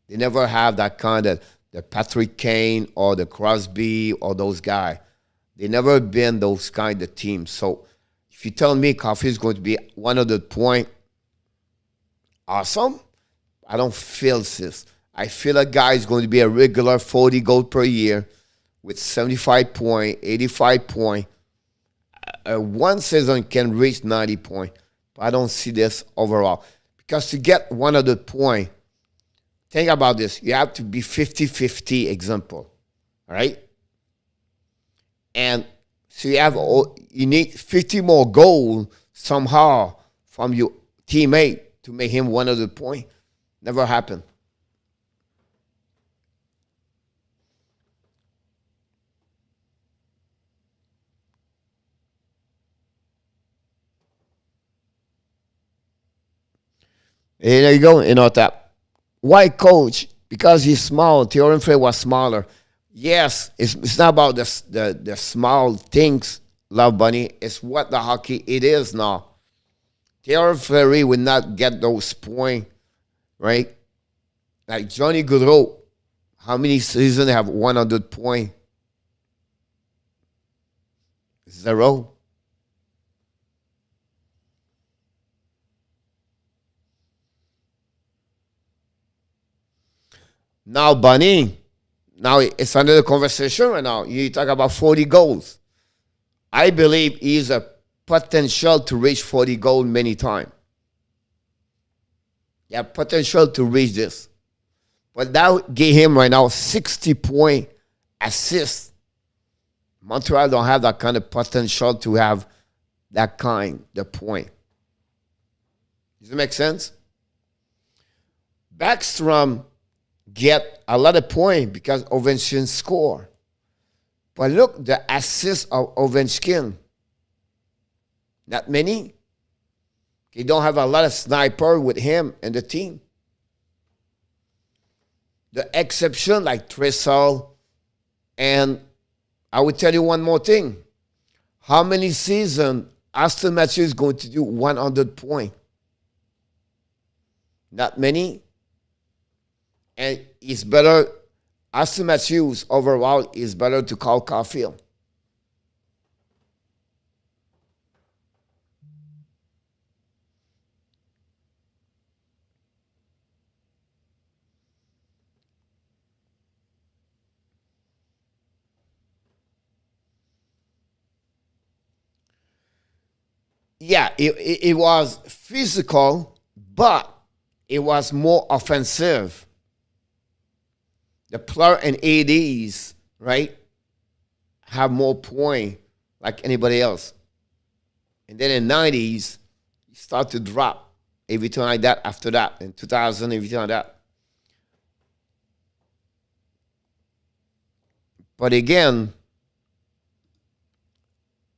They never have that kind of the Patrick Kane or the Crosby or those guys. They never been those kind of teams. So if you tell me Coffee is going to be 100 point, awesome. I don't feel this. I feel a guy is going to be a regular 40 goal per year with 75 point, 85 point. One season can reach 90 points. But I don't see this overall. Because to get 100 points, think about this. You have to be 50-50 example. All right? And so you need 50 more goals somehow from your teammate to make him 100 points. Never happened. And there you go, that. Why coach? Because he's small. Theoren Fleury was smaller. Yes, it's not about the small things, Love Bunny. It's what the hockey it is now. Theoren Fleury will not get those points, right? Like Johnny Gaudreau, how many seasons have 100 points? 0. Now, Bunny, now it's another conversation right now. You talk about 40 goals. I believe he's a potential to reach 40 goals many times. You have potential to reach this. But that gave him right now 60 point assists. Montreal don't have that kind of potential to have that kind of point. Does it make sense? Backstrom get a lot of points because Ovechkin score. But look, the assists of Ovechkin, not many. He don't have a lot of sniper with him and the team. The exception like Tressel, and I will tell you one more thing. How many seasons Austin Matthews is going to do 100 points? Not many. And it's better, Austin Matthews overall is better to call Caulfield. Yeah, it was physical, but it was more offensive. The player and ADs, right, have more point like anybody else. And then in the 90s, you start to drop everything like that after that. In 2000, everything like that. But again,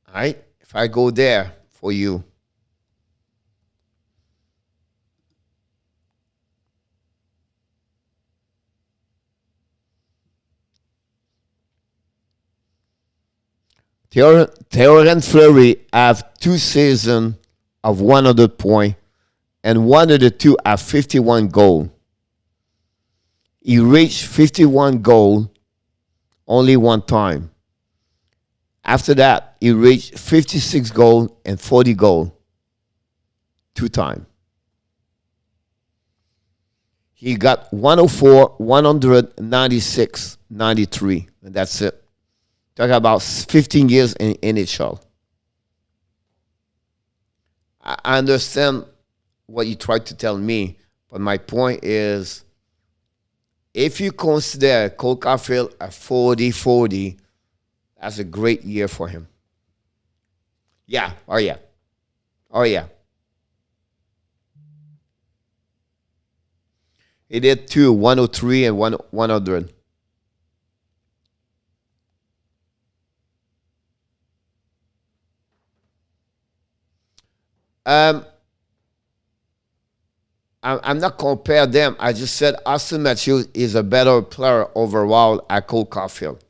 all right, if I go there for you, Theoren Fleury have 2 seasons of 100 points and one of the two have 51 goals. He reached 51 goals only one time. After that, he reached 56 goals and 40 goals 2 times. He got 104, 196, 93, and that's it. Talk about 15 years in NHL. I understand what you tried to tell me, but my point is, if you consider Cole Caulfield a 40-40, that's a great year for him. Yeah, oh yeah. Oh yeah. He did 2, 103 and 100. I'm not comparing them. I just said Austin Matthews is a better player overall at Cole Caulfield.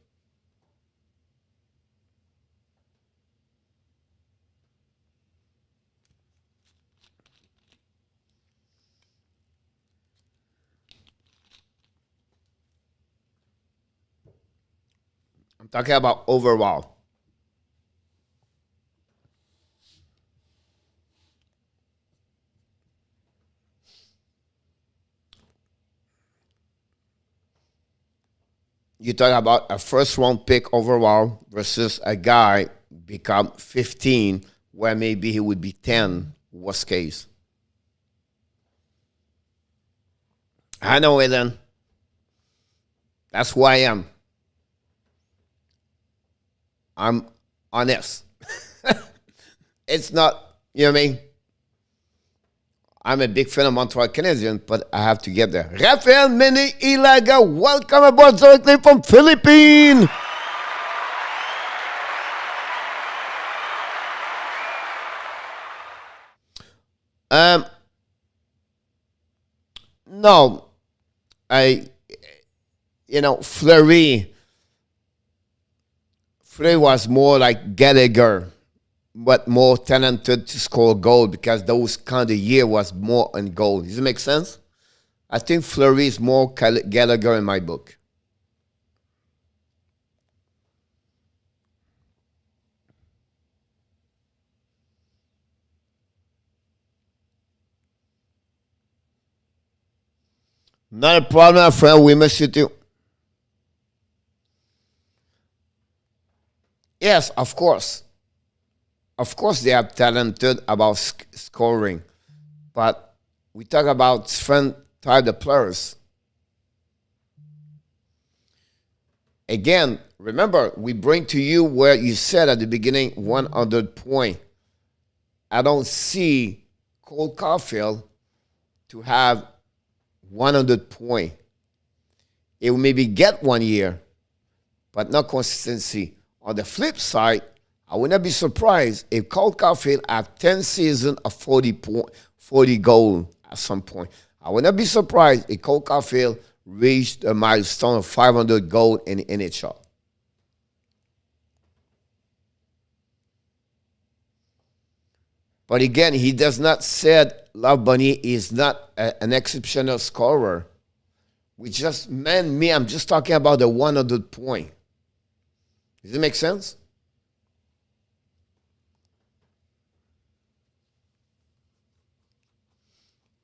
I'm talking about overall. You talk about a first round pick overall versus a guy become 15 where maybe he would be 10 worst case. I know it then. That's who I am. I'm honest. It's not, you know what I mean? I'm a big fan of Montreal Canadiens, but I have to get there. Rafael Mini Ilaga, welcome aboard directly from Philippines. No, Fleury was more like Gallagher, but more talented to score goal because those kind of year was more on goal. Does it make sense? I think Fleury is more Gallagher in my book. Not a problem, my friend. We miss you too. Yes, of course. Of course, they are talented about scoring, but we talk about different type of players. Again, remember, we bring to you where you said at the beginning 100 point. I don't see Cole Caulfield to have 100 point. It will maybe get 1 year, but not consistency. On the flip side, I would not be surprised if Cole Caulfield had 10 seasons of 40 goals at some point. I would not be surprised if Cole Caulfield reached a milestone of 500 goals in the NHL. But again, he does not say Love Bunny is not an exceptional scorer. I'm just talking about the 100 point. Does it make sense?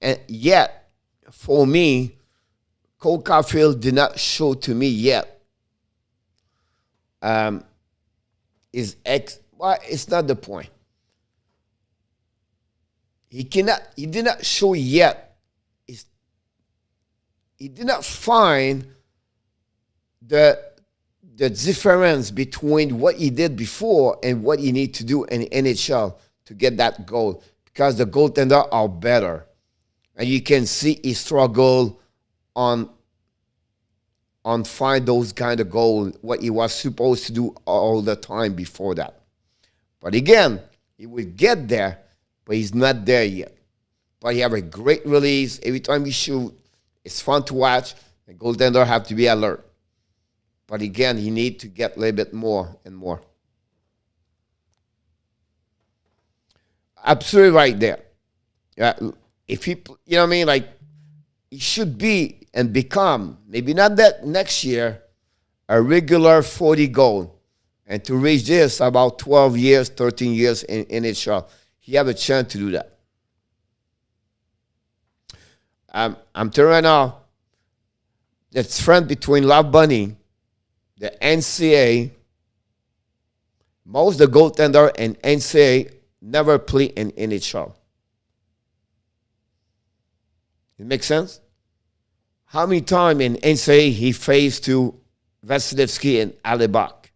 And yet, for me, Cole Caulfield did not show to me yet. Well, it's not the point. He did not show yet. He did not find the difference between what he did before and what he need to do in the NHL to get that goal, because the goaltender are better. And you can see he struggled on find those kind of goals, what he was supposed to do all the time before that. But again, he will get there, but he's not there yet. But he have a great release. Every time he shoot, it's fun to watch. The goaltender have to be alert. But again, he need to get a little bit more and more. Absolutely right there. if he, you know what I mean, like he should be and become, maybe not that next year, a regular 40 goal. And to reach this, about 12 years, 13 years in NHL, he have a chance to do that. I'm telling you right now, the friend between Love Bunny, the NCAA, most the goaltender and NCAA never play in NHL. It makes sense? How many times in NCAA he faced to Vasilevsky and Alibak?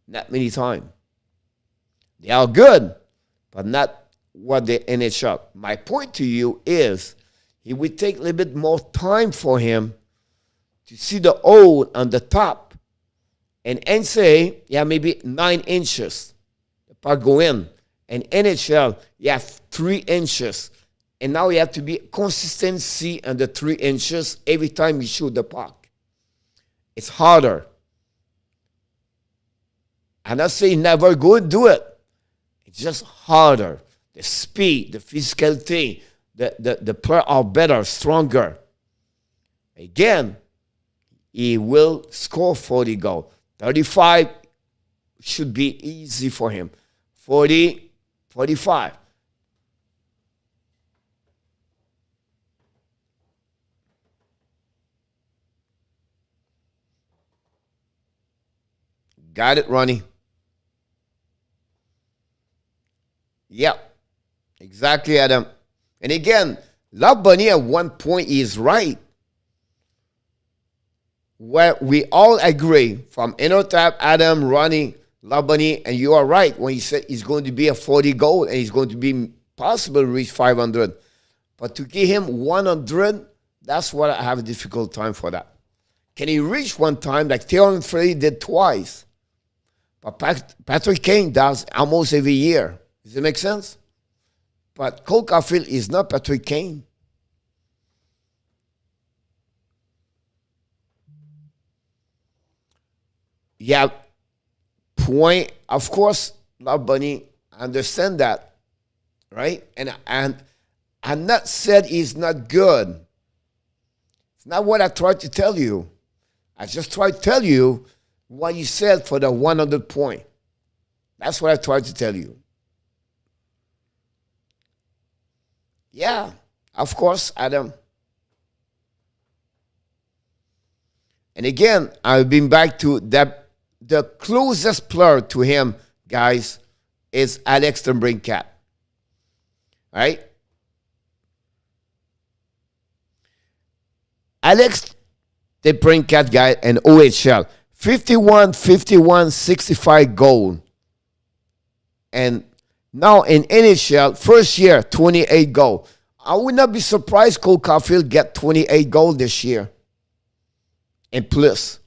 Not many times. They are good, but not what the NHL. My point to you is it would take a little bit more time for him to see the hole on the top. And NCAA, yeah, maybe 9 inches. The puck go in. And NHL, you have 3 inches. And now you have to be consistency on the 3 inches every time you shoot the puck. It's harder. I'm not saying never go do it. It's just harder. The speed, the physicality, the player are better, stronger. Again, he will score 40 goals. 35 should be easy for him. 40, 45. Got it, Ronnie? Yep. Exactly, Adam. And again, Love Bunny at one point is right. Where we all agree, from Inotap, Adam, Ronnie, Love Bunny, and you are right when you said he's going to be a 40 goal and he's going to be possible to reach 500. But to give him 100, that's what I have a difficult time for that. Can he reach one time like Theon Frey did twice? But Patrick Kane does almost every year. Does it make sense? But Cole Caulfield is not Patrick Kane. Yeah, point. Of course, Love Bunny, understand that, right? And I'm not said he's not good. It's not what I tried to tell you. I just tried to tell you what you said for the 100 point. That's what I tried to tell you. Yeah, of course, Adam. And again, I've been back to that. The closest player to him, guys, is Alex DeBrincat. Right? Alex DeBrincat, guy, and OHL. 51, 65 goal. And now in NHL, first year, 28 goal. I would not be surprised Cole Caulfield get 28 goal this year. And plus.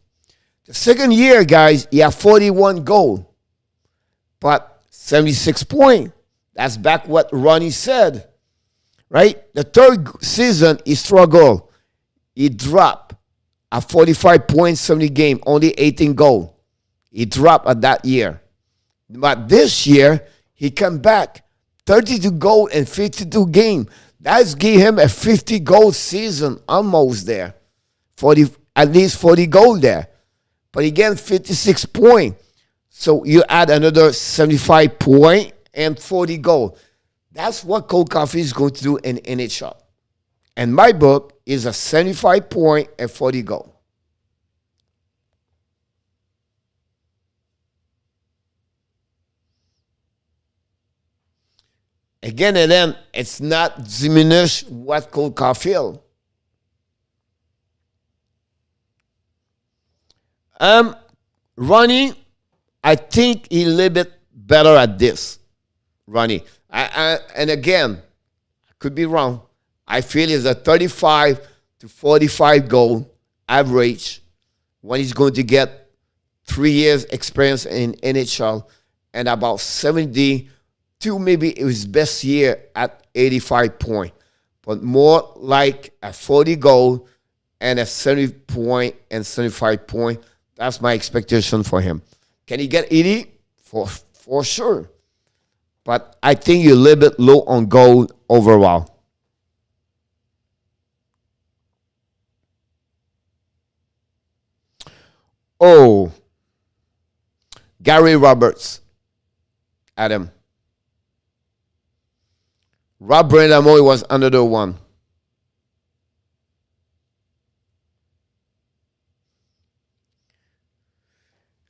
The second year, guys, he had 41 goal. But 76 point. That's back what Ronnie said. Right? The third season, he struggled. He dropped at 45 points, 70 game, only 18 goal. He dropped at that year. But this year, he come back. 32 goal and 52 game. That's give him a 50 goal season, almost there. At least 40 goal there. But again, 56 point. So you add another 75 point and 40 goal. That's what Cole Caulfield is going to do in NHL. And my book is a 75 point and 40 goal. Again, and then it's not diminish what Cole Caulfield. Ronnie, I think he's a little bit better at this. Ronnie. And again, I could be wrong. I feel it's a 35 to 45 goal average when he's going to get 3 years experience in NHL and about 70 to maybe his best year at 85 point. But more like a 40 goal and a 70 point and 75 point. That's my expectation for him. Can he get 80? For sure. But I think you're a little bit low on goal overall. Oh, Gary Roberts. Adam. Rob Brind'Amour was another one.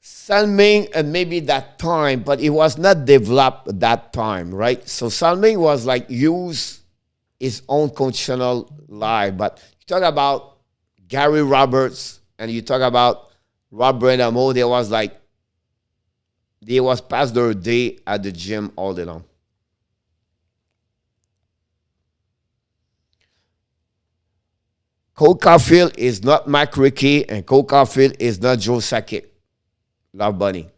Salming and maybe that time, but it was not developed at that time, right? So Salming was like use his own conditional life. But you talk about Gary Roberts and you talk about Rob Brind'Amour, they was past their day at the gym all day long. Cole Caulfield is not Mike Rickey, and Cole Caulfield is not Joe Sakic. Love Bunny.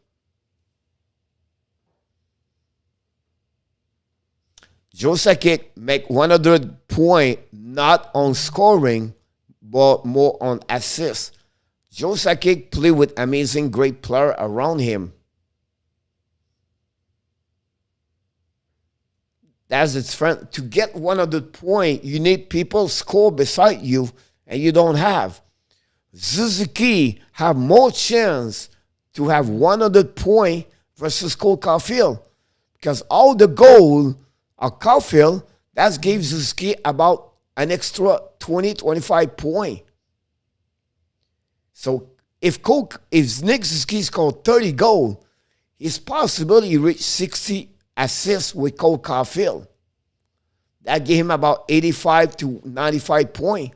Joe Sakic make 100 points not on scoring, but more on assists. Joe Sakic play with amazing, great player around him. That's its friend. To get 100 points, you need people score beside you, and you don't have. Suzuki have more chance to have 100 points versus Cole Caulfield. Because all the goal of Caulfield, that gives Suzuki about an extra 20, 25 points. So if Nick Suzuki scored 30 goals, it's possible he reach 60 assists with Cole Caulfield. That gave him about 85 to 95 points.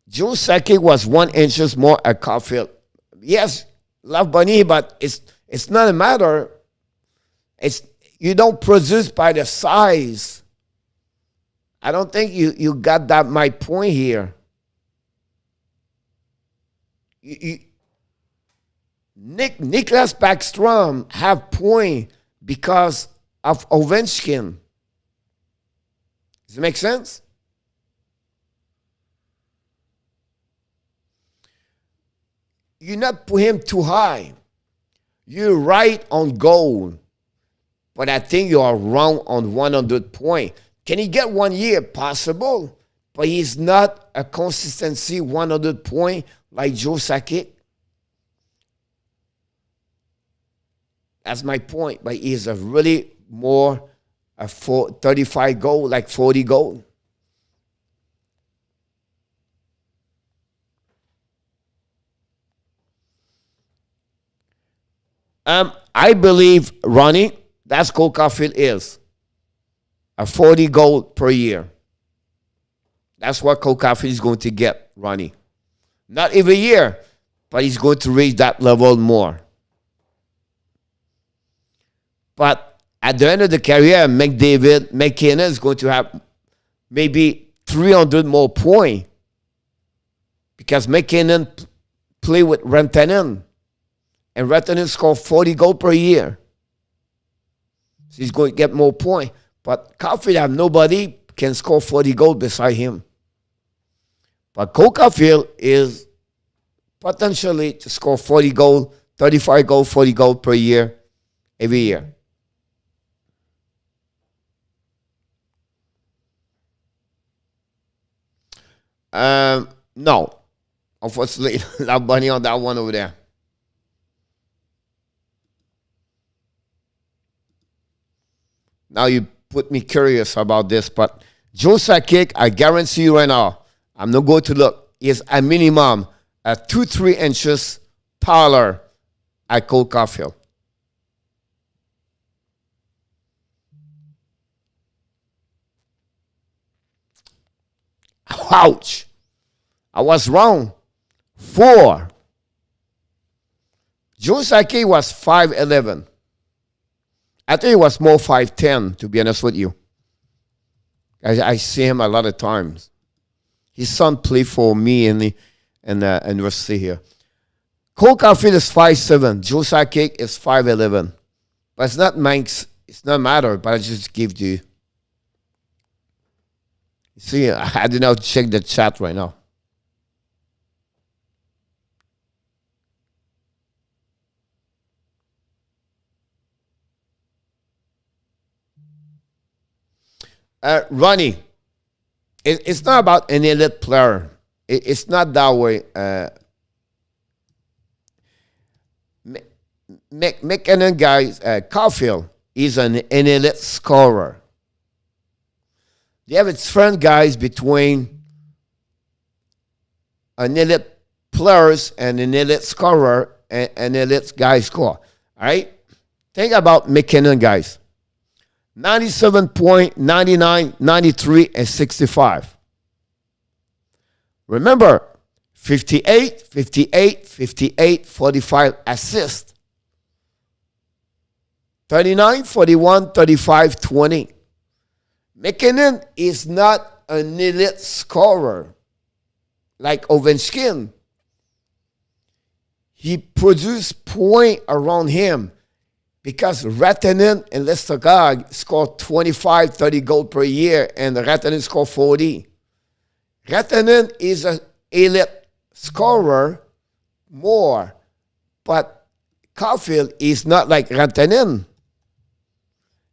Joe Sakic was 1 inch more at Caulfield. Yes, love Bunny, but it's not a matter. You don't produce by the size. I don't think you got that my point here. Niklas Backstrom have point because of Ovechkin. Does it make sense? You not put him too high. You're right on goal. But I think you are wrong on 100 points. Can he get 1 year? Possible. But he's not a consistency 100 point like Joe Sakic. That's my point. But he's a really more a 35 goal, like 40 goal. I believe, Ronnie, that's Cole Caulfield is. A 40 goal per year. That's what Cole Caulfield is going to get, Ronnie. Not every year, but he's going to reach that level more. But at the end of the career, McKinnon is going to have maybe 300 more points because McKinnon play with Rantanen. And Rantanen scored 40 goals per year. So he's going to get more points. But Caulfield have nobody can score 40 goals beside him. But Cole Caulfield is potentially to score 40 goals, 35 goals, 40 goals per year, every year. No. Unfortunately, not Bunny on that one over there. Now you put me curious about this, but Joe Sakic, I guarantee you right now, I'm not going to look, is a minimum at 2-3 inches taller at Cole Caulfield. Ouch. I was wrong. 4. Joe Sakic was 5'11". I think he was more 5'10", to be honest with you. I see him a lot of times. His son played for me in the university here. Cole Caulfield is 5'7". Joe Sakic is 5'11". But it's not matter, but I just give to you. See, I did not check the chat right now. Ronnie, it's not about an elite player. It's not that way. McKinnon guys, Caulfield is an elite scorer. They have its different guys between an elite players and an elite scorer and an elite guy score. All right? Think about McKinnon guys. 97 point, 99, 93, and 65. Remember, 58, 58, 58, 45 assists. 39, 41, 35, 20. McKinnon is not an elite scorer like Ovechkin. He produced points around him because Rantanen and Lestergaard score 25, 30 goals per year, and Rantanen score 40. Rantanen is an elite scorer more, but Caulfield is not like Rantanen.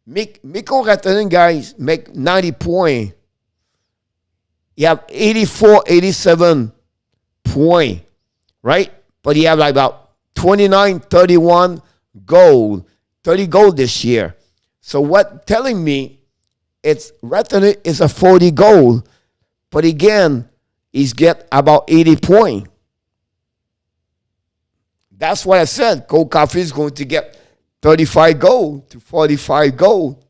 Mikko Rantanen guys make 90 points. You have 84, 87 points, right? But you have like about 29, 31 goal, 30 goal this year. So what telling me it's Rantanen is a 40 goal, but again, he's get about 80 points. That's why I said Cole Caulfield is going to get 35 goal to 45 goal.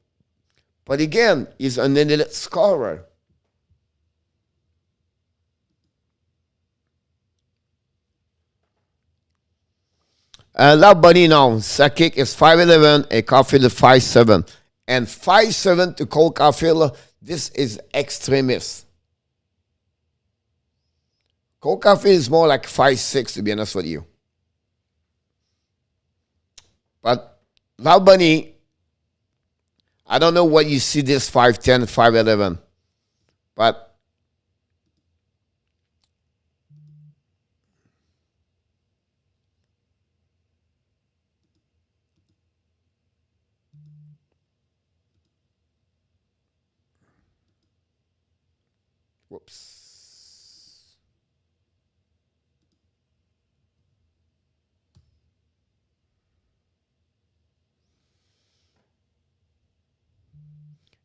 But again, he's an elite scorer. Love Bunny now. Sakic is 5'11", and Caulfield is 5'7". And 5'7" to Cole Caulfield, this is extremist. Cole Caulfield is more like 5'6", to be honest with you. But Love Bunny, I don't know what you see this 5'10", 5'11", but whoops.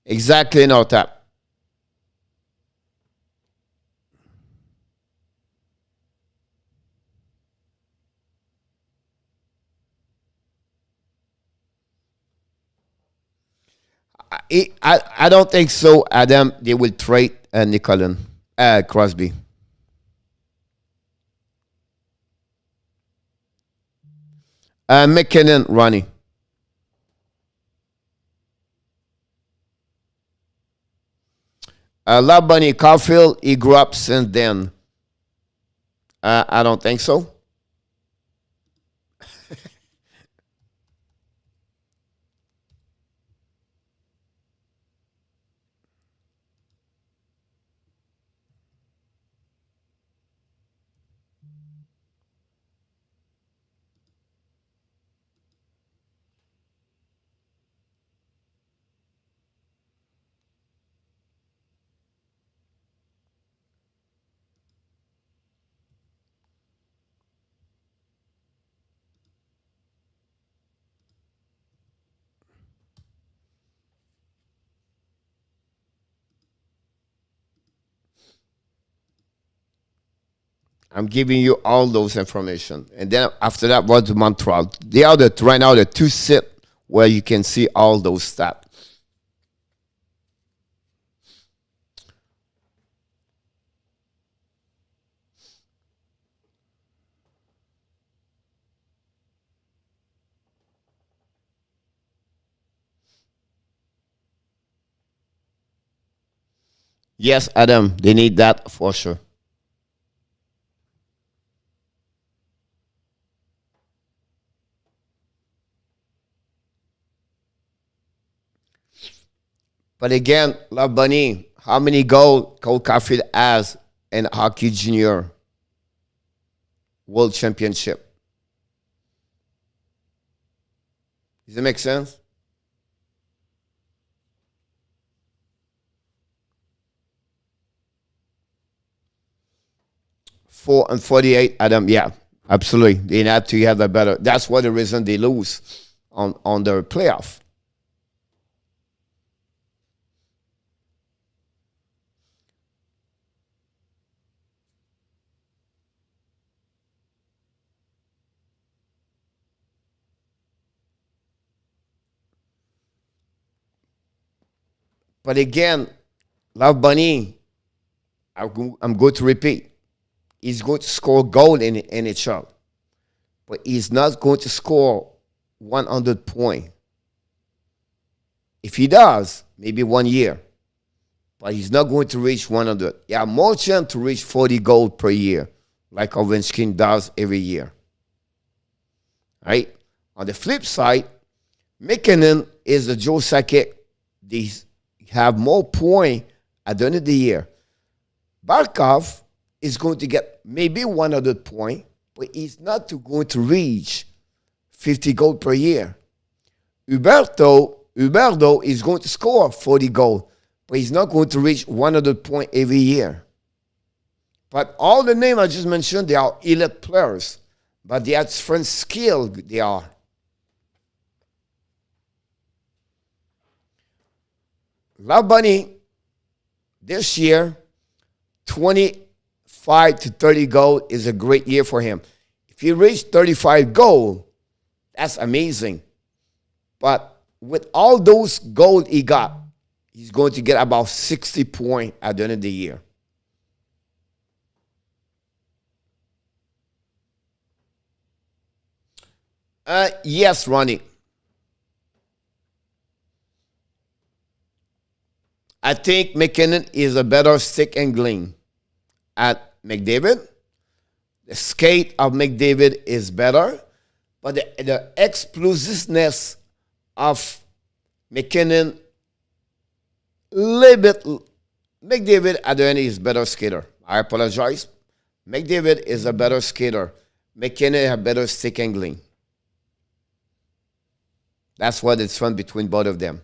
Exactly, no tap. I don't think so, Adam. They will trade Nicolin, Crosby. McKinnon, Ronnie. Love Bunny, Caulfield, he grew up since then. I don't think so. I'm giving you all those information. And then after that, what's Montreal? They are right now the two sit where you can see all those stats. Yes, Adam, they need that for sure. But again, Love Bunny, how many goals Cole Caulfield has in Hockey Junior World Championship? Does it make sense? 4 and 48, Adam. Yeah, absolutely. They have to have a better. That's one of the reason they lose on their playoff. But again, Love Bunny, I'm going to repeat. He's going to score goal in the NHL, but he's not going to score 100 points. If he does, maybe 1 year, but he's not going to reach 100. Yeah, more chance to reach 40 goals per year, like Ovechkin does every year. Right? On the flip side, McKinnon is the Joe Sakic. They have more points at the end of the year. Barkov is going to get maybe 100 points, but he's not going to reach 50 goals per year. Huberto is going to score 40 goals, but he's not going to reach 100 points every year. But all the names I just mentioned, they are elite players, but they have different skill they are. Love Bunny, this year, 25 to 30 goals is a great year for him. If he reaches 35 goals, that's amazing. But with all those goals he got, he's going to get about 60 points at the end of the year. Yes, Ronnie. I think McKinnon is a better stick angling at McDavid. The skate of McDavid is better, but the explosiveness of McKinnon, little bit. McDavid at the end is better skater. I apologize. McDavid is a better skater. McKinnon have better stick angling. That's what it's fun between both of them.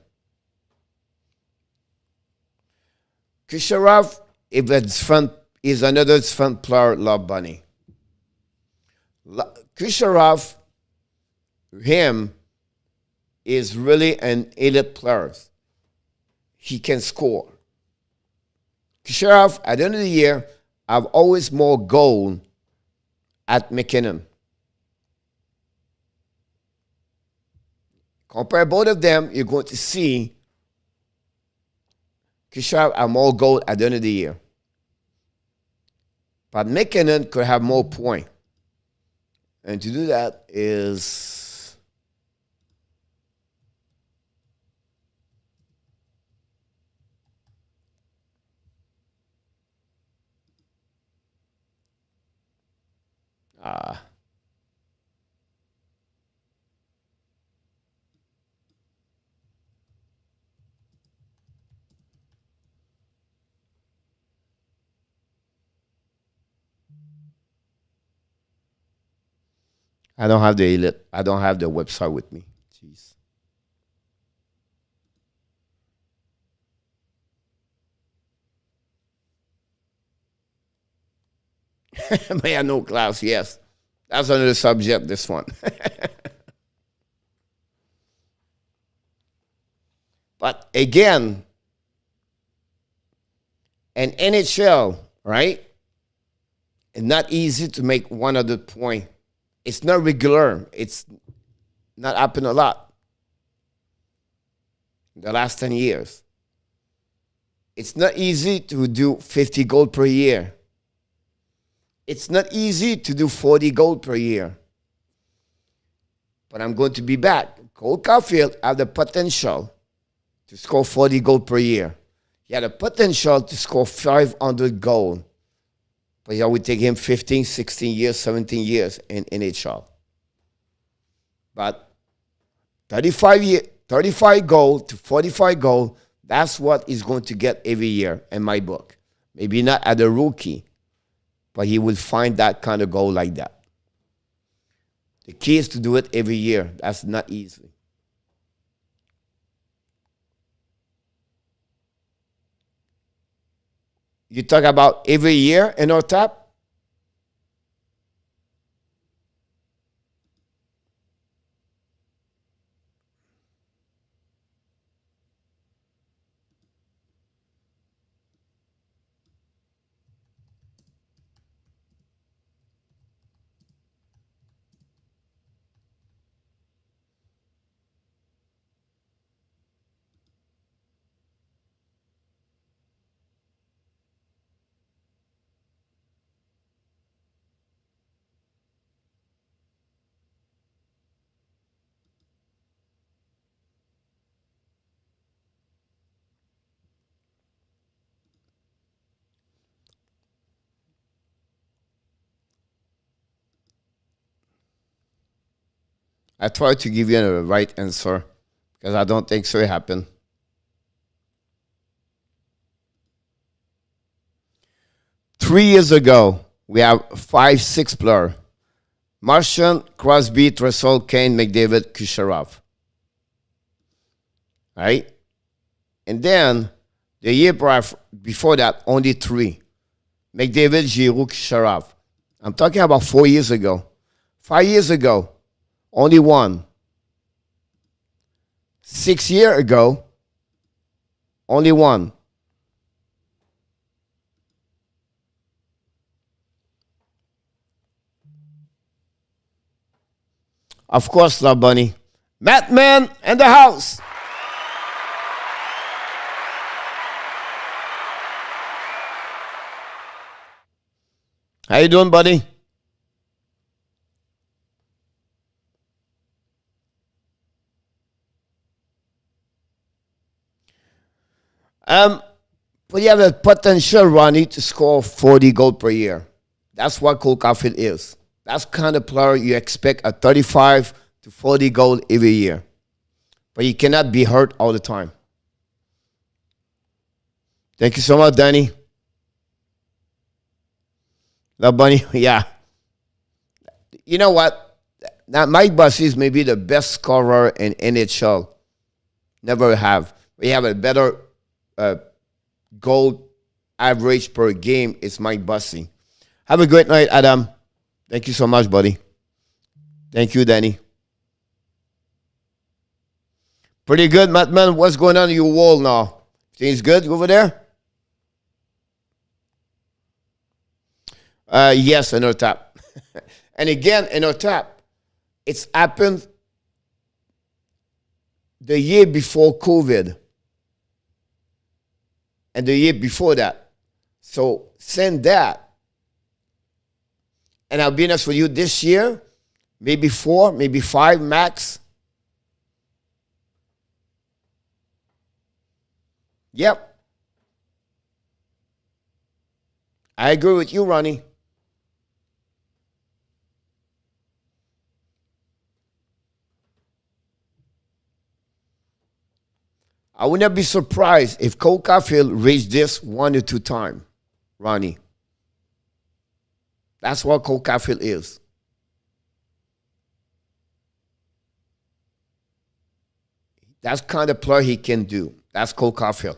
Kucherov is another fun player, Love Bunny. Kucherov, him, is really an elite player. He can score. Kucherov, at the end of the year, have always more goal at McKinnon. Compare both of them, you're going to see Kucherov have more goal at the end of the year. But McKinnon could have more points. And to do that is I don't have the website with me. Jeez. May I know class? Yes. That's another subject, this one. But again, an NHL, right? It's not easy to make 100 points. It's not regular. It's not happened a lot in the last 10 years. It's not easy to do 50 goals per year. It's not easy to do 40 goals per year. But I'm going to be back. Cole Caulfield had the potential to score 40 goals per year. He had the potential to score 500 goals. But it would take him 15, 16 years, 17 years in NHL. But 35 goals to 45 goals, that's what he's going to get every year in my book. Maybe not at a rookie, but he will find that kind of goal like that. The key is to do it every year. That's not easy. You talk about every year in our tap? I tried to give you the right answer because I don't think so it happened. Three years ago, we have 5-6 players. Marchand, Crosby, Tresol, Kane, McDavid, Kucherov. Right? And then, the year before that, only 3. McDavid, Giroux, Kucherov. I'm talking about 4 years ago. 5 years ago, only 1. 6 years ago, only 1. Of course, Love Bunny. Batman in the house. How you doing, buddy? But you have a potential, Ronnie, to score 40 goals per year. That's what Cole Caulfield is. That's the kind of player you expect a 35 to 40 goals every year. But you cannot be hurt all the time. Thank you so much, Danny. Love Bunny, yeah. You know what? Now, Mike Bossy is maybe the best scorer in NHL. Never have. We have a better goal average per game. It's Mike Bossy. Have a great night, Adam. Thank you so much, buddy. Thank you, Danny. Pretty good, Mattman. What's going on in your wall now? Things good over there? Yes, in our tap. And again, in our tap, it's happened the year before COVID and the year before that. So send that. And I'll be honest with you, this year, maybe 4, maybe 5 max. Yep. I agree with you, Ronnie. I would not be surprised if Cole Caulfield reached this 1 or 2 times, Ronnie. That's what Cole Caulfield is. That's the kind of player he can do. That's Cole Caulfield.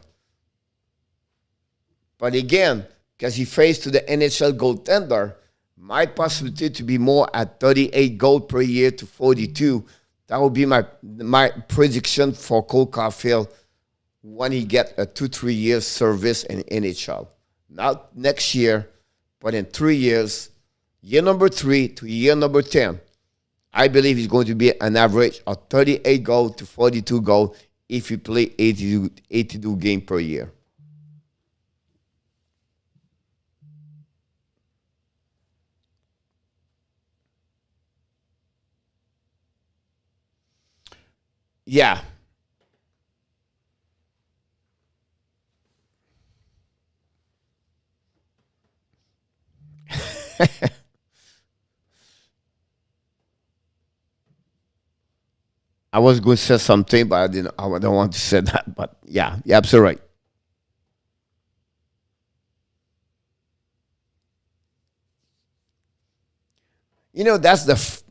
But again, because he faced to the NHL goaltender, my possibility to be more at 38 goals per year to 42, that would be my prediction for Cole Caulfield when he get a 2-3 years service in NHL. Not next year, but in 3 years, year number 3 to year number 10, I believe he's going to be an average of 38 goals to 42 goals if he play 82 games per year. Yeah. I was going to say something, but I don't want to say that. But yeah, you're absolutely right. You know, that's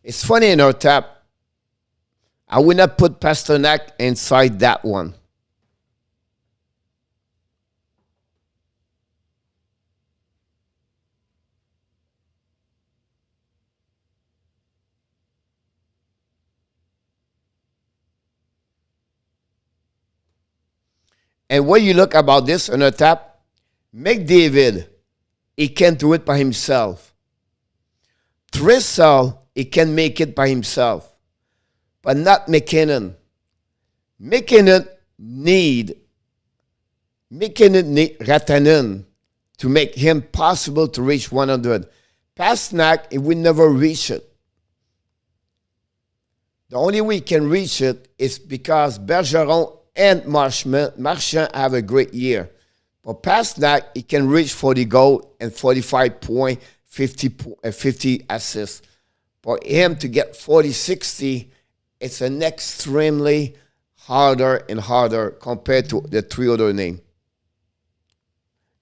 it's funny in our tap. I would not put Pasternak inside that one. And when you look about this on a tap, McDavid, he can't do it by himself. Tresol, he can make it by himself. But not McKinnon. McKinnon need Rantanen to make him possible to reach 100. Pasternak, he will never reach it. The only way he can reach it is because Bergeron and Marchand have a great year. But past that, he can reach 40 goals and 45 point, 50 assists. For him to get 40, 60, it's an extremely harder and harder compared to the three other names.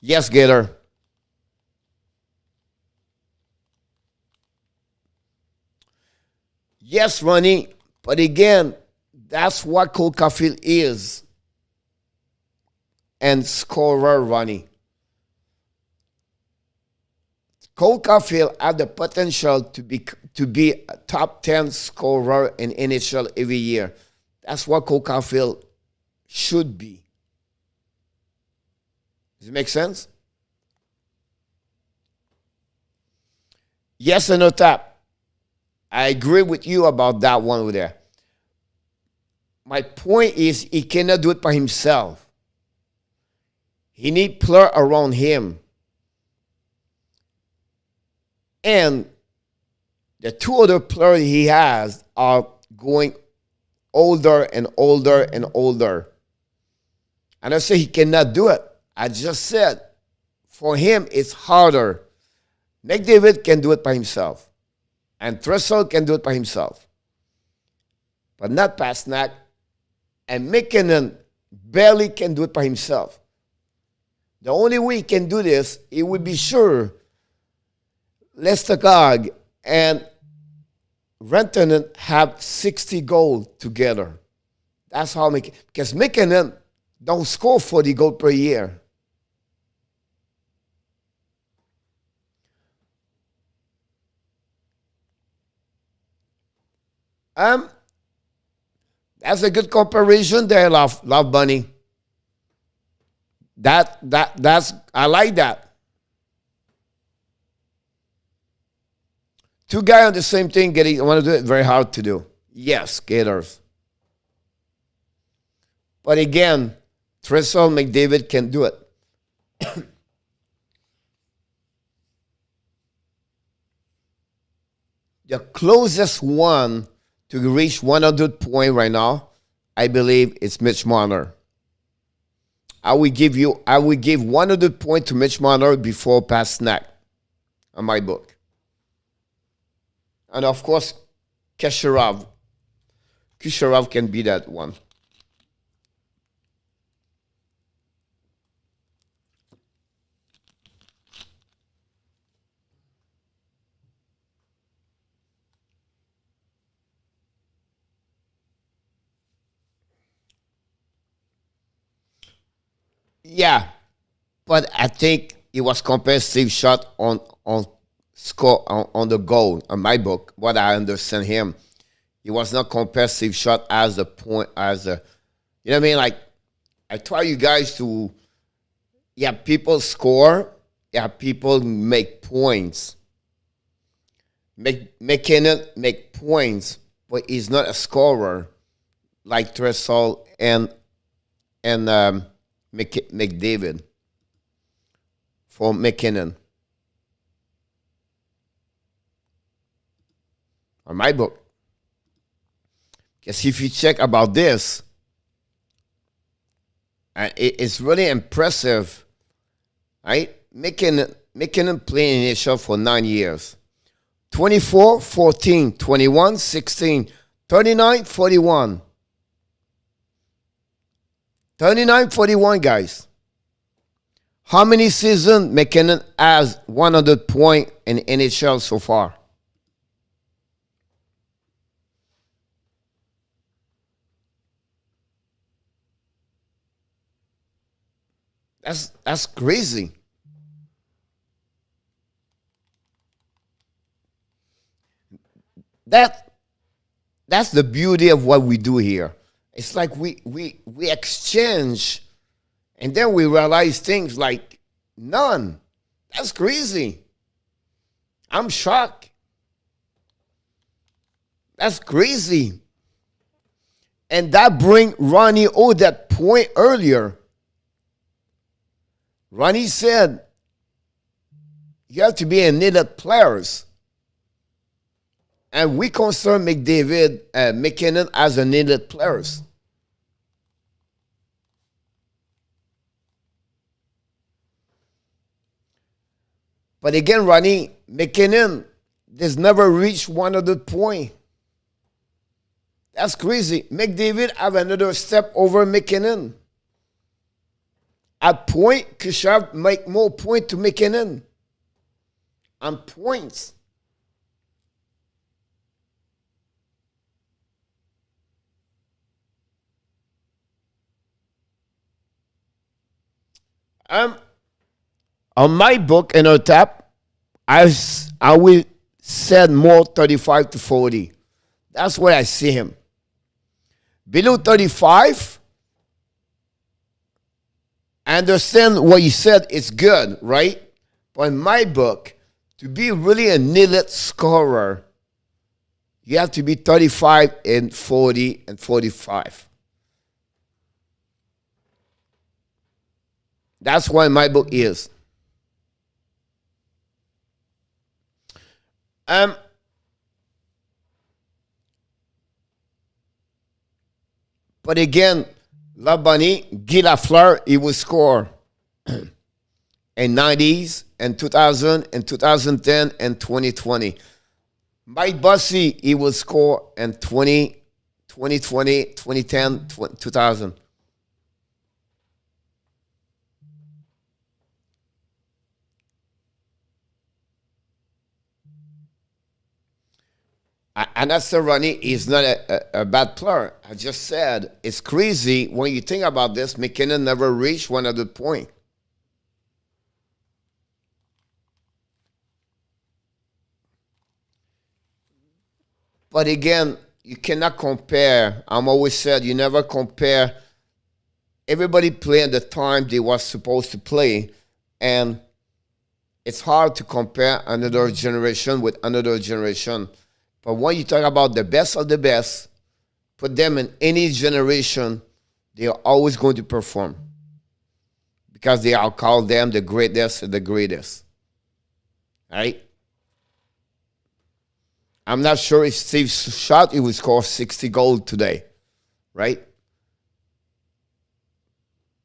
Yes, Gator. Yes, Ronnie. But again, that's what Cole Caulfield is. And scorer, Ronnie. Cole Caulfield had the potential to be a top 10 scorer in NHL every year. That's what Cole Caulfield should be. Does it make sense? Yes or no, Tap? I agree with you about that one over there. My point is he cannot do it by himself. He needs players around him. And the two other players he has are going older and older and older. And I say he cannot do it. I just said, for him, it's harder. McDavid can do it by himself. And Trestle can do it by himself. But not Pasternak. And McKinnon barely can do it by himself. The only way he can do this, he would be sure Lestegard and Rantanen have 60 goals together. That's how because McKinnon don't score 40 goals per year. That's a good comparison there, Love Bunny. That's I like that. Two guys on the same thing want to do it, very hard to do. Yes, Gators. But again, Trestle McDavid can do it. The closest one to reach 100 points right now, I believe it's Mitch Marner. I will give 100 points to Mitch Marner before Pasternak on my book. And of course, Kucherov. Kucherov can be that one. Yeah, but I think it was competitive shot on score on the goal on my book. What I understand him, it was not competitive shot as the point as a, you know what I mean? Like I try you guys to, yeah, people score, yeah, people make points. McKinnon make points, but he's not a scorer like Trestle and McDavid for McKinnon. On my book. Because if you check about this, it's really impressive, right? McKinnon playing in NHL for 9 years. 24, 14, 21, 16, 39, 41. 39, 41, guys. How many seasons McKinnon has 100 points in NHL so far? That's crazy. That's the beauty of what we do here. It's like we exchange, and then we realize things like none. That's crazy. I'm shocked. That's crazy. And that bring Ronnie O that point earlier. Ronnie said, you have to be an elite players. And we consider McKinnon as an elite players. But again, Ronnie, McKinnon has never reached 100 points. That's crazy. McDavid have another step over McKinnon. At point, Khrushchev make more point to McKinnon. On points. On my book in our tap, I will said more 35 to 40. That's where I see him. Below 35, I understand what you said. It's good, right? But in my book, to be really an elite scorer, you have to be 35 and 40 and 45. That's what my book is. But again, La Bunny, Guy Lafleur, he will score in 90s and 2000 and 2010 and 2020. Mike Bussey, he will score in 2020, 2010, 2000. And that's the Ronnie is not a bad player. I just said it's crazy when you think about this. McKinnon never reached 100 points. But again, you cannot compare. I'm always said you never compare. Everybody play at the time they were supposed to play, and it's hard to compare another generation with another generation. But when you talk about the best of the best, put them in any generation, they are always going to perform. Because they are called them the greatest of the greatest. Right? I'm not sure if Steve shot, he would score 60 goals today. Right?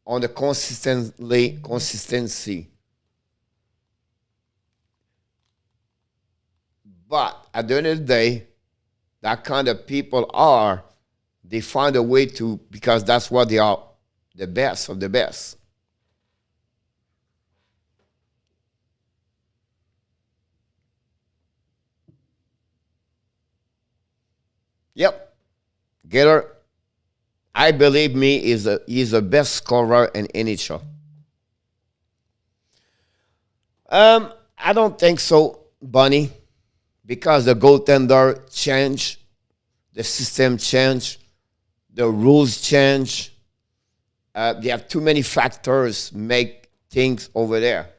On the consistency. But at the end of the day, that kind of people they find a way to, because that's what they are, the best of the best. Yep. Gator, I believe me, he's the best scorer in NHL. I don't think so, Bunny. Because the goaltender changed, the system changed, the rules changed. They have too many factors make things over there.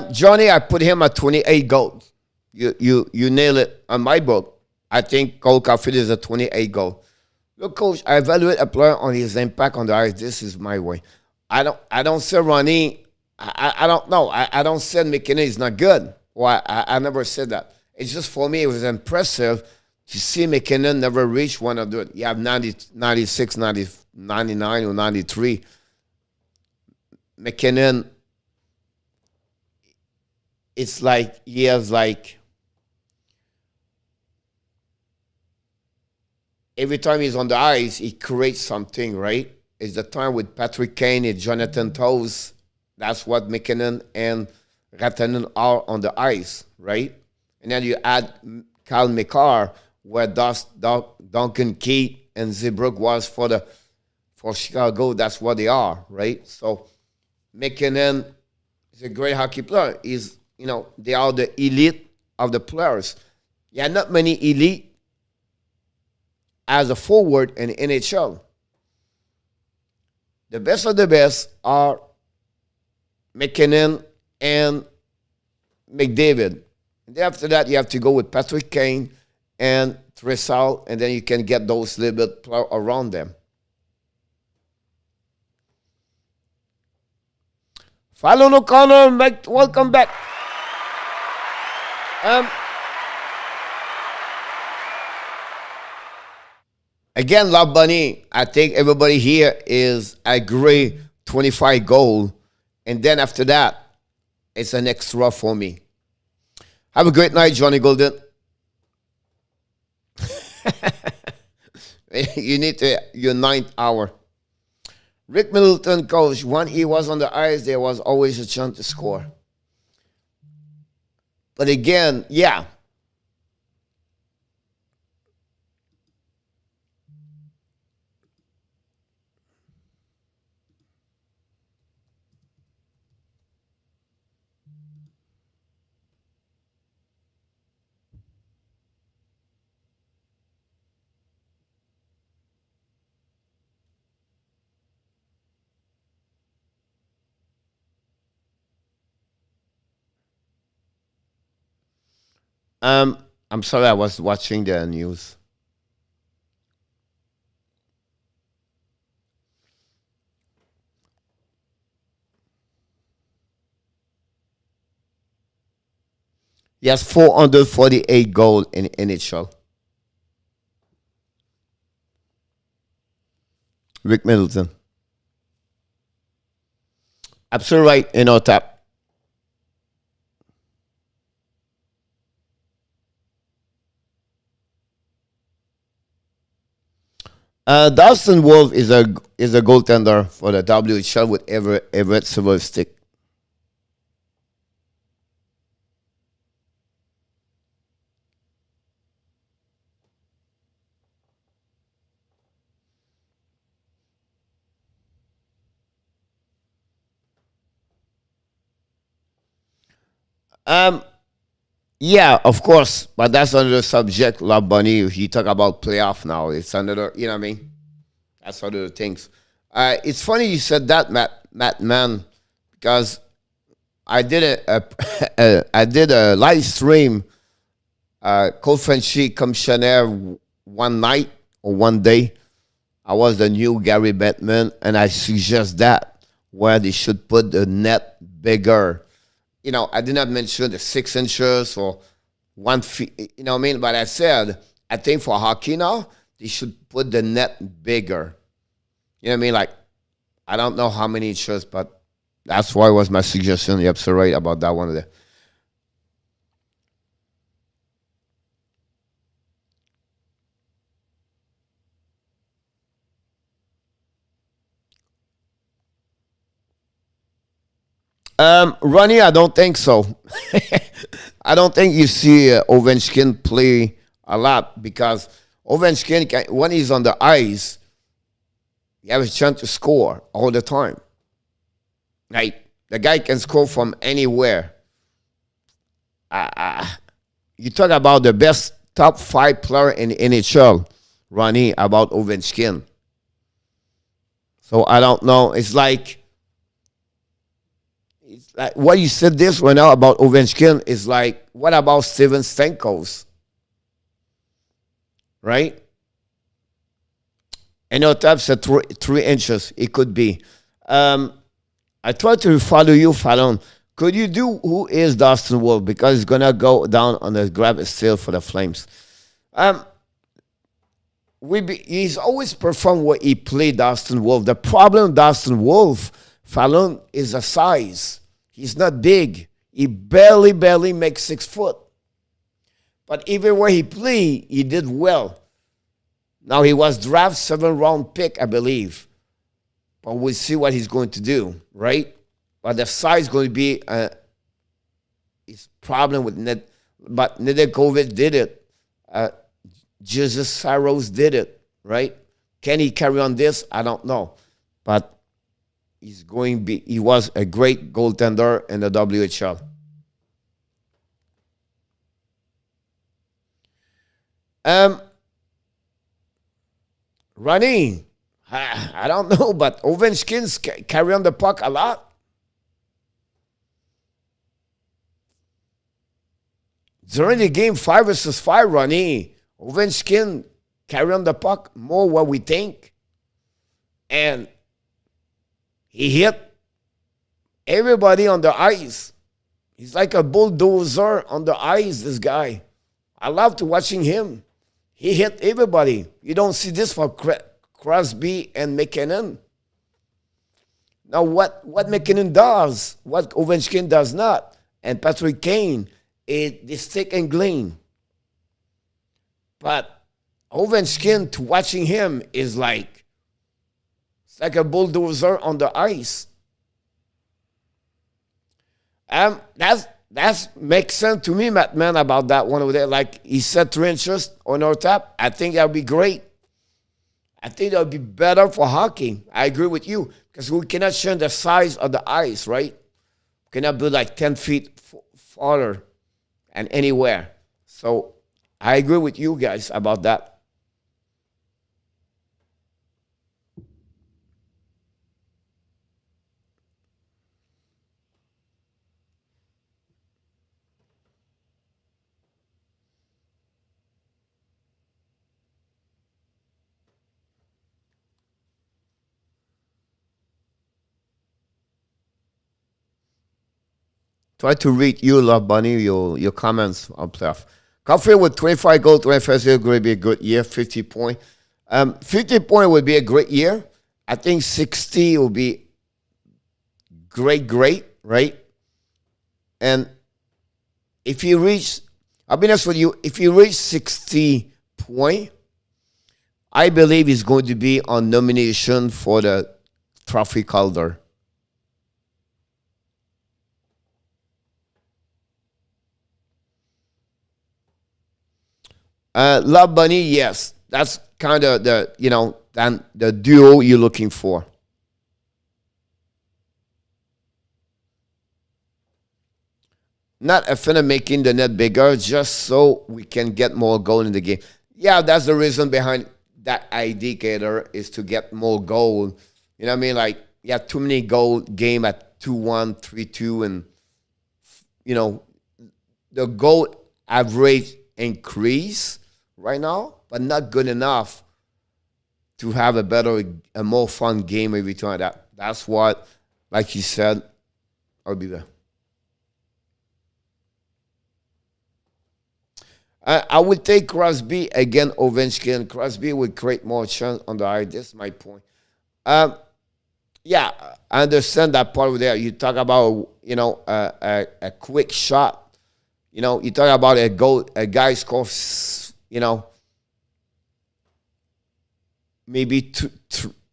Johnny, I put him at 28 goals. You nail it on my book. I think Cole Caulfield is a 28 goal. Look, coach, I evaluate a player on his impact on the ice. This is my way. I don't say Ronnie. I don't know. I don't say McKinnon is not good. Well, I never said that. It's just for me, it was impressive to see McKinnon never reach 100. You have 90, 96, 90, 99 or 93. McKinnon, it's like he has like every time he's on the ice, he creates something, right? It's the time with Patrick Kane and Jonathan Toews. That's what McKinnon and Rantanen are on the ice, right? And then you add Kyle McCarr, where Duncan Keith and Zebrook was for Chicago. That's what they are, right? So McKinnon is a great hockey player. They are the elite of the players. Yeah, not many elite as a forward in NHL. The best of the best are McKinnon and McDavid. And then after that, you have to go with Patrick Kane and Tressal, and then you can get those little bit around them. Fallon O'Connor, welcome back. Again, Love Bunny, I think everybody here is agree 25 goal. And then after that, it's an extra for me. Have a great night, Johnny Golden. You need your 9th hour. Rick Middleton, coach, when he was on the ice, there was always a chance to score. But again, yeah. I'm sorry, I was watching the news. He has 448 goals in NHL. Rick Middleton. Absolutely right, in our tap. Dustin Wolf is a goaltender for the WHL with Everett Silver Stick. Yeah, of course, but that's another subject. Love Bunny, he talk about playoff now. It's another, you know what I mean? That's other things. It's funny you said that, Matt man, because I did I did a live stream. Coach Frenchy commissioner one night or one day. I was the new Gary Bettman, and I suggest that where they should put the net bigger. You know, I did not mention the 6 inches or 1 feet, you know what I mean? But I said, I think for hockey now, they should put the net bigger. You know what I mean? Like, I don't know how many inches, but that's why was my suggestion. You're absolutely right about that one there. Ronnie, I don't think so. I don't think you see Ovechkin play a lot because Ovechkin, when he's on the ice, he has a chance to score all the time. Like, the guy can score from anywhere. You talk about the best top 5 player in the NHL, Ronnie, about Ovechkin. So I don't know. It's like what you said this right now about Ovechkin is like, what about Steven Stamkos? Right? And your types at 3 inches, it could be. I tried to follow you, Fallon. Could you do who is Dustin Wolf? Because he's going to go down on the grab still for the Flames. He's always performed what he played, Dustin Wolf. The problem, Dustin Wolf, Fallon, is the size. He's not big. He barely makes 6 foot. But even where he played, he did well. Now, he was draft 7th-round pick, I believe. But we'll see what he's going to do, right? But the size is going to be his problem with Ned. But Nedeljkovic did it. Jesus Saros did it, right? Can he carry on this? I don't know. But he was a great goaltender in the WHL. Ronnie, I don't know, but Ovechkin's carry on the puck a lot. During the game 5 versus 5, Ronnie, Ovechkin carry on the puck more what we think. And he hit everybody on the ice. He's like a bulldozer on the ice, this guy. I love to watching him. He hit everybody. You don't see this for Crosby and McKinnon. Now, what McKinnon does, what Ovechkin does not, and Patrick Kane, is the stick and glean. But Ovechkin, to watching him, is like, it's like a bulldozer on the ice. That's makes sense to me, Matt, man, about that one over there. Like he said, 3 inches on our top. I think that would be great. I think that would be better for hockey. I agree with you because we cannot change the size of the ice, right? We cannot be like 10 feet farther and anywhere. So I agree with you guys about that. Try to read you, Love Bunny, your comments on playoff. Coffee with 25 goals, 25 year going to be a good year, 50 point. 50 point would be a great year. I think 60 will be great, right? And if you reach, I'll be honest with you, if you reach 60 point, I believe he's going to be on nomination for the Trophy Calder. Love Bunny, yes. That's kind of the duo you're looking for. Not a fan of making the net bigger, just so we can get more goal in the game. Yeah, that's the reason behind that indicator is to get more goal. You know what I mean? Like, you have too many goal game at 2-1, 3-2, and, the goal average increase right now, but not good enough to have a more fun game every time. That's what, like you said, I'll be there. I would take Crosby again, Ovechkin. Crosby would create more chance on the eye. This is my point. Yeah, I understand that part of there. You talk about, a quick shot. You talk about a goal, a guy scores, maybe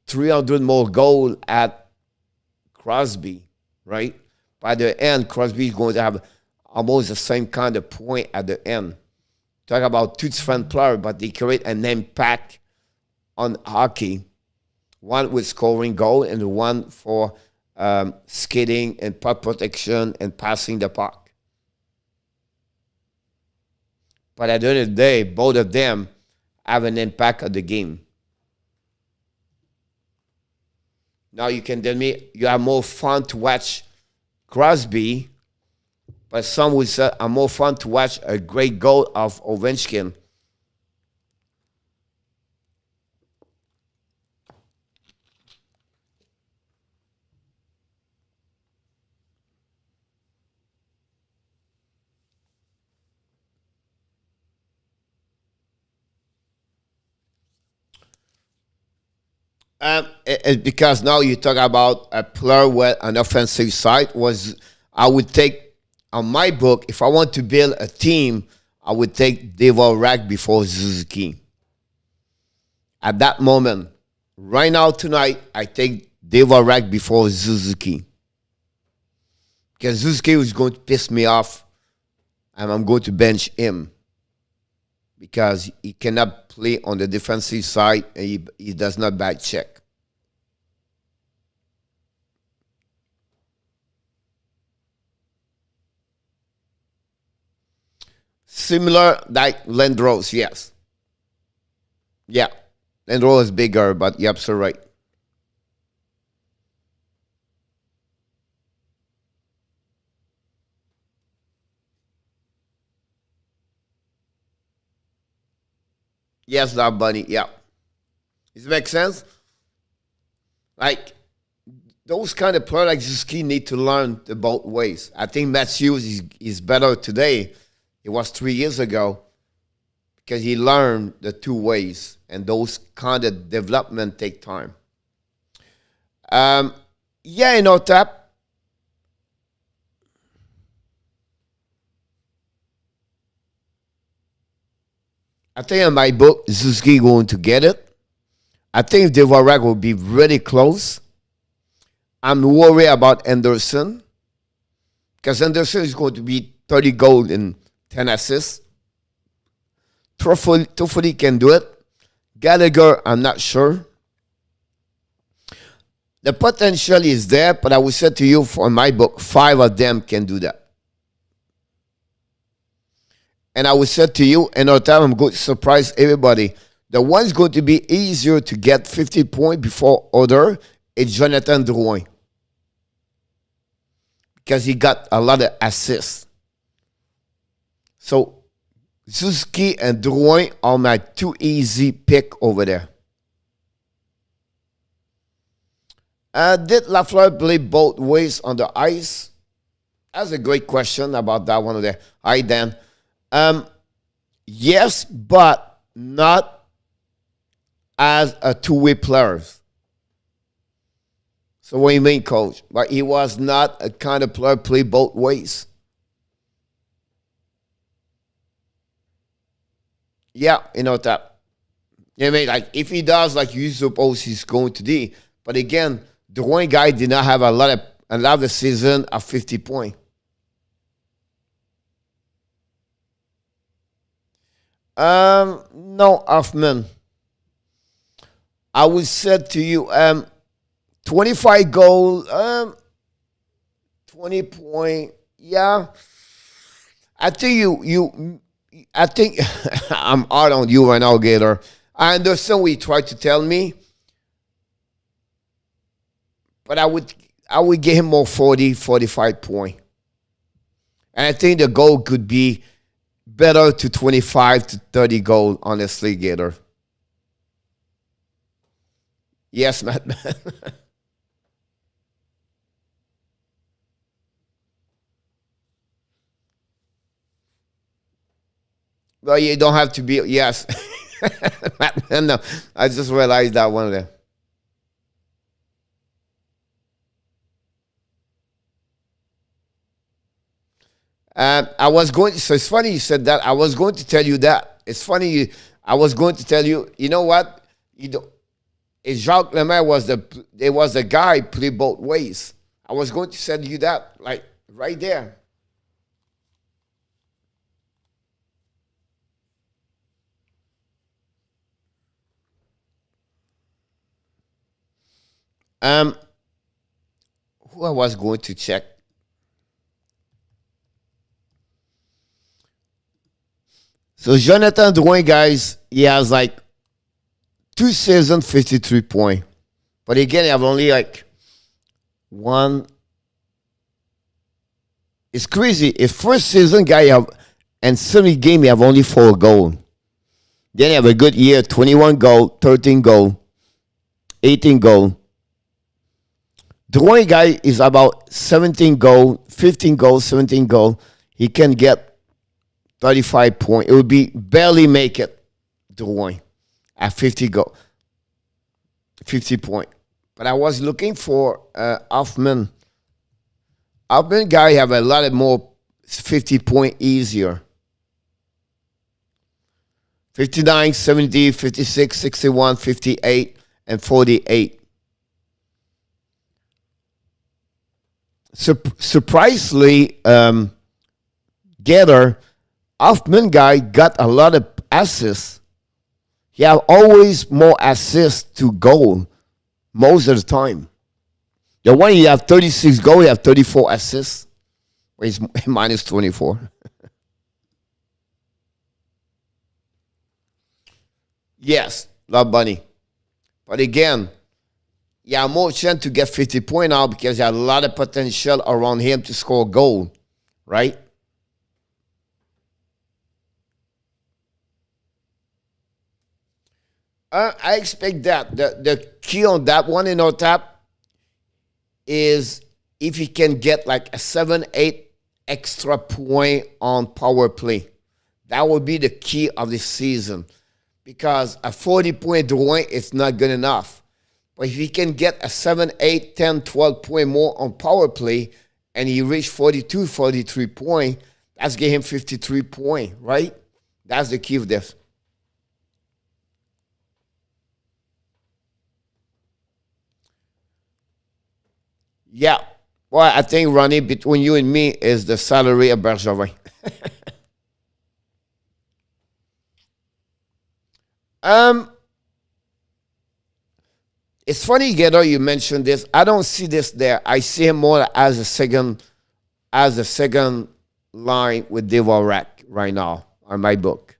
300 more goals at Crosby, right? By the end, Crosby is going to have almost the same kind of point at the end. Talk about two different players, but they create an impact on hockey. One with scoring goal and one for skating and puck protection and passing the puck. But at the end of the day, both of them have an impact on the game. Now you can tell me you have more fun to watch Crosby, but some would say are more fun to watch a great goal of Ovechkin. It's because now you talk about a player with an offensive side. I would take, on my book, if I want to build a team, I would take Dvorak before Suzuki. At that moment, right now, tonight, I take Dvorak before Suzuki. Because Suzuki is going to piss me off, and I'm going to bench him. Because he cannot play on the defensive side, and he does not back check. Similar like Lindros, yes. Yeah, Lindros is bigger, but you're absolutely right. Yes, that bunny. Yeah. Does it make sense? Like, those kind of players like Zuski need to learn the both ways. I think Matthews is better today. It was 3 years ago because he learned the two ways, and those kind of development take time. Yeah, Tap. I think in my book, Zuski going to get it. I think Dvorak will be really close. I'm worried about Anderson because Anderson is going to be 30 goals and 10 assists. Toffoli can do it. Gallagher, I'm not sure. The potential is there, but I will say to you, for my book, 5 of them can do that. And I will say to you, another time I'm going to surprise everybody. The one's going to be easier to get 50 points before other is Jonathan Drouin. Because he got a lot of assists. So, Zuski and Drouin are my 2 easy pick over there. Did Lafleur play both ways on the ice? That's a great question about that one there. Hi, Dan. Yes, but not as a two-way player. So what do you mean, Coach? But he was not a kind of player play both ways. Yeah, that. You know what I mean? Like, if he does, like you suppose he's going to do. But again, the one guy did not have a lot of the season of 50 points. No, Hoffman. I would say to you, 25 goal, 20 point. Yeah, I think I think I'm hard on you right now, Gator. I understand what you tried to tell me, but I would give him more 40, 45 point. And I think the goal could be better to 25 to 30 goal, honestly, Gator. Yes, Matt. Well, you don't have to be, yes. No, I just realized that one there. I was going, so it's funny you said that. I was going to tell you that. It's funny, I was going to tell you, you know what? Jacques Lemaire was the guy play both ways. I was going to send you that, like, right there. Who I was going to check. So Jonathan Drouin, guys, he has like 2 seasons, 53 points. But again, he have only like one. It's crazy. His first season, guy, and 70 game, he have only 4 goals. Then he have a good year, 21 goal, 13 goal, 18 goal. Drouin guy is about 17 goal, 15 goals, 17 goal. He can get 35 points. It would be barely make it, Drouin, at 50 goal, 50 point. But I was looking for Hoffman. Hoffman guy have a lot of more 50 point easier. 59, 70, 56, 61, 58, and 48. Surprisingly, Getter, Hoffman guy got a lot of assists. He have always more assists to goal most of the time. The one he have 36 goal, he have 34 assists. He's minus 24. Yes, love Bunny. But again, you have more chance to get 50 points now because you have a lot of potential around him to score a goal, right? I expect that. The key on that one in our tap is if he can get like a 7-8 extra point on power play. That would be the key of the season. Because a 40-point drawing is not good enough. But if he can get a 7, 8, 10, 12 point more on power play and he reach 42, 43 point, that's get him 53 point, right? That's the key of this. Yeah. Well, I think, Ronnie, between you and me is the salary of Bergevin. um, It's funny, Gator, you mentioned this. I don't see this there. I see him more as a second line with Dvorak right now on my book.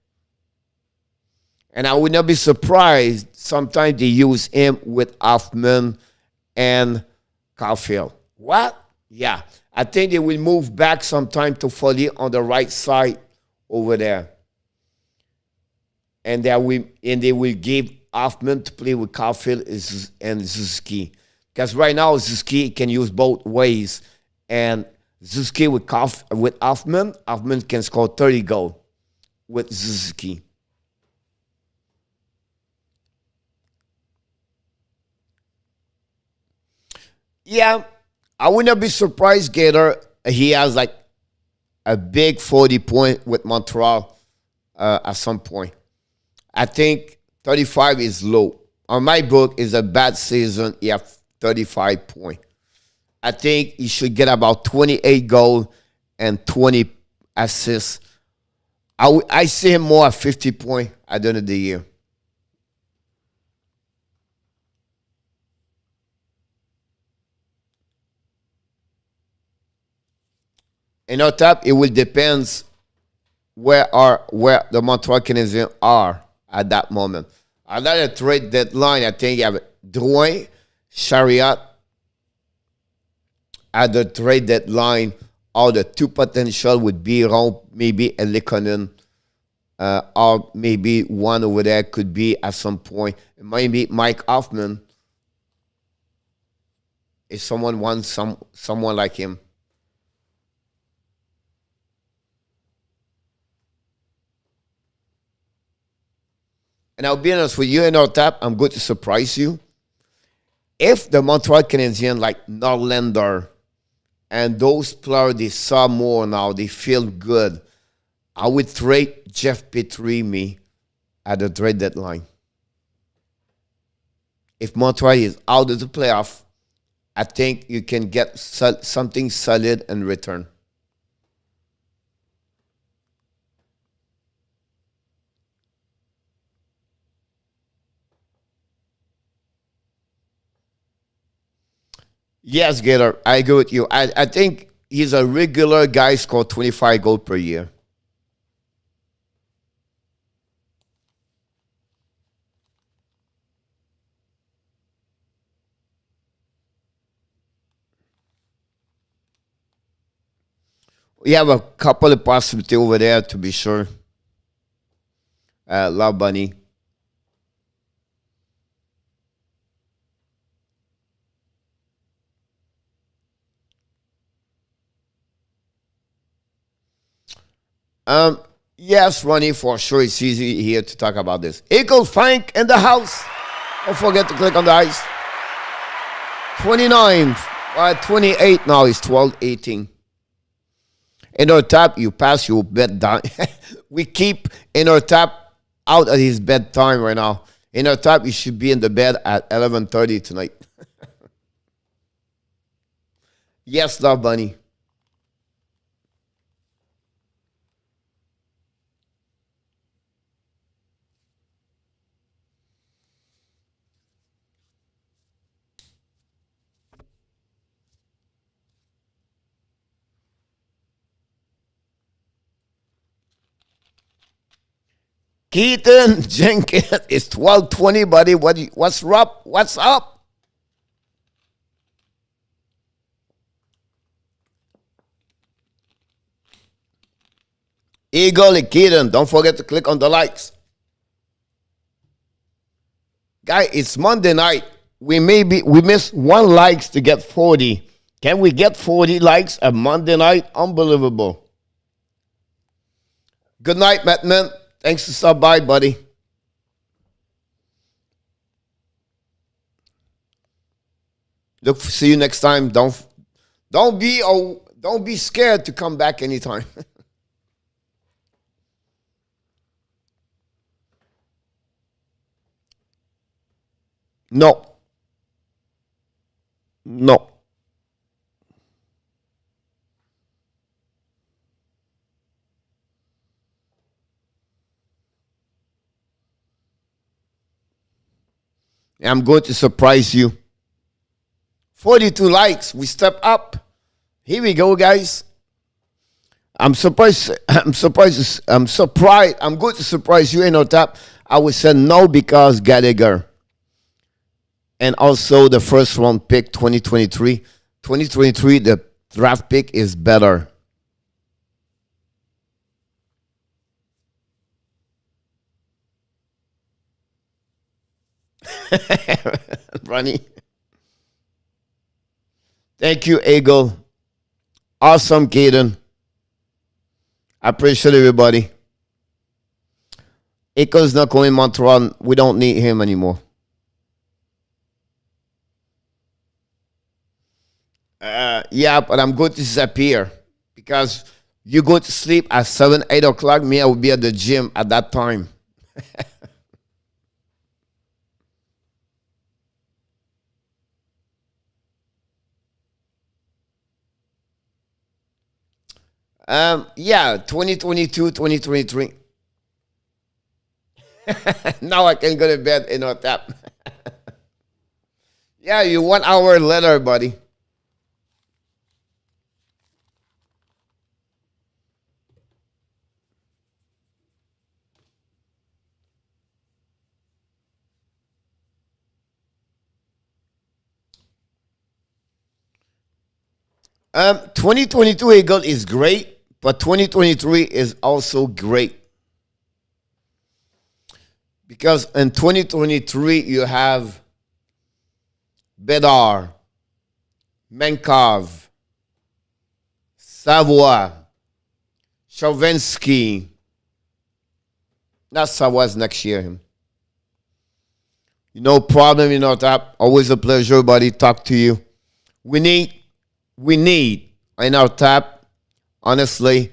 And I would not be surprised sometimes they use him with Hoffman and Caulfield. What? Yeah. I think they will move back sometime to Foley on the right side over there. And they will give Hoffman to play with Caulfield and Zuski. Because right now, Zuski can use both ways. And Zuski with Hoffman can score 30 goals with Zuski. Yeah, I would not be surprised, Gator. He has like a big 40 point with Montreal at some point. I think 35 is low. On my book, is a bad season. He have 35 points. I think he should get about 28 goals and 20 assists. I see him more at 50 points at the end of the year. In our top, it will depend where the Montreal Canadiens are at that moment. At that trade deadline, I think you have Drouin, Chariot at the trade deadline. Or the two potential would be around maybe a Lekonen, or maybe one over there could be at some point. Maybe Mike Hoffman if someone wants someone like him. And I'll be honest with you, in our tap, I'm going to surprise you. If the Montreal Canadiens, like Norlander, and those players they saw more now, they feel good, I would trade Jeff Petrie at the trade deadline. If Montreal is out of the playoff, I think you can get something solid in return. Yes, Gator, I agree with you. I think he's a regular guy, score 25 goals per year. We have a couple of possibilities over there to be sure. Love Bunny. Um, yes, Ronnie, for sure. It's easy here to talk about this. Eagle Frank in the house. Don't forget to click on the ice. 29, 28 now is 12-18. In our tap, you pass your bedtime. We keep in our tap out at his bedtime right now. In our tap, you should be in the bed at 11:30 tonight. Yes, Love Bunny. Keaton Jenkins is 12:20, buddy. What's up? What's up? Eagle and Keaton, don't forget to click on the likes. Guy, it's Monday night. We missed 1 likes to get 40. Can we get 40 likes a Monday night? Unbelievable. Good night, Mattman. Thanks for stop by, buddy. Look, see you next time. Don't be scared to come back anytime. No. No. I'm going to surprise you. 42 likes. We step up. Here we go, guys. I'm surprised. I'm surprised. I'm surprised. I'm going to surprise you in our top. I would say no because Gallagher. And also the first round pick 2023. 2023, the draft pick is better. Ronnie. Thank you, Eagle. Awesome, Caden. I appreciate everybody. Eagle's not going Montreal. We don't need him anymore. Yeah, but I'm going to disappear because you go to sleep at 7, 8 o'clock. Me, I will be at the gym at that time. Yeah, 2022, 2023. Now I can go to bed in a tap. Yeah, you 1 hour later, buddy. Um, 2022 Eagle is great, but 2023 is also great. Because in 2023 you have Bedard, Menkov, Savoie, Chavinsky. Not Savoie's next year. No problem, tap. Always a pleasure, buddy. Talk to you. We need in our tap, honestly,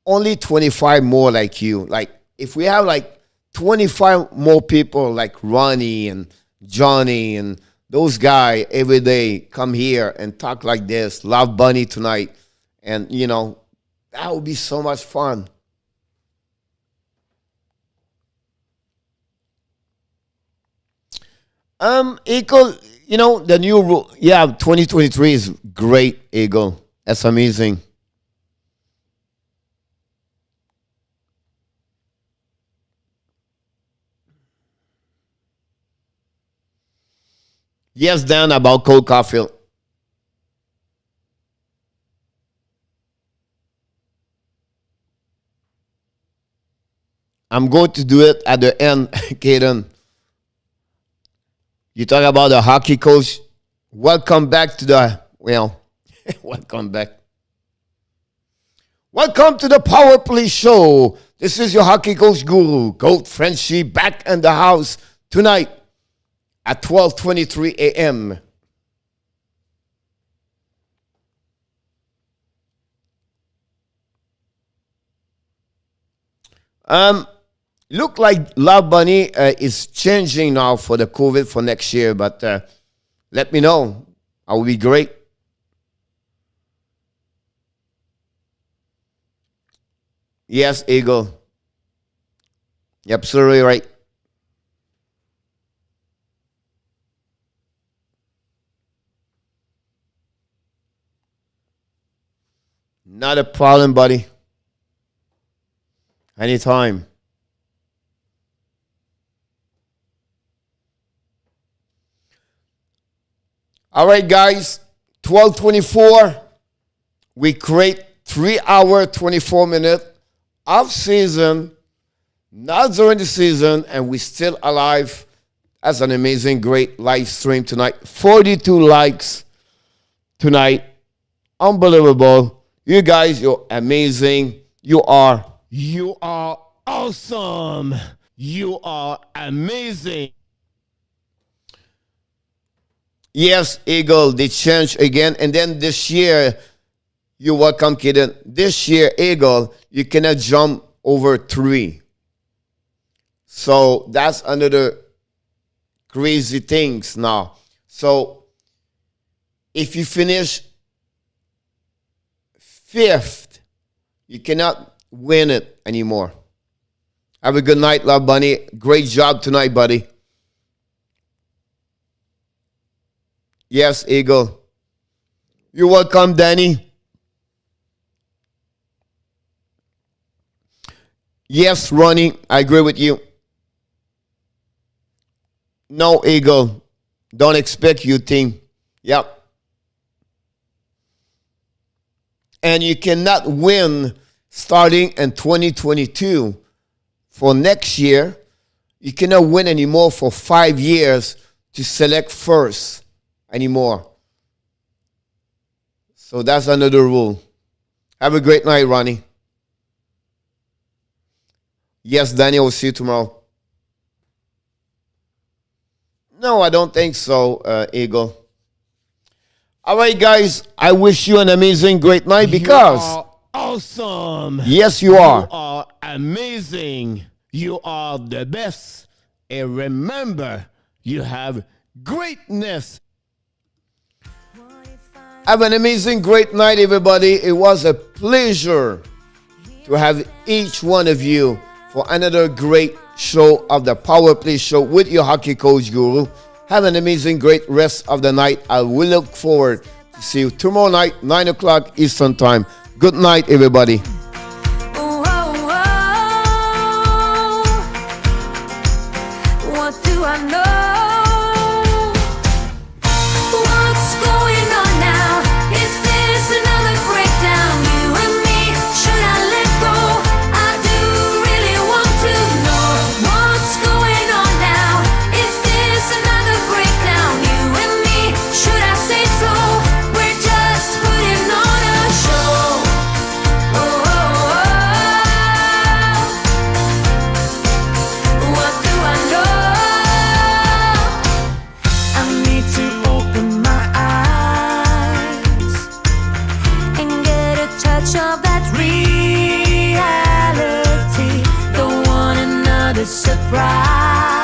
only 25 more like you. Like, if we have like 25 more people like Ronnie and Johnny and those guys every day come here and talk like this, Love Bunny tonight, and, that would be so much fun. Eagle, the new rule. Yeah, 2023 is great, Eagle. That's amazing. Yes, Dan, about Cole Caulfield. I'm going to do it at the end, Kaden. You talk about the hockey coach. Welcome back to welcome back. Welcome to the Power Play Show. This is your hockey coach guru, Coach Frenchy, back in the house tonight at 12:23 a.m. Look like Love Bunny is changing now for the COVID for next year, but let me know. I will be great. Yes, Eagle. You're absolutely right. Not a problem, buddy. Anytime. All right, guys. 12:24. We create 3 hour, 24 minute off season not during the season, and we're still alive. That's an amazing, great live stream tonight. 42 likes tonight. Unbelievable. You guys, you're amazing. You are awesome. You are amazing. Yes, Eagle, they changed again. And then this year, you're welcome, kid. This year, Eagle, you cannot jump over 3. So that's another crazy things now. So if you finish 5th, you cannot win it anymore. Have a good night, Love Bunny. Great job tonight, buddy. Yes, Eagle. You're welcome, Danny. Yes, Ronnie, I agree with you. No, Eagle. Don't expect you team. Yep. And you cannot win starting in 2022. For next year, you cannot win anymore for 5 years to select first anymore. So that's another rule. Have a great night, Ronnie. Yes, Danny, will see you tomorrow. No, I don't think so, Eagle. All right, guys, I wish you an amazing, great night because... You are awesome. Yes, you are. You are amazing. You are the best. And remember, you have greatness. Have an amazing, great night, everybody. It was a pleasure to have each one of you for another great show of the Power Play Show with your hockey coach guru. Have an amazing, great rest of the night. I will look forward to see you tomorrow night, 9 o'clock Eastern Time. Good night, everybody. Surprise.